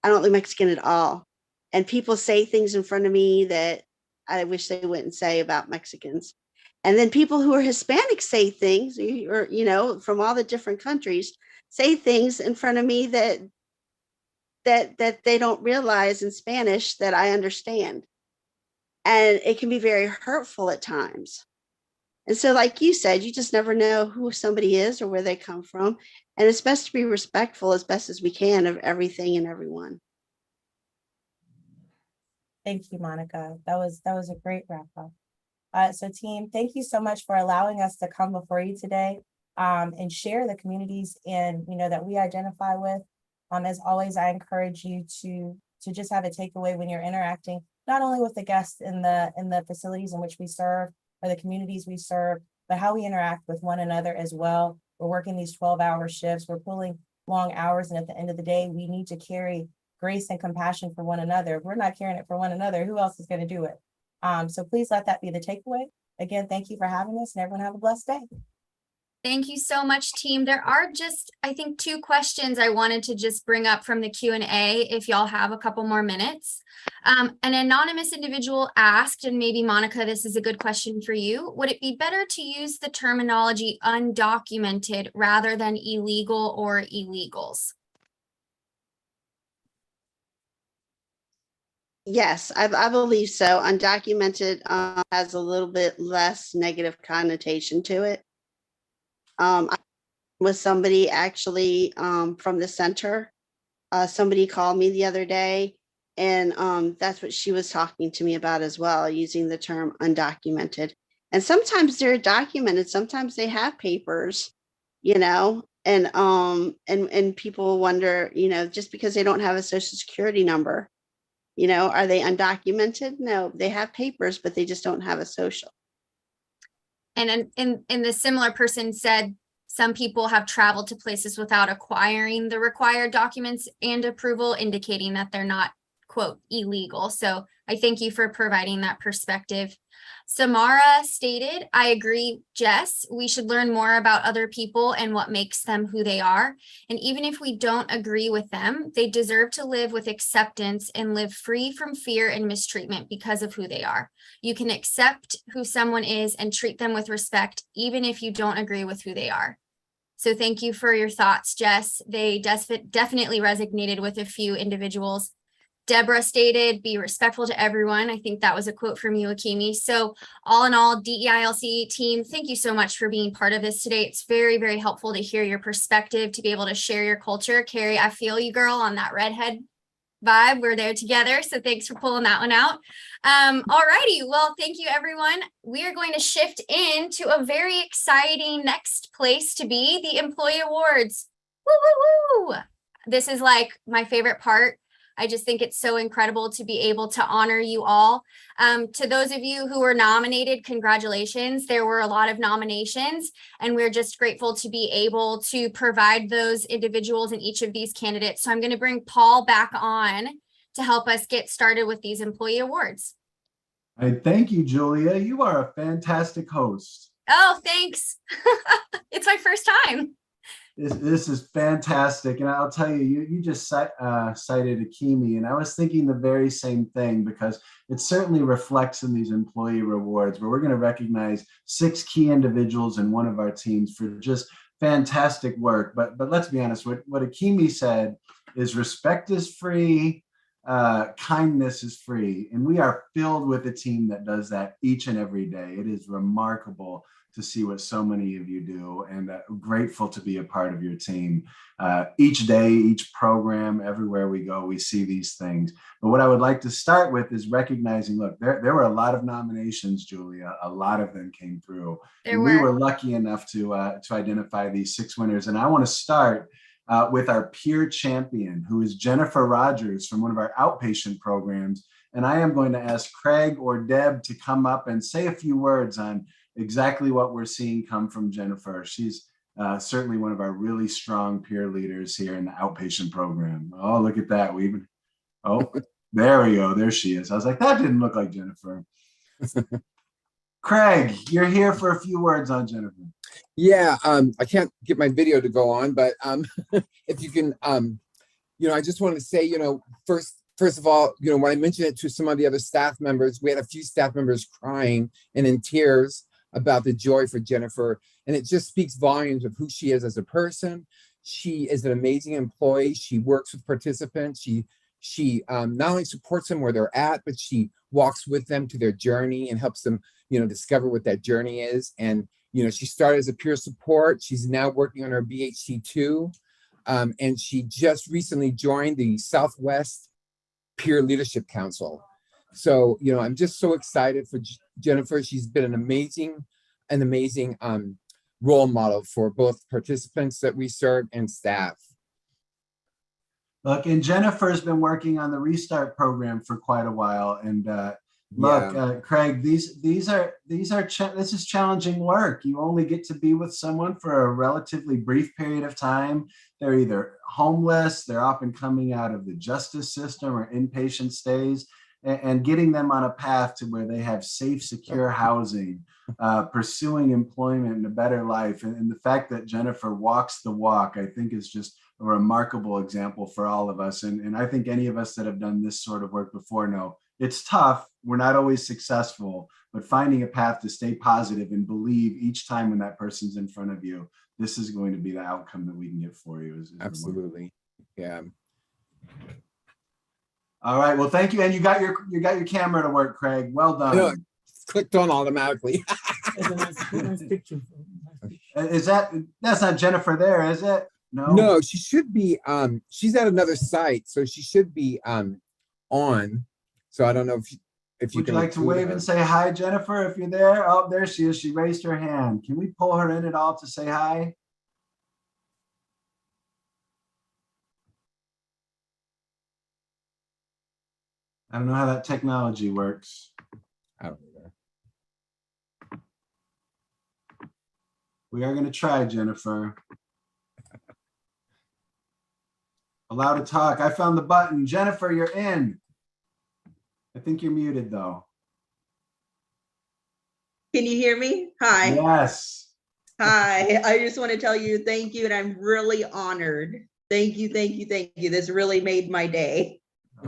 I don't look Mexican at all. And people say things in front of me that I wish they wouldn't say about Mexicans. And then people who are Hispanic say things, or, you know, from all the different countries, say things in front of me that they don't realize in Spanish that I understand. And it can be very hurtful at times. And so, like you said, you just never know who somebody is or where they come from. And it's best to be respectful as best as we can of everything and everyone. Thank you, Monica. That was a great wrap up. So team, thank you so much for allowing us to come before you today and share the communities and, you know, that we identify with. As always, I encourage you to just have a takeaway when you're interacting, not only with the guests in the facilities in which we serve or the communities we serve, but how we interact with one another as well. We're working these 12-hour shifts, we're pulling long hours, and at the end of the day, we need to carry grace and compassion for one another. If we're not carrying it for one another, who else is going to do it? So please let that be the takeaway. Again, thank you for having us, and everyone have a blessed day. Thank you so much, team. There are just, I think, 2 questions I wanted to just bring up from the Q&A if y'all have a couple more minutes. An anonymous individual asked, and maybe Monica, this is a good question for you. Would it be better to use the terminology undocumented rather than illegal or illegals? Yes, I believe so. Undocumented has a little bit less negative connotation to it. I was somebody actually from the center. Somebody called me the other day, and that's what she was talking to me about as well, using the term undocumented. And sometimes they're documented, sometimes they have papers, you know, and people wonder, you know, just because they don't have a social security number, you know, are they undocumented? No, they have papers, but they just don't have a social. And the similar person said, some people have traveled to places without acquiring the required documents and approval, indicating that they're not, quote, illegal. So I thank you for providing that perspective. Samara stated, I agree, Jess, we should learn more about other people and what makes them who they are. And even if we don't agree with them, they deserve to live with acceptance and live free from fear and mistreatment because of who they are. You can accept who someone is and treat them with respect, even if you don't agree with who they are. So thank you for your thoughts, Jess. They definitely resonated with a few individuals. Deborah stated, be respectful to everyone. I think that was a quote from you, Akemie. So all in all, DEILC team, thank you so much for being part of this today. It's very, very helpful to hear your perspective, to be able to share your culture. Kerry, I feel you, girl, on that redhead vibe. We're there together. So thanks for pulling that one out. All righty. Well, thank you, everyone. We are going to shift into a very exciting next place to be, the Employee Awards. Woo, woo, woo. This is like my favorite part I just think it's so incredible to be able to honor you all. To those of you who were nominated, congratulations. There were a lot of nominations, and we're just grateful to be able to provide those individuals in each of these candidates. So I'm going to bring Paul back on to help us get started with these employee awards. Thank you, Julia. You are a fantastic host. Oh, thanks. It's my first time. This is fantastic. And I'll tell you, you just cited Akemie, and I was thinking the very same thing, because it certainly reflects in these employee rewards, where we're going to recognize 6 key individuals in one of our teams for just fantastic work. But let's be honest, what Akemie said is respect is free, kindness is free. And we are filled with a team that does that each and every day. It is remarkable to see what so many of you do, and grateful to be a part of your team. Each day, each program, everywhere we go, we see these things. But what I would like to start with is recognizing, look, there were a lot of nominations, Julia. A lot of them came through. And we were lucky enough to identify these 6 winners. And I want to start with our peer champion, who is Jennifer Rogers from one of our outpatient programs. And I am going to ask Craig or Deb to come up and say a few words on exactly what we're seeing come from Jennifer. She's certainly one of our really strong peer leaders here in the outpatient program. Oh, look at that. There we go. There she is. I was like, that didn't look like Jennifer. Craig, you're here for a few words on Jennifer. Yeah, I can't get my video to go on, but if you can, I just wanted to say, first of all, when I mentioned it to some of the other staff members, we had a few staff members crying and in tears about the joy for Jennifer. And it just speaks volumes of who she is as a person. She is an amazing employee. She works with participants. She not only supports them where they're at, but she walks with them to their journey and helps them, discover what that journey is. And, she started as a peer support. She's now working on her BHC2. And she just recently joined the Southwest Peer Leadership Council. So, I'm just so excited for Jennifer. She's been an amazing role model for both participants that we serve and staff. Look, and Jennifer's been working on the Restart program for quite a while. And Craig, this is challenging work. You only get to be with someone for a relatively brief period of time. They're either homeless, they're often coming out of the justice system or inpatient stays, and getting them on a path to where they have safe, secure housing, pursuing employment and a better life. And the fact that Jennifer walks the walk, I think, is just a remarkable example for all of us. And I think any of us that have done this sort of work before know it's tough. We're not always successful, but finding a path to stay positive and believe each time when that person's in front of you, this is going to be the outcome that we can get for you. Absolutely. Yeah. All right. Well, thank you. And you got your camera to work, Craig. Well done. No, it's clicked on automatically. That's not Jennifer there, is it? No, she should be. She's at another site, so she should be on. So I don't know if you would you like to wave and say hi, Jennifer, if you're there. Oh, there she is. She raised her hand. Can we pull her in at all to say hi? I don't know how that technology works. I don't either. We are going to try, Jennifer. Allow to talk. I found the button. Jennifer, you're in. I think you're muted, though. Can you hear me? Hi. Yes. Hi. I just want to tell you thank you, and I'm really honored. Thank you, thank you, thank you. This really made my day.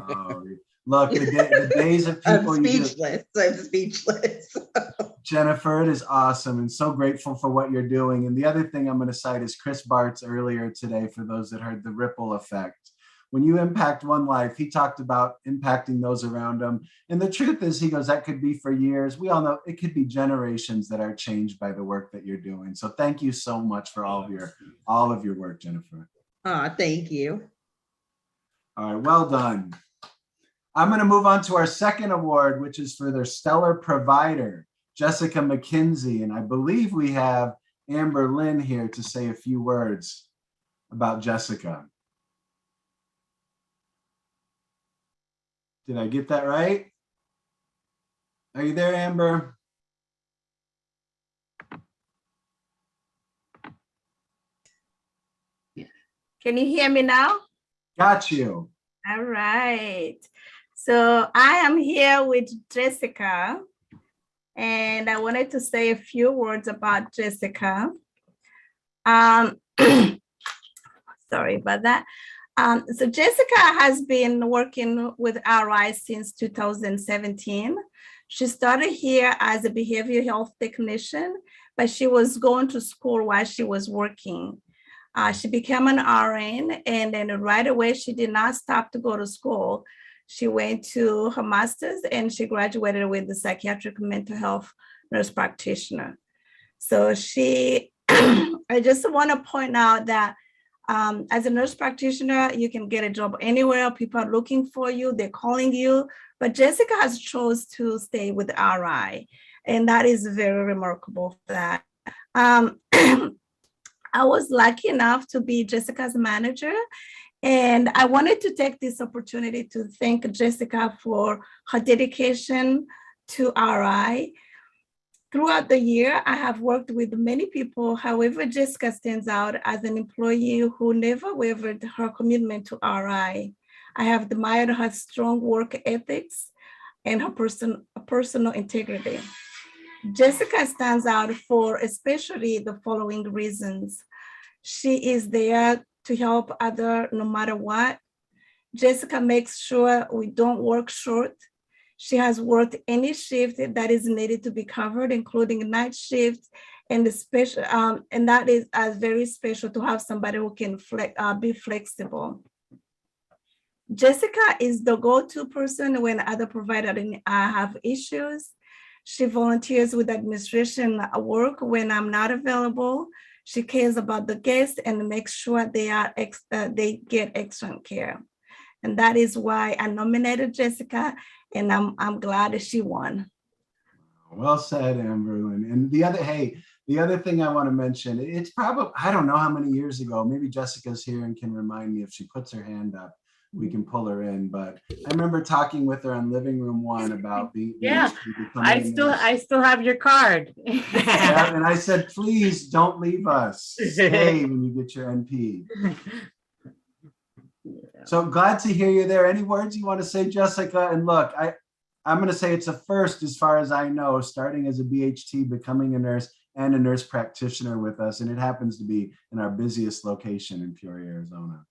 Oh, look, the days of people. I'm speechless. I'm speechless. Jennifer, it is awesome, and so grateful for what you're doing. And the other thing I'm going to cite is Chris Bart's earlier today, for those that heard the ripple effect. When you impact one life, he talked about impacting those around him. And the truth is, he goes, that could be for years. We all know it could be generations that are changed by the work that you're doing. So thank you so much for all of your work, Jennifer. Thank you. All right, well done. I'm going to move on to our second award, which is for their stellar provider, Jessica McKinsey. And I believe we have Amber Lynn here to say a few words about Jessica. Did I get that right? Are you there, Amber? Can you hear me now? Got you. All right. So I am here with Jessica, and I wanted to say a few words about Jessica. Sorry about that. So Jessica has been working with RI since 2017. She started here as a behavioral health technician, but she was going to school while she was working. She became an RN, and then right away, she did not stop to go to school. She went to her master's and she graduated with the psychiatric mental health nurse practitioner. So I just want to point out that as a nurse practitioner, you can get a job anywhere. People are looking for you, they're calling you, but Jessica has chose to stay with RI, and that is very remarkable for that. I was lucky enough to be Jessica's manager, and I wanted to take this opportunity to thank Jessica for her dedication to RI. Throughout the year, I have worked with many people. However, Jessica stands out as an employee who never wavered her commitment to RI. I have admired her strong work ethics and her personal integrity. Jessica stands out for especially the following reasons. She is there to help others no matter what. Jessica makes sure we don't work short. She has worked any shift that is needed to be covered, including night shifts, and and that is very special to have somebody who can be flexible. Jessica is the go-to person when other providers have issues. She volunteers with administration work when I'm not available. She cares about the guests and makes sure they get excellent care. And that is why I nominated Jessica, and I'm glad that she won. Well said, Amber. And the other thing I want to mention, it's probably, I don't know how many years ago, maybe Jessica's here and can remind me if she puts her hand up, we can pull her in. But I remember talking with her on Living Room 1 about being. Yeah, I still have your card. Yeah, and I said, please don't leave us. Stay when you get your NP. So glad to hear you there. Any words you want to say, Jessica? And look, I'm going to say it's a first as far as I know, starting as a BHT, becoming a nurse and a nurse practitioner with us. And it happens to be in our busiest location in Peoria, Arizona.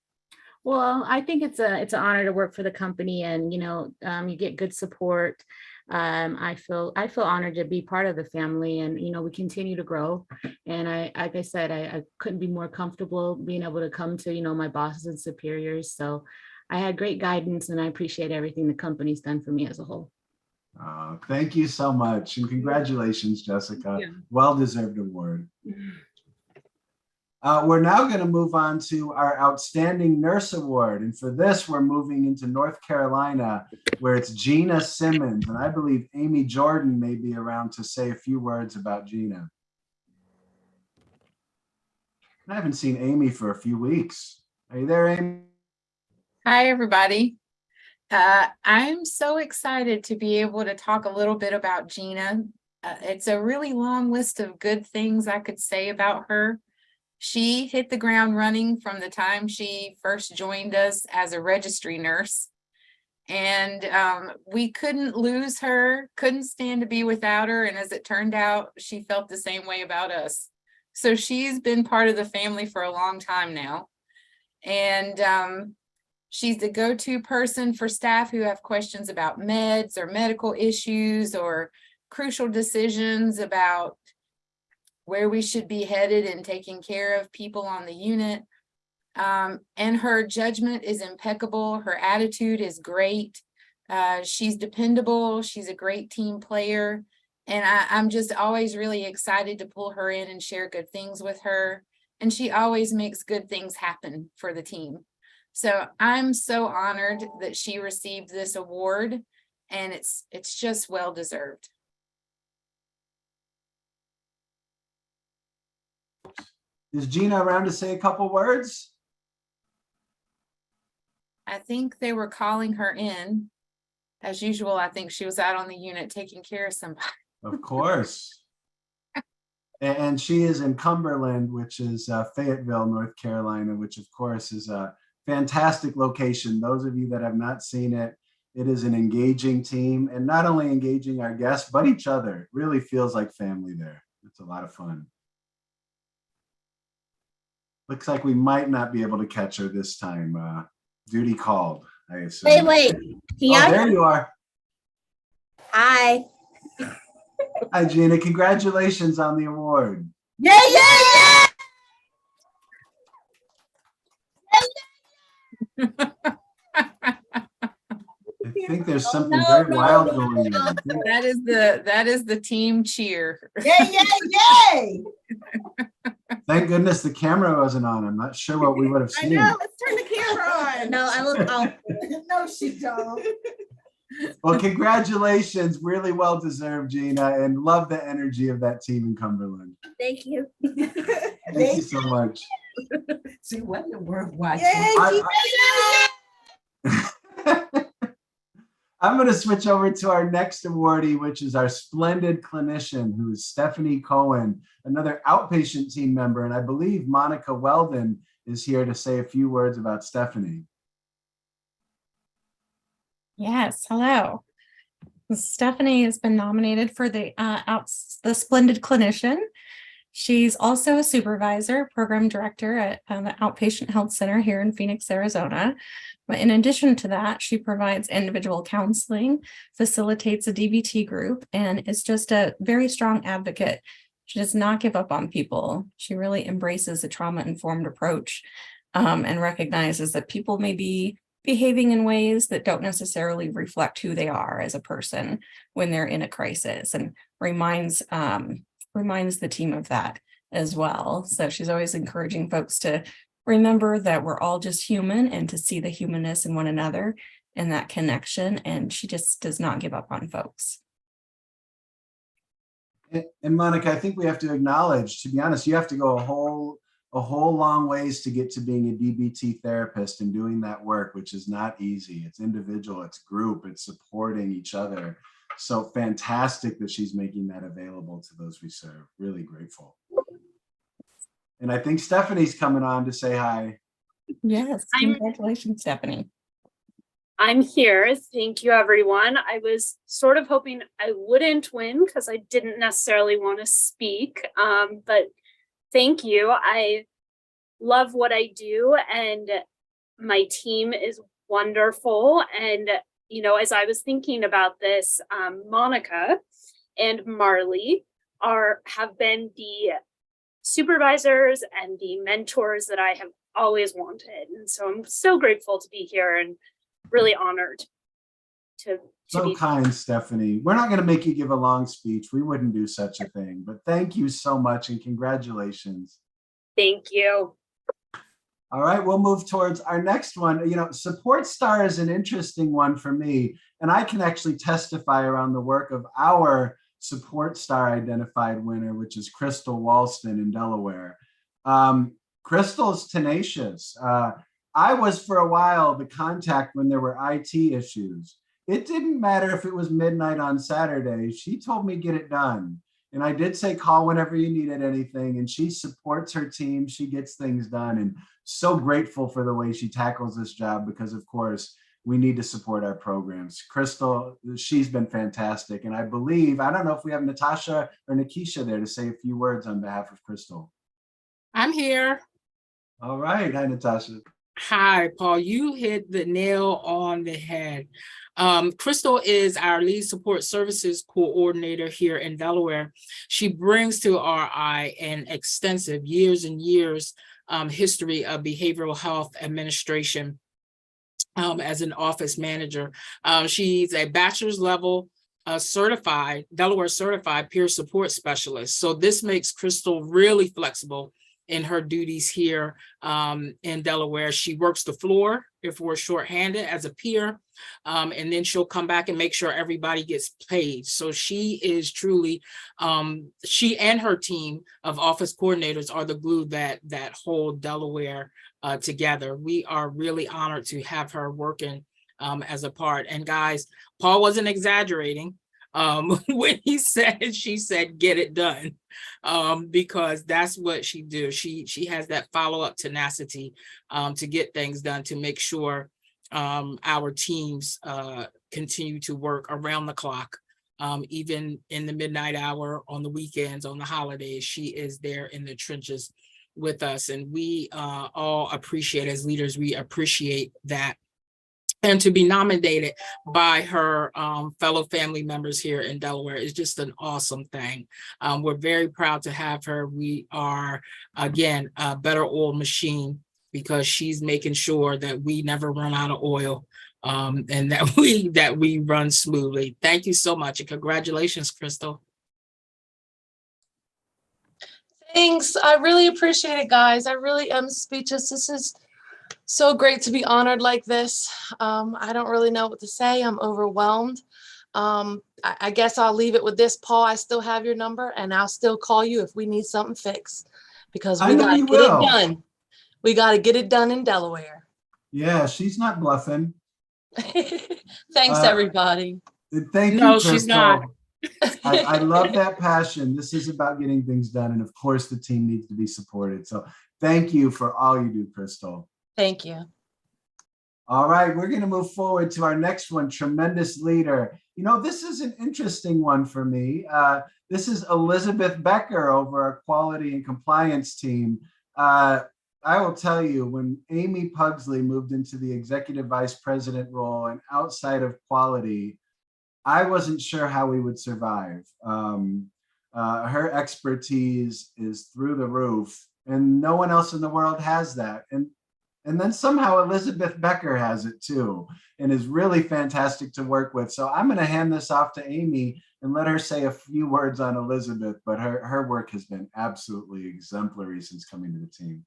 Well, I think it's an honor to work for the company, and you get good support. I feel honored to be part of the family, and we continue to grow. And like I said, I couldn't be more comfortable being able to come to my bosses and superiors. So I had great guidance, and I appreciate everything the company's done for me as a whole. Thank you so much, and congratulations, Jessica. Yeah. Well-deserved award. We're now going to move on to our Outstanding Nurse Award. And for this, we're moving into North Carolina, where it's Gina Simmons. And I believe Amy Jordan may be around to say a few words about Gina. I haven't seen Amy for a few weeks. Are you there, Amy? Hi, everybody. I'm so excited to be able to talk a little bit about Gina. It's a really long list of good things I could say about her. She hit the ground running from the time she first joined us as a registry nurse. And we couldn't lose her, couldn't stand to be without her. And as it turned out, she felt the same way about us. So she's been part of the family for a long time now. And she's the go-to person for staff who have questions about meds or medical issues or crucial decisions about where we should be headed in taking care of people on the unit. And her judgment is impeccable. Her attitude is great. She's dependable. She's a great team player. And I'm just always really excited to pull her in and share good things with her. And she always makes good things happen for the team. So I'm so honored that she received this award, and it's just well-deserved. Is Gina around to say a couple words? I think they were calling her in. as usual, I think she was out on the unit taking care of somebody. Of course. And she is in Cumberland, which is Fayetteville, North Carolina, which of course is a fantastic location. Those of you that have not seen it, it is an engaging team, and not only engaging our guests, but each other. It really feels like family there. It's a lot of fun. Looks like we might not be able to catch her this time. Duty called, I assume. Wait. Oh, there you are. Hi. Hi, Gina. Congratulations on the award. Yeah. I think there's something very wild going on. That is the team cheer. Yay. Thank goodness the camera wasn't on. I'm not sure what we would have seen. Let's turn the camera on. No, I look. Oh. No, she don't. Well, congratulations. Really well deserved, Gina, and love the energy of that team in Cumberland. Thank you. Thank you so much. See what the world watching. I'm going to switch over to our next awardee, which is our splendid clinician, who is Stephanie Cohen, another outpatient team member. And I believe Monica Weldon is here to say a few words about Stephanie. Yes, hello. Stephanie has been nominated for the Splendid Clinician. She's also a supervisor, program director at the Outpatient Health Center here in Phoenix, Arizona. But in addition to that, she provides individual counseling, facilitates a DBT group, and is just a very strong advocate. She does not give up on people. She really embraces a trauma-informed approach and recognizes that people may be behaving in ways that don't necessarily reflect who they are as a person when they're in a crisis, and reminds the team of that as well. So she's always encouraging folks to remember that we're all just human and to see the humanness in one another and that connection. And she just does not give up on folks. And Monica, I think we have to acknowledge, to be honest, you have to go a whole long ways to get to being a DBT therapist and doing that work, which is not easy. It's individual, it's group, it's supporting each other. So fantastic that she's making that available to those we serve. Really grateful. And I think Stephanie's coming on to say hi. Yes, congratulations, Stephanie. I'm here. Thank you, everyone. I was sort of hoping I wouldn't win because I didn't necessarily want to speak, but thank you. I love what I do, and my team is wonderful. And, you know, as I was thinking about this, Monica and Marley have been the supervisors and the mentors that I have always wanted. And so I'm so grateful to be here and really honored to So be kind, Stephanie. We're not going to make you give a long speech. We wouldn't do such a thing, but thank you so much and congratulations. Thank you. All right, we'll move towards our next one. You know, Support Star is an interesting one for me, and I can actually testify around the work of our Support Star identified winner, which is Crystal Walston in Delaware. Crystal's tenacious. I was for a while the contact when there were IT issues. It didn't matter if it was midnight on Saturday. She told me get it done. And I did say call whenever you needed anything, and she supports her team. She gets things done, and so grateful for the way she tackles this job because, of course, we need to support our programs. Crystal, she's been fantastic. And I believe, I don't know if we have Natasha or Nikisha there to say a few words on behalf of Crystal. I'm here. All right. Hi, Natasha. Hi, Paul. You hit the nail on the head. Crystal is our lead support services coordinator here in Delaware. She brings to RI an extensive years and years history of behavioral health administration as an office manager. She's a bachelor's level Delaware certified peer support specialist. So this makes Crystal really flexible in her duties here in Delaware. She works the floor if we're shorthanded as a peer, and then she'll come back and make sure everybody gets paid. So she is truly, she and her team of office coordinators are the glue that hold Delaware together. We are really honored to have her working as a part. And guys, Paul wasn't exaggerating when she said, get it done, because that's what she do. She has that follow-up tenacity to get things done, to make sure our teams continue to work around the clock. Even in the midnight hour, on the weekends, on the holidays, she is there in the trenches with us. And we all appreciate, as leaders, we appreciate that. And to be nominated by her fellow family members here in Delaware is just an awesome thing. We're very proud to have her. We are, again, a better oiled machine, because she's making sure that we never run out of oil, and that we run smoothly. Thank you so much, and congratulations, Crystal. Thanks. I really appreciate it, guys. I really am speechless. This is so great to be honored like this. I don't really know what to say. I'm overwhelmed. I guess I'll leave it with this, Paul. I still have your number, and I'll still call you if we need something fixed, because we got to get it done. We got to get it done in Delaware. Yeah, she's not bluffing. Thanks, everybody. Thank you, No, Crystal. she's not. I love that passion. This is about getting things done. And of course, the team needs to be supported. So thank you for all you do, Crystal. Thank you. All right, we're going to move forward to our next one, tremendous leader. You know, this is an interesting one for me. This is Elizabeth Becker over our quality and compliance team. I will tell you, when Amy Pugsley moved into the executive vice president role and outside of quality, I wasn't sure how we would survive. Her expertise is through the roof, and no one else in the world has that. And then somehow Elizabeth Becker has it too, and is really fantastic to work with. So I'm going to hand this off to Amy and let her say a few words on Elizabeth, but her work has been absolutely exemplary since coming to the team.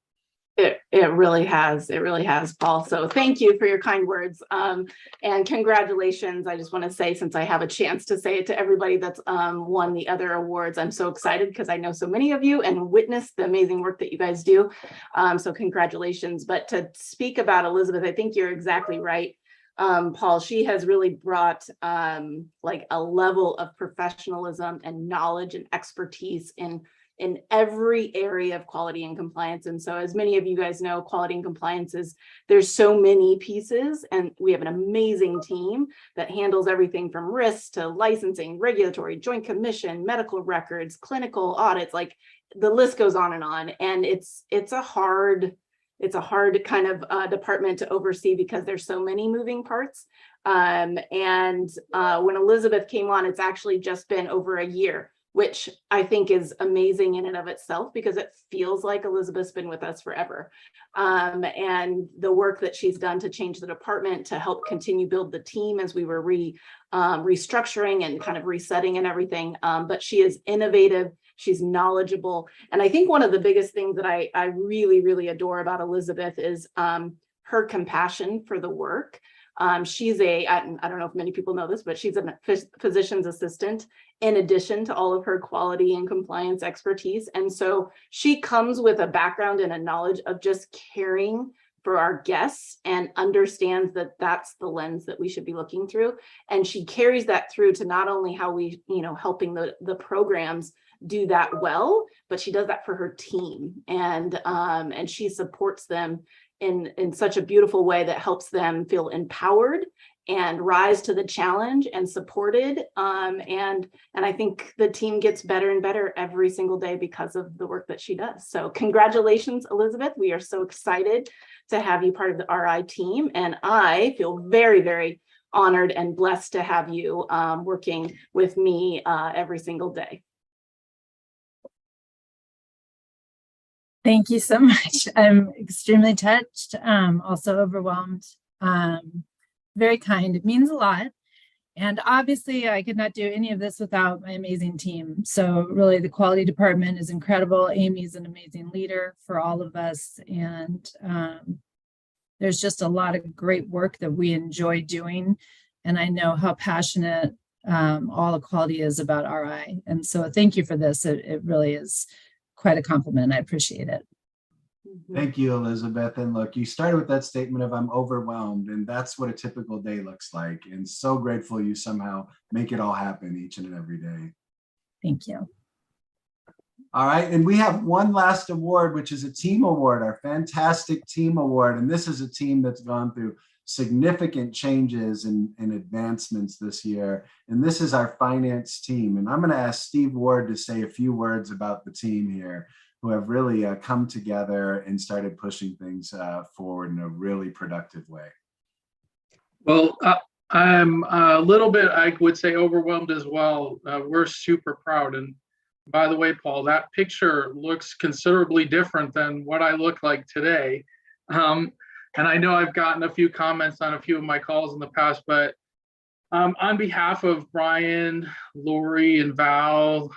It really has. It really has, Paul. So thank you for your kind words, and congratulations. I just want to say, since I have a chance to say it to everybody that's won the other awards, I'm so excited because I know so many of you and witnessed the amazing work that you guys do. So congratulations. But to speak about Elizabeth, I think you're exactly right, Paul. She has really brought like a level of professionalism and knowledge and expertise in every area of quality and compliance. And so, as many of you guys know, quality and compliance there's so many pieces, and we have an amazing team that handles everything from risks to licensing, regulatory, joint commission, medical records, clinical audits, like the list goes on. And it's a hard kind of department to oversee because there's so many moving parts. When Elizabeth came on, it's actually just been over a year, which I think is amazing in and of itself, because it feels like Elizabeth's been with us forever. And the work that she's done to change the department, to help continue build the team as we were restructuring and kind of resetting and everything. But she is innovative, she's knowledgeable. And I think one of the biggest things that I really, really adore about Elizabeth is her compassion for the work. She's I don't know if many people know this, but she's a physician's assistant in addition to all of her quality and compliance expertise. And so she comes with a background and a knowledge of just caring for our guests and understands that that's the lens that we should be looking through. And she carries that through to not only how we, helping the programs do that well, but she does that for her team. And she supports them in such a beautiful way that helps them feel empowered and rise to the challenge and supported. And I think the team gets better and better every single day because of the work that she does. So congratulations, Elizabeth. We are so excited to have you part of the RI team. And I feel very, very honored and blessed to have you working with me every single day. Thank you so much. I'm extremely touched, also overwhelmed, very kind. It means a lot. And obviously I could not do any of this without my amazing team. So really the quality department is incredible. Amy's an amazing leader for all of us. And there's just a lot of great work that we enjoy doing. And I know how passionate all the quality is about RI. And so thank you for this. It really is quite a compliment. I appreciate it. Thank you, Elizabeth. And look, you started with that statement of I'm overwhelmed, and that's what a typical day looks like. And so grateful you somehow make it all happen each and every day. Thank you. All right, and we have one last award, which is a team award, our fantastic team award. And this is a team that's gone through significant changes and advancements this year. And this is our finance team. And I'm going to ask Steve Ward to say a few words about the team here, who have really come together and started pushing things forward in a really productive way. Well, I'm a little bit, I would say, overwhelmed as well. We're super proud. And by the way, Paul, that picture looks considerably different than what I look like today. And I know I've gotten a few comments on a few of my calls in the past, but on behalf of Brian, Lori, and Val,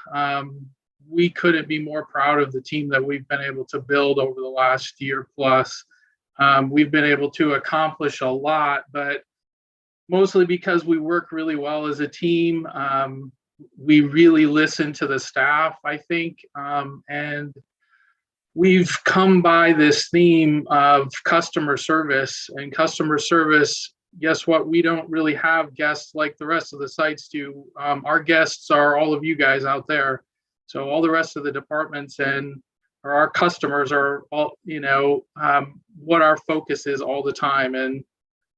we couldn't be more proud of the team that we've been able to build over the last year plus. We've been able to accomplish a lot, but mostly because we work really well as a team. We really listen to the staff, I think, and we've come by this theme of customer service. And customer service, guess what? We don't really have guests like the rest of the sites do. Our guests are all of you guys out there. So all the rest of the departments and our customers are all, what our focus is all the time. And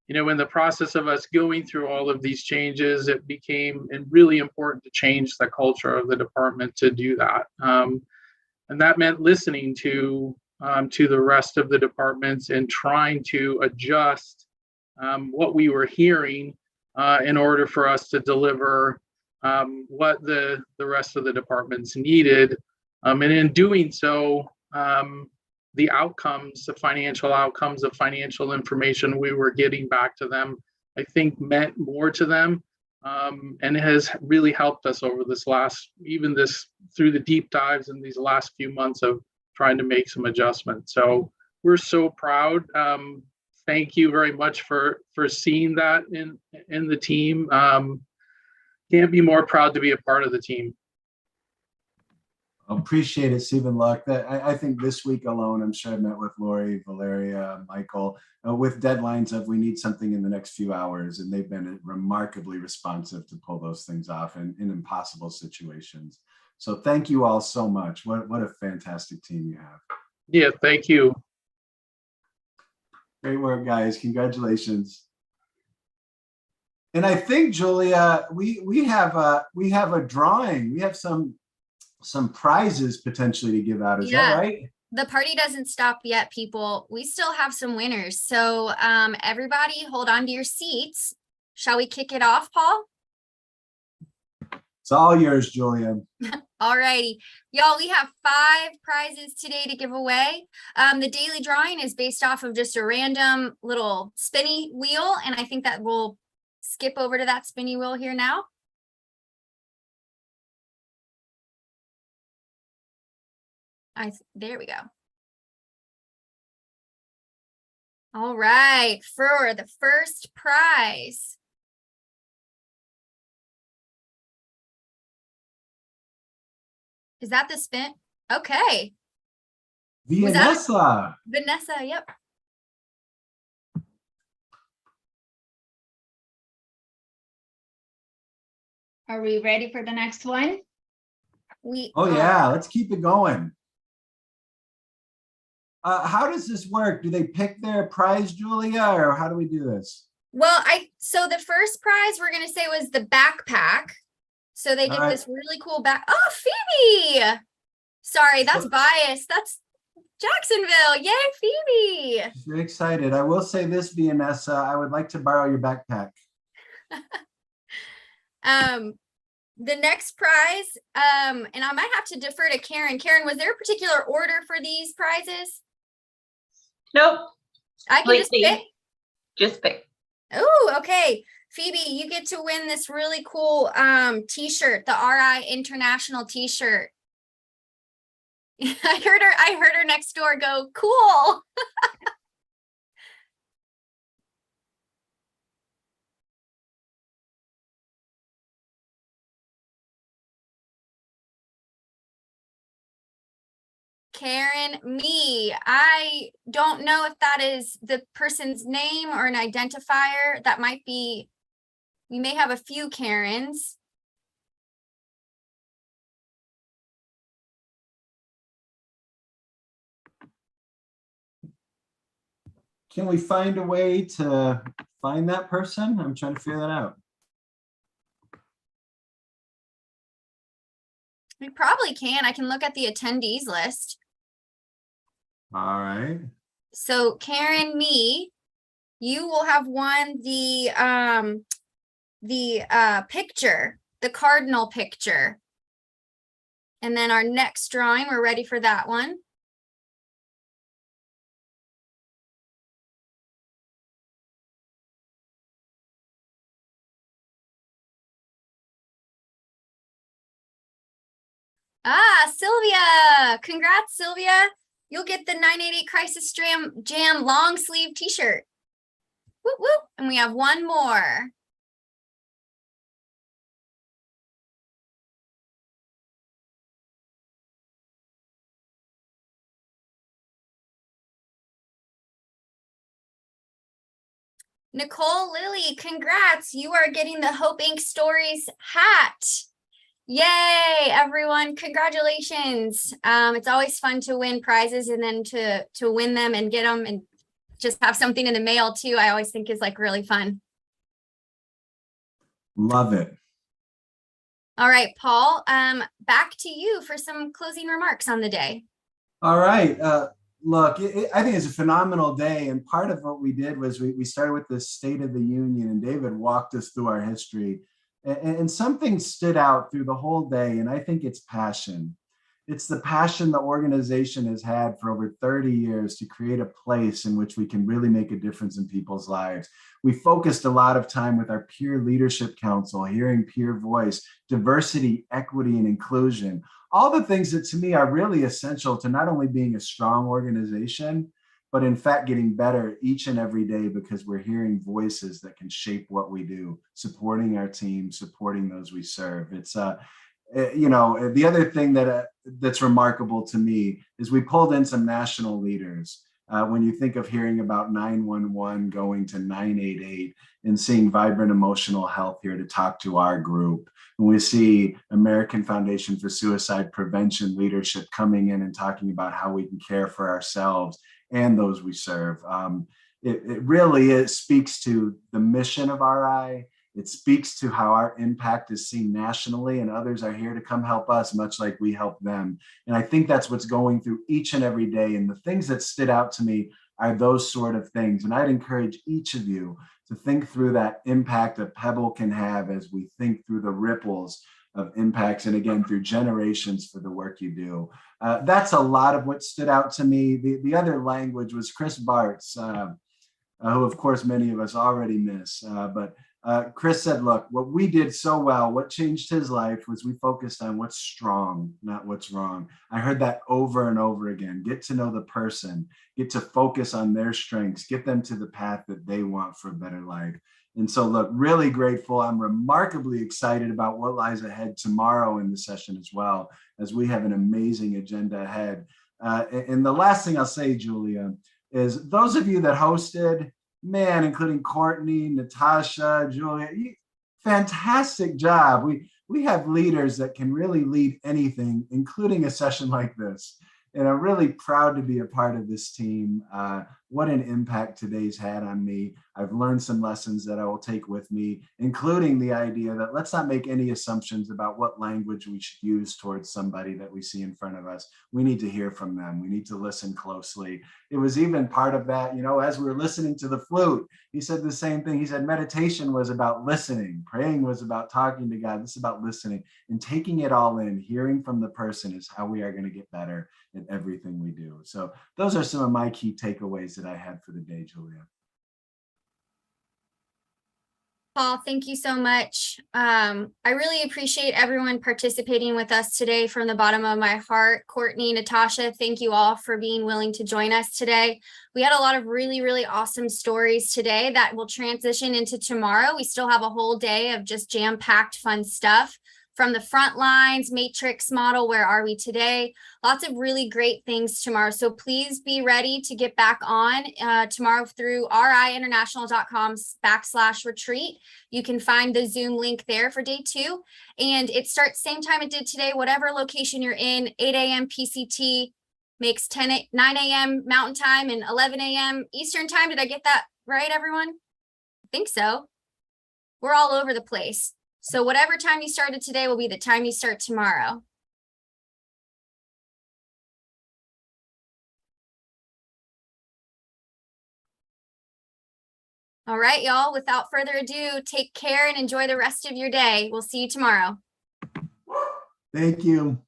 in the process of us going through all of these changes, it became really important to change the culture of the department to do that. And that meant listening to the rest of the departments and trying to adjust what we were hearing in order for us to deliver what the rest of the departments needed. And in doing so, the outcomes, the financial outcomes of financial information we were getting back to them, I think meant more to them, and has really helped us over through the deep dives in these last few months of trying to make some adjustments. So we're so proud. Thank you very much for seeing that in the team. Can't be more proud to be a part of the team. Appreciate it, Stephen. Look, I think this week alone, I'm sure I met with Lori, Valeria, Michael, with deadlines of we need something in the next few hours, and they've been remarkably responsive to pull those things off in impossible situations. So thank you all so much. What a fantastic team you have. Yeah, thank you. Great work, guys. Congratulations. And I think, Julia, we have a drawing. We have some prizes potentially to give out. Is that right? The party doesn't stop yet, people. We still have some winners. So everybody hold on to your seats. Shall we kick it off, Paul? It's all yours, Julia. All righty. Y'all, we have 5 prizes today to give away. The daily drawing is based off of just a random little spinny wheel. And I think that we'll skip over to that spinny wheel here now. There we go. All right, for the first prize. Is that the spin? Okay. Vanessa. Vanessa, yep. Are we ready for the next one? Oh yeah, let's keep it going. How does this work? Do they pick their prize, Julia, or how do we do this? Well, so the first prize we're gonna say was the backpack. So they get this really cool Oh, Phoebe! Sorry, that's biased. That's Jacksonville. Yay, Phoebe! She's very excited. I will say this, Vanessa, I would like to borrow your backpack. The next prize, and I might have to defer to Karen. Karen, was there a particular order for these prizes? Nope. I can just pick? Just pick. Oh, okay. Phoebe, you get to win this really cool t-shirt, the RI International t-shirt. I heard her next door go, cool. Karen Me. I don't know if that is the person's name or an identifier. That might be, we may have a few Karens. Can we find a way to find that person? I'm trying to figure that out. We probably can. I can look at the attendees list. All right. So Karen Me, you will have won the picture, the cardinal picture. And then our next drawing, we're ready for that one. Ah, Sylvia, congrats, Sylvia. You'll get the 988 Crisis Jam long sleeve t-shirt. Whoop, whoop. And we have one more. Nicole Lilly, congrats. You are getting the Hope Inc. Stories hat. Yay, everyone. Congratulations. It's always fun to win prizes and then to win them and get them and just have something in the mail too. I always think is like really fun. Love it. All right, Paul, back to you for some closing remarks on the day. All right. Look, I think it's a phenomenal day. And part of what we did was we started with the State of the Union, and David walked us through our history. And something stood out through the whole day, and I think it's passion. It's the passion the organization has had for over 30 years to create a place in which we can really make a difference in people's lives. We focused a lot of time with our peer leadership council, hearing peer voice, diversity, equity, and inclusion. All the things that to me are really essential to not only being a strong organization, but in fact getting better each and every day because we're hearing voices that can shape what we do, supporting our team, supporting those we serve. It's you know, the other thing that that's remarkable to me is we pulled in some national leaders. When you think of hearing about 911 going to 988 and seeing Vibrant Emotional Health here to talk to our group, when we see American Foundation for Suicide Prevention leadership coming in and talking about how we can care for ourselves and those we serve, it really speaks to the mission of RI. It speaks to how our impact is seen nationally, and others are here to come help us, much like we help them. And I think that's what's going through each and every day. And the things that stood out to me are those sort of things. And I'd encourage each of you to think through that impact a pebble can have as we think through the ripples of impacts, and again, through generations for the work you do. That's a lot of what stood out to me. The other language was Chris Bartz, who of course many of us already miss, but Chris said, look, what we did so well, what changed his life was we focused on what's strong, not what's wrong. I heard that over and over again. Get to know the person, get to focus on their strengths, get them to the path that they want for a better life. And so look, really grateful. I'm remarkably excited about what lies ahead tomorrow in the session as well, as we have an amazing agenda ahead. And the last thing I'll say, Julia, is those of you that hosted, man, including Courtney, Natasha, Julia, fantastic job. We have leaders that can really lead anything, including a session like this. And I'm really proud to be a part of this team. What an impact today's had on me. I've learned some lessons that I will take with me, including the idea that let's not make any assumptions about what language we should use towards somebody that we see in front of us. We need to hear from them. We need to listen closely. It was even part of that, you know, as we were listening to the flute, he said the same thing. He said meditation was about listening. Praying was about talking to God. This is about listening and taking it all in. Hearing from the person is how we are going to get better at everything we do. So those are some of my key takeaways that I had for the day, Julia. Paul, thank you so much. I really appreciate everyone participating with us today from the bottom of my heart. Courtney, Natasha, thank you all for being willing to join us today. We had a lot of really, really awesome stories today that will transition into tomorrow. We still have a whole day of just jam-packed fun stuff. from the front lines, matrix model, where are we today? Lots of really great things tomorrow. So please be ready to get back on tomorrow through riinternational.com/retreat. You can find the Zoom link there for day 2. And it starts same time it did today, whatever location you're in, 8 a.m. PCT, makes 9 a.m. Mountain Time and 11 a.m. Eastern Time. Did I get that right, everyone? I think so. We're all over the place. So whatever time you started today will be the time you start tomorrow. All right, y'all, without further ado, take care and enjoy the rest of your day. We'll see you tomorrow. Thank you.